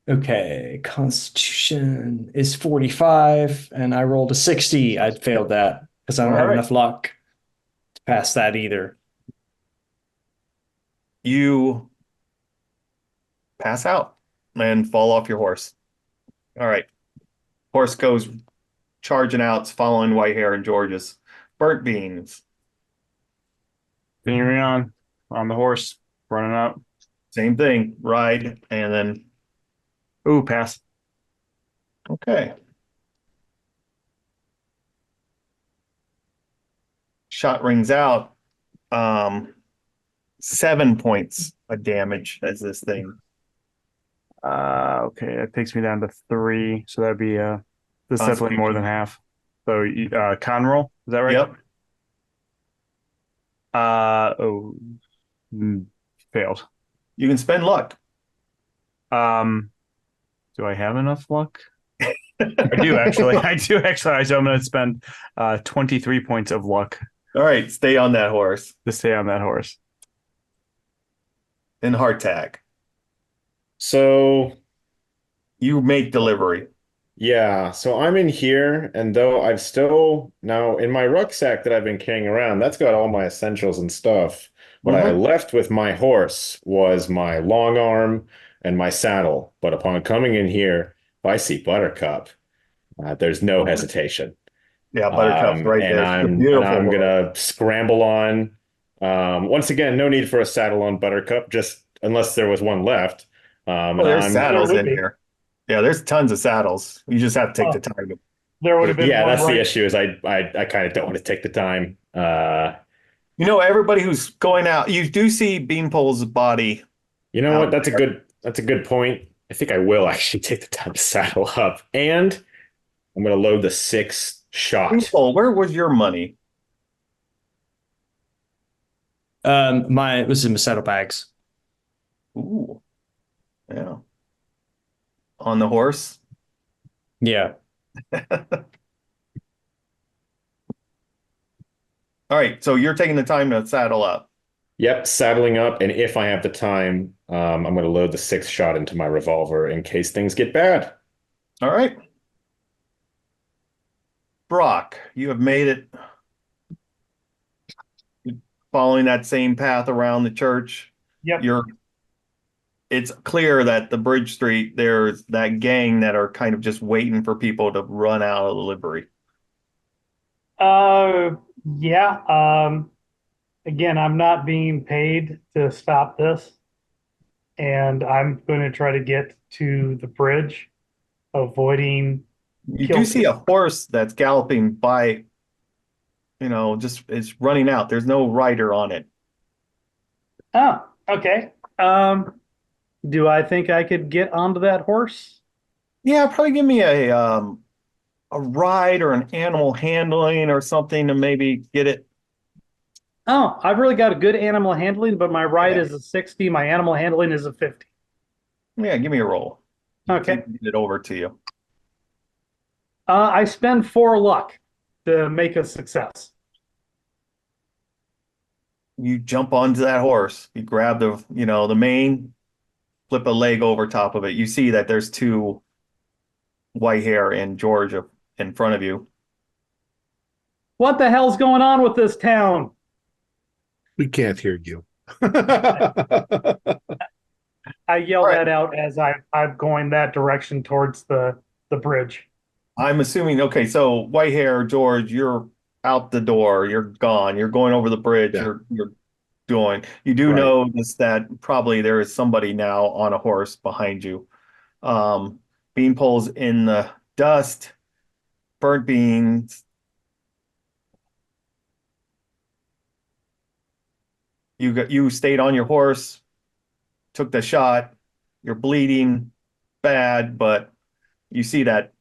Okay, Constitution is 45, and I rolled a 60. I'd failed that because I don't have enough luck to pass that either. You pass out and fall off your horse. All right. Horse goes charging out, following Whitehair and George's. Burnt beans. Continuing on the horse, running up. Same thing. Ride and then. Ooh, pass. Okay. Shot rings out. 7 points of damage as this thing. Okay, that takes me down to 3. So that'd be that's definitely more than half. So con roll, is that right? Yep. Failed. You can spend luck. Do I have enough luck? I do actually. So I'm going to spend 23 points of luck All right, stay on that horse. to stay on that horse. And hardtack. So You make delivery. yeah, so I'm in here, and though I've still now in my rucksack that I've been carrying around, that's got all my essentials and stuff. What I left with my horse was my long arm and my saddle. But upon coming in here, if I see Buttercup, there's no hesitation. Yeah, Buttercup's right and there. I'm gonna scramble on. Once again, no need for a saddle on Buttercup, just unless there was one left. There's saddles in here. Yeah, there's tons of saddles. You just have to take the time. There would have been. Yeah, one that's the right- issue. Is I kind of don't want to take the time. Everybody who's going out, you do see Beanpole's body. You know what? That's a good point. I think I will actually take the time to saddle up, and I'm going to load the 6th shot. Beanpole, where was your money? It was in my saddlebags. Ooh, yeah. On the horse. Yeah. All right, so you're taking the time to saddle up. Yep, saddling up, and if I have the time, I'm going to load the 6th shot into my revolver in case things get bad. All right. Brock, you have made it. Following that same path around the church. Yep. It's clear that the Bridge Street, there's that gang that are kind of just waiting for people to run out of the livery. Yeah. Again, I'm not being paid to stop this, and I'm going to try to get to the bridge, avoiding. You do see a horse that's galloping by, just it's running out. There's no rider on it. Oh, okay. Do I think I could get onto that horse? Yeah, probably give me a ride or an animal handling or something to maybe get it. Oh, I've really got a good animal handling, but my ride is a 60. My animal handling is a 50. Yeah, give me a roll. Okay. Get it over to you. I spend 4 luck to make a success. You jump onto that horse. You grab the mane, flip a leg over top of it. You see that there's 2 Whitehair and George in front of you. What the hell's going on with this town? We can't hear you. I yell All right. that out as I'm going that direction towards the bridge. I'm assuming, okay, so white hair, George, you're out the door. You're gone. You're going over the bridge. Yeah. You're doing. You do Right. notice that probably there is somebody now on a horse behind you. Beanpole's in the dust, burnt beans. You stayed on your horse, took the shot. You're bleeding bad, but you see that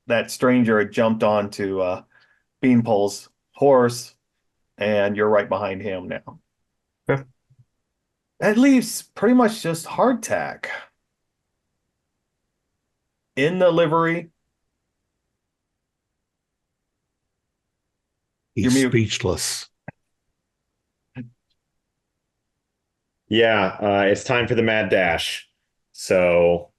that stranger had jumped onto Beanpole's horse, and you're right behind him now. Okay. That leaves pretty much just hardtack in the livery. He's You're mute. speechless. Yeah, it's time for the mad dash. So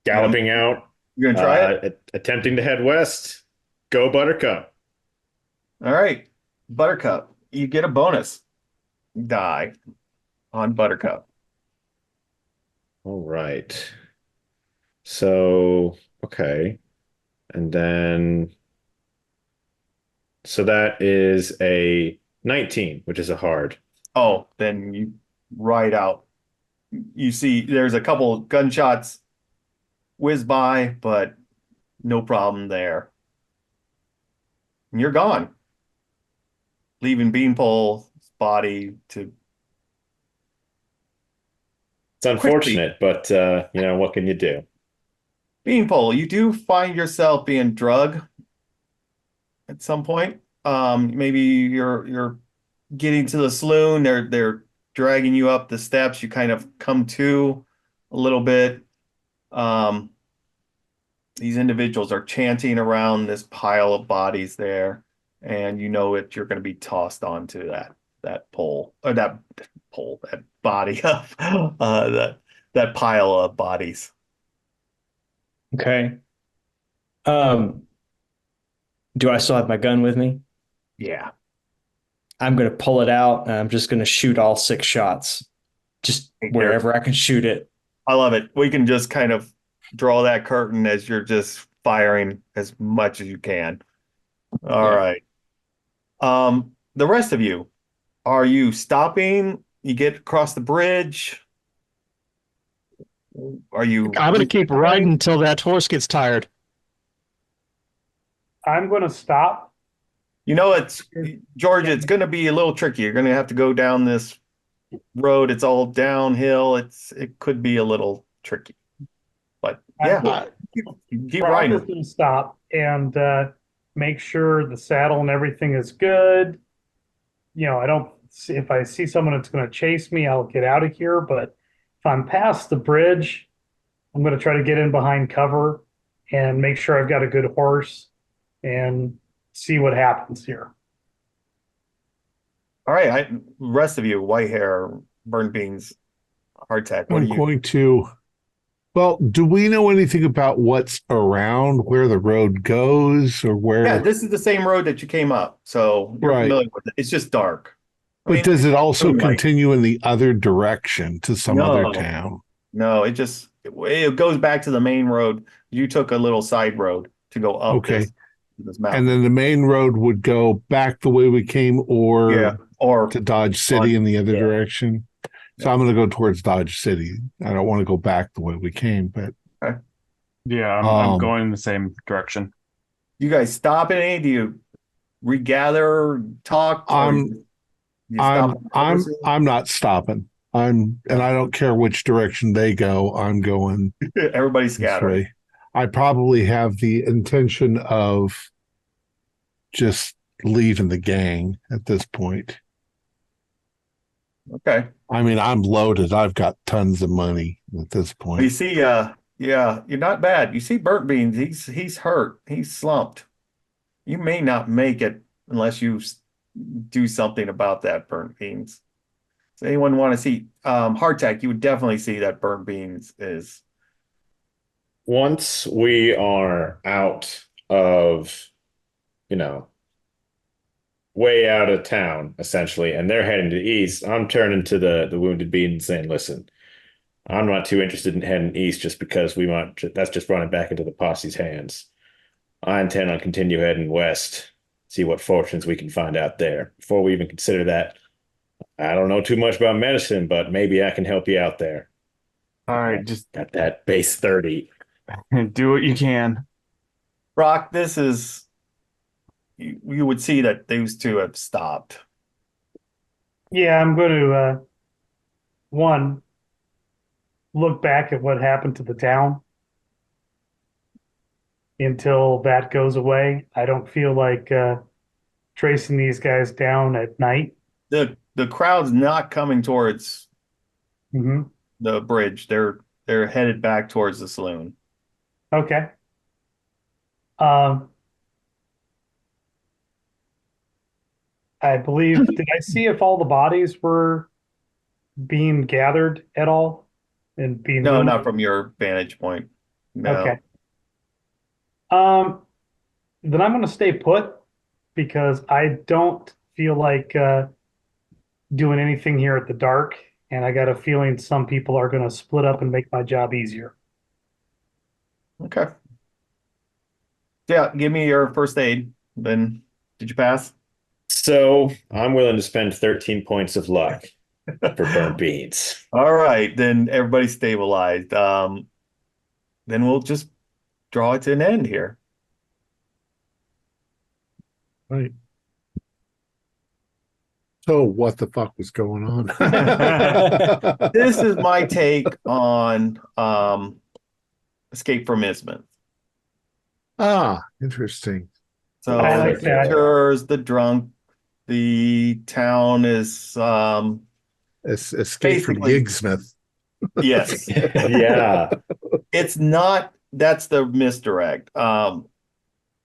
galloping out, You're gonna try it? attempting to head west. Go Buttercup. All right, Buttercup, you get a bonus die on Buttercup. All right. So, okay. And then, so that is a 19, which is a hard. Oh, then you ride out. You see there's a couple gunshots whiz by, but no problem there. And you're gone, leaving Beanpole's body to. It's unfortunate, but what can you do? Beanpole, you do find yourself being drugged at some point. Maybe you're getting to the saloon. They're dragging you up the steps. You kind of come to a little bit. These individuals are chanting around this pile of bodies there, and you know that you're going to be tossed onto that pole or that body of that pile of bodies. Okay. Do I still have my gun with me? Yeah. I'm going to pull it out and I'm just going to shoot all 6 shots, just wherever I can shoot it. I love it. We can just kind of draw that curtain as you're just firing as much as you can. All right. The rest of you, are you stopping? You get across the bridge? Are you? I'm going to keep riding until that horse gets tired. I'm going to stop. You know, George, it's going to be a little tricky. You're going to have to go down this road. It's all downhill. It could be a little tricky, but yeah, keep I'm riding. just going to stop and make sure the saddle and everything is good. I don't see, if I see someone that's going to chase me, I'll get out of here. But if I'm past the bridge, I'm going to try to get in behind cover and make sure I've got a good horse and see what happens here. All right, rest of you, white hair, burnt beans, hardtack. What I'm are you? going to. Well, do we know anything about what's around, where the road goes, or where? Yeah, this is the same road that you came up, so you're Right. familiar with it. It's just dark. But does it also moonlight. continue in the other direction to some other town? No, it goes back to the main road. You took a little side road to go up Okay. this mountain. And then the main road would go back the way we came, or or to Dodge City in the other yeah. direction. So I'm going to go towards Dodge City. I don't want to go back the way we came, but Yeah, I'm going in the same direction. you guys stop any? Do you regather, talk? or you stop I'm not stopping. And I don't care which direction they go. I'm going everybody's this scattered. way. I probably have the intention of just leaving the gang at this point. Okay. I mean, I'm loaded. I've got tons of money at this You point. see, yeah, you're not bad. You see Burnt Beans, he's hurt. He's slumped. You may not make it unless you do something about that, Burnt Beans. Does anyone want to see hardtack? You would definitely see that Burnt Beans is. Once we are out of, way out of town, essentially, and they're heading to the east. I'm turning to the wounded being and saying, listen, I'm not too interested in heading east just because that's just running back into the posse's hands. I intend on continue heading west, see what fortunes we can find out there. Before we even consider that, I don't know too much about medicine, but maybe I can help you out there. All right, just Got that base 30. do what you can. Brock, this is you would see that those two have stopped. Yeah, I'm going to one look back at what happened to the town until that goes away. I don't feel like tracing these guys down at night. The crowd's not coming towards Hmm. the bridge. They're headed back towards the saloon. Okay. Um, I believe, did I see if all the bodies were being gathered at all and being No, moved? not from your vantage point. No. Okay. Then I'm going to stay put because I don't feel like doing anything here at the dark, and I got a feeling some people are going to split up and make my job easier. Okay. Yeah, give me your first aid. Then did you pass? So I'm willing to spend 13 points of luck for burnt beans. All right, then everybody stabilized. Then we'll just draw it to an end here. Right. So what the fuck was going on? This is my take on Escape from Ismith. Ah, interesting. So I like the that. pictures, the drunk, the town is Escape from Basically- Gigsmith. yes. Yeah. It's not, that's the misdirect.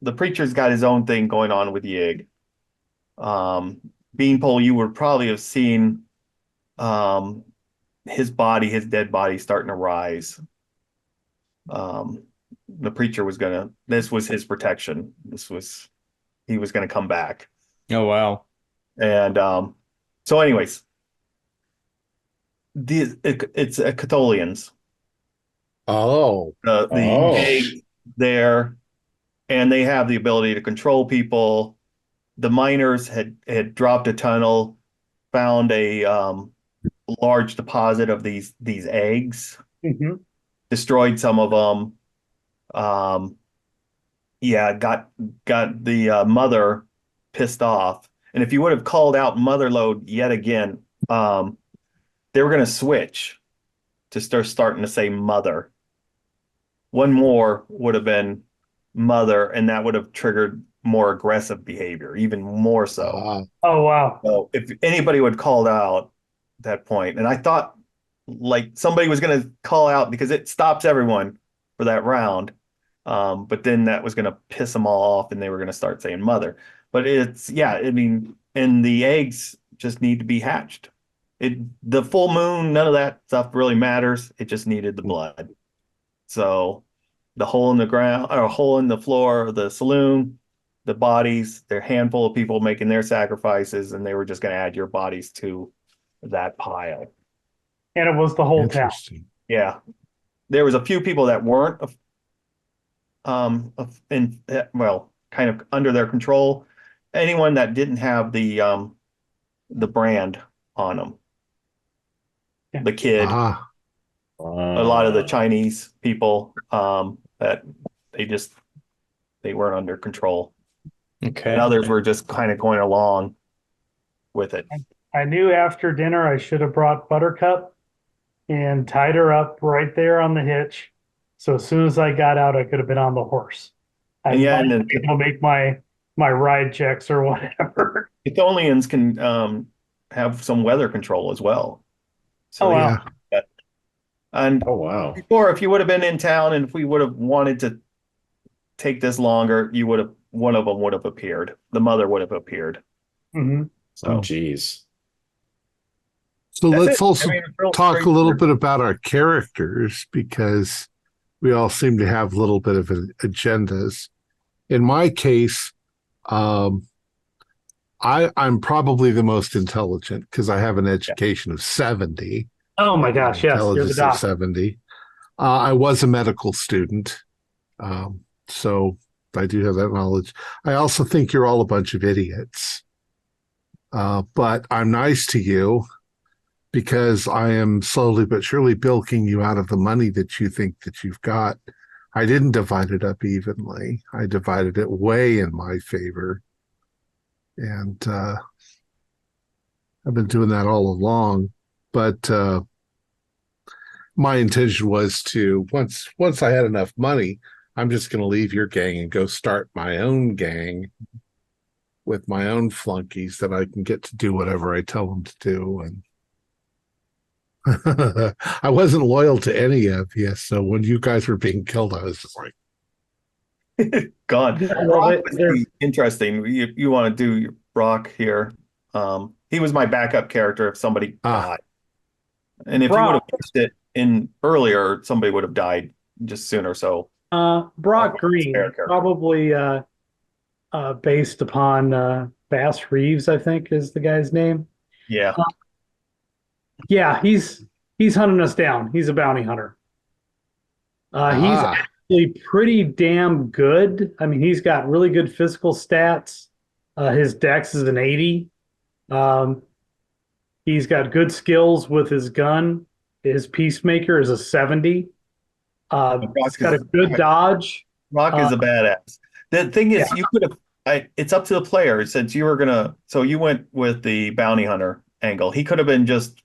The preacher's got his own thing going on with Yig. Beanpole, you would probably have seen his dead body starting to rise. The preacher this was his protection. He was gonna come back. Oh, wow. And so anyways, it's a Cthulhians. Oh, The Oh. egg there, and they have the ability to control people. The miners had dropped a tunnel, found a large deposit of these eggs, Mhm. destroyed some of them. Yeah, got the mother pissed off. And if you would have called out Motherlode yet again, they were going to switch to starting to say mother. One more would have been mother, and that would have triggered more aggressive behavior, even more so. Oh, wow. So if anybody would called out at that point, and I thought like somebody was going to call out because it stops everyone for that round. But then that was going to piss them all off and they were going to start saying mother. But I mean, and the eggs just need to be hatched. The full moon, none of that stuff really matters. It just needed the blood. So the hole in the ground or hole in the floor of the saloon, the bodies, there are a handful of people making their sacrifices, and they were just going to add your bodies to that pile. And it was the whole town. interesting. Yeah. There was a few people that weren't kind of under their control. Anyone that didn't have the brand on them. Yeah. The kid, Ah, a lot of the Chinese people that they weren't under control. Okay. And others were just kind of going along with it. I knew after dinner I should have brought Buttercup and tied her up right there on the hitch. So as soon as I got out, I could have been on the horse. I And yeah, might and have been able to make my ride checks or whatever. Etholians can have some weather control as well. So Oh, wow. yeah. And Oh, wow. before, if you would have been in town and if we would have wanted to take this longer, one of them would have appeared. The mother would have appeared. Hmm. Oh, So geez. So that's let's it. also I mean, it's real talk a little straightforward. bit about our characters because we all seem to have a little bit of agendas. In my case, I'm probably the most intelligent because I have an education of 70, Oh my gosh, yes, you're the intelligence of doctor. 70. I was a medical student, so I do have that knowledge. I also think you're all a bunch of idiots, but I'm nice to you because I am slowly but surely bilking you out of the money that you think that you've got. I didn't divide it up evenly. I divided it way in my favor. And I've been doing that all along. But my intention was to once I had enough money, I'm just going to leave your gang and go start my own gang with my own flunkies that I can get to do whatever I tell them to do. And I wasn't loyal to any of you, so when you guys were being killed, I was just like, God, Yeah, well, Brock would be interesting. You want to do your Brock here? He was my backup character if somebody died, and if you would have Brock, pitched it in earlier, somebody would have died just sooner. So Brock spare Green, character. probably based upon Bass Reeves, I think is the guy's name. Yeah, Yeah, he's hunting us down. He's a bounty hunter. He's actually pretty damn good. I mean, he's got really good physical stats. His dex is an 80. He's got good skills with his gun. His peacemaker is a 70. He's got a good dodge. Brock is a badass. The thing is, you could have. It's up to the player since you were gonna. So you went with the bounty hunter angle. He could have been just.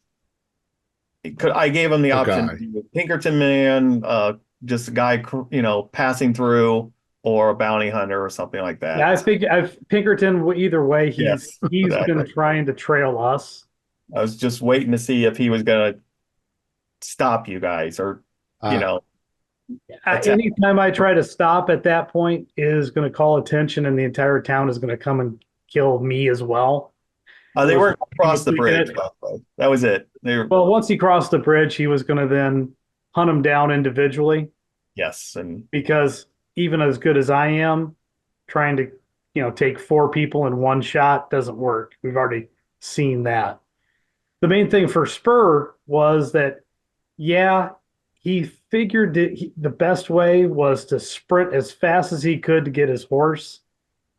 I gave him the option to do a Pinkerton man, just a guy, passing through, or a bounty hunter or something like that. Yeah, I think Pinkerton. Either way, he's exactly. been trying to trail us. I was just waiting to see if he was gonna stop you guys, or anytime I try to stop at that point is going to call attention, and the entire town is going to come and kill me as well. They weren't across the bridge. That was it. Well, once he crossed the bridge, he was going to then hunt him down individually. Yes, and because even as good as I am, trying to take 4 people in one shot doesn't work. We've already seen that. The main thing for Spur was that, he figured the best way was to sprint as fast as he could to get his horse.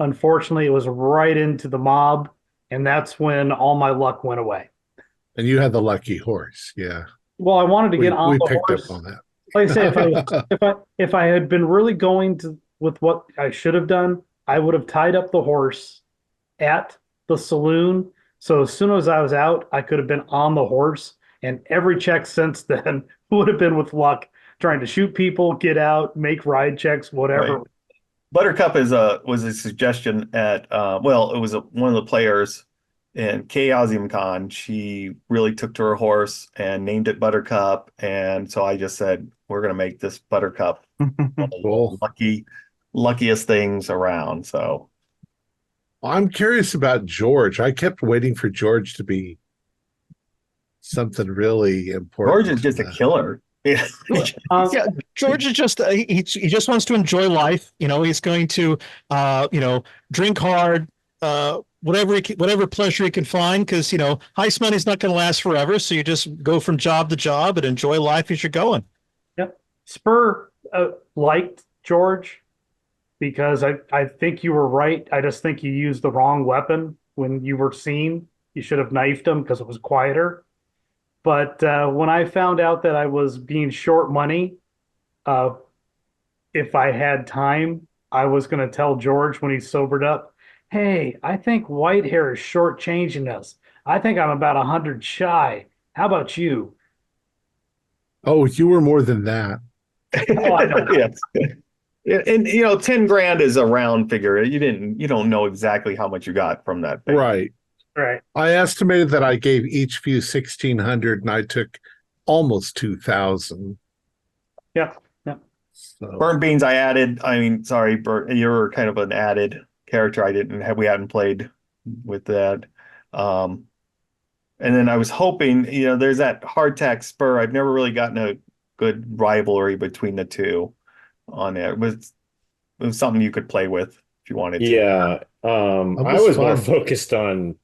Unfortunately, it was right into the mob, and that's when all my luck went away. And you had the lucky horse, yeah. Well, I wanted to get on the picked horse. up on that. Like I say, if I had been really going with what I should have done, I would have tied up the horse at the saloon. So as soon as I was out, I could have been on the horse, and every check since then would have been with luck, trying to shoot people, get out, make ride checks, whatever. Right. Buttercup was a suggestion at it was one of the players in Chaosium Con. She really took to her horse and named it Buttercup, and so I just said we're going to make this Buttercup one of the luckiest things around. So I'm curious about George. I kept waiting for George to be something really important. George is just a killer. Yeah, George is just he just wants to enjoy life. He's going to drink hard, whatever pleasure he can find, because heist money's not going to last forever. So you just go from job to job and enjoy life as you're going. Yep. Spur liked George because I think you were right. I just think you used the wrong weapon when you were seen. You should have knifed him because it was quieter. But when I found out that I was being short money, if I had time, I was going to tell George when he sobered up, hey, I think Whitehair is shortchanging us. I think I'm about 100 shy. How about you? Oh, you were more than that. Yes. And 10 grand is a round figure. You don't know exactly how much you got from that thing. Right. I estimated that I gave each few 1,600, and I took almost 2,000. Yeah. So. Burnt Beans, I added. I mean, sorry, Bert, you're kind of an added character. We hadn't played with that. And then I was hoping, there's that hardtack Spur. I've never really gotten a good rivalry between the two on there. It was something you could play with if you wanted to. Yeah, I was more focused on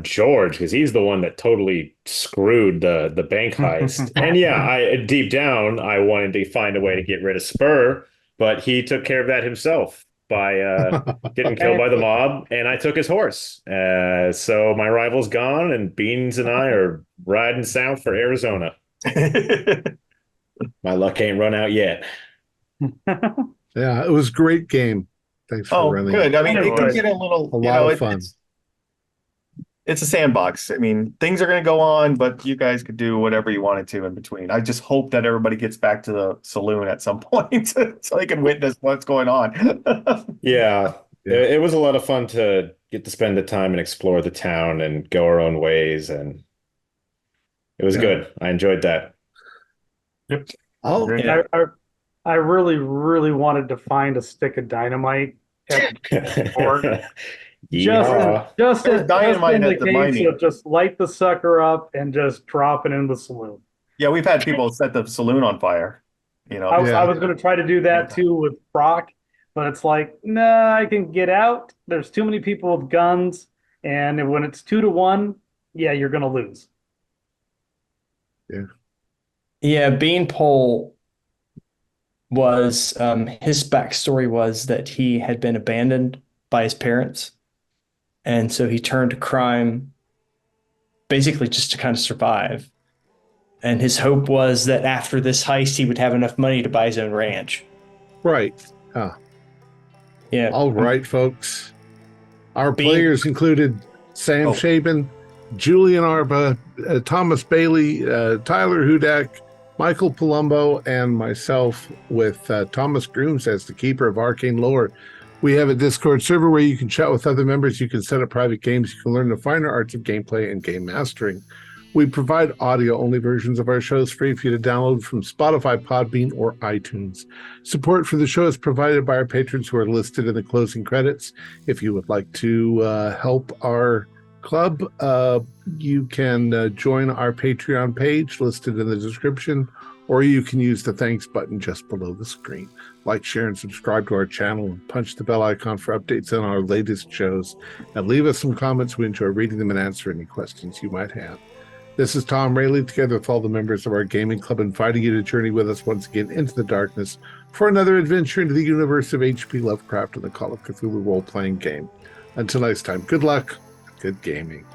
George because he's the one that totally screwed the bank heist. And yeah, I deep down I wanted to find a way to get rid of Spur, but he took care of that himself by getting killed by the mob, and I took his horse. So my rival's gone, and Beans and I are riding south for Arizona. My luck ain't run out yet. Yeah, it was a great game. Thanks for running. Good. I mean, It it can was get a little, a lot of fun. It's a sandbox. I mean, things are going to go on, but you guys could do whatever you wanted to in between. I just hope that everybody gets back to the saloon at some point so they can witness what's going on. Yeah, it was a lot of fun to get to spend the time and explore the town and go our own ways, and it was good. I enjoyed that. Yep. Oh, Yeah. I really, really wanted to find a stick of dynamite at the fort. Yeah. Just There's in dynamite the at the case mining. of just light the sucker up and just drop it in the saloon. Yeah, we've had people set the saloon on fire. I was going to try to do that too with Brock, but it's like, nah, I can get out. There's too many people with guns, and when it's 2-1, yeah, you're going to lose. Yeah, Beanpole was his backstory was that he had been abandoned by his parents, and so he turned to crime basically just to kind of survive. And his hope was that after this heist, he would have enough money to buy his own ranch. right. Yeah. All right, folks. Our players included Sam Shaban, Julian Arba, Thomas Bailey, Tyler Hudak, Michael Palumbo, and myself, with Thomas Grooms as the keeper of arcane lore. We have a Discord server where you can chat with other members. You can set up private games. You can learn the finer arts of gameplay and game mastering. We provide audio-only versions of our shows free for you to download from Spotify, Podbean, or iTunes. Support for the show is provided by our patrons who are listed in the closing credits. If you would like to help our club, you can join our Patreon page listed in the description, or you can use the thanks button just below the screen. Like, share, and subscribe to our channel, and punch the bell icon for updates on our latest shows. And leave us some comments. We enjoy reading them and answer any questions you might have. This is Thom Raley, together with all the members of our gaming club, inviting you to journey with us once again into the darkness for another adventure into the universe of H.P. Lovecraft and the Call of Cthulhu role-playing game. Until next time, good luck, good gaming.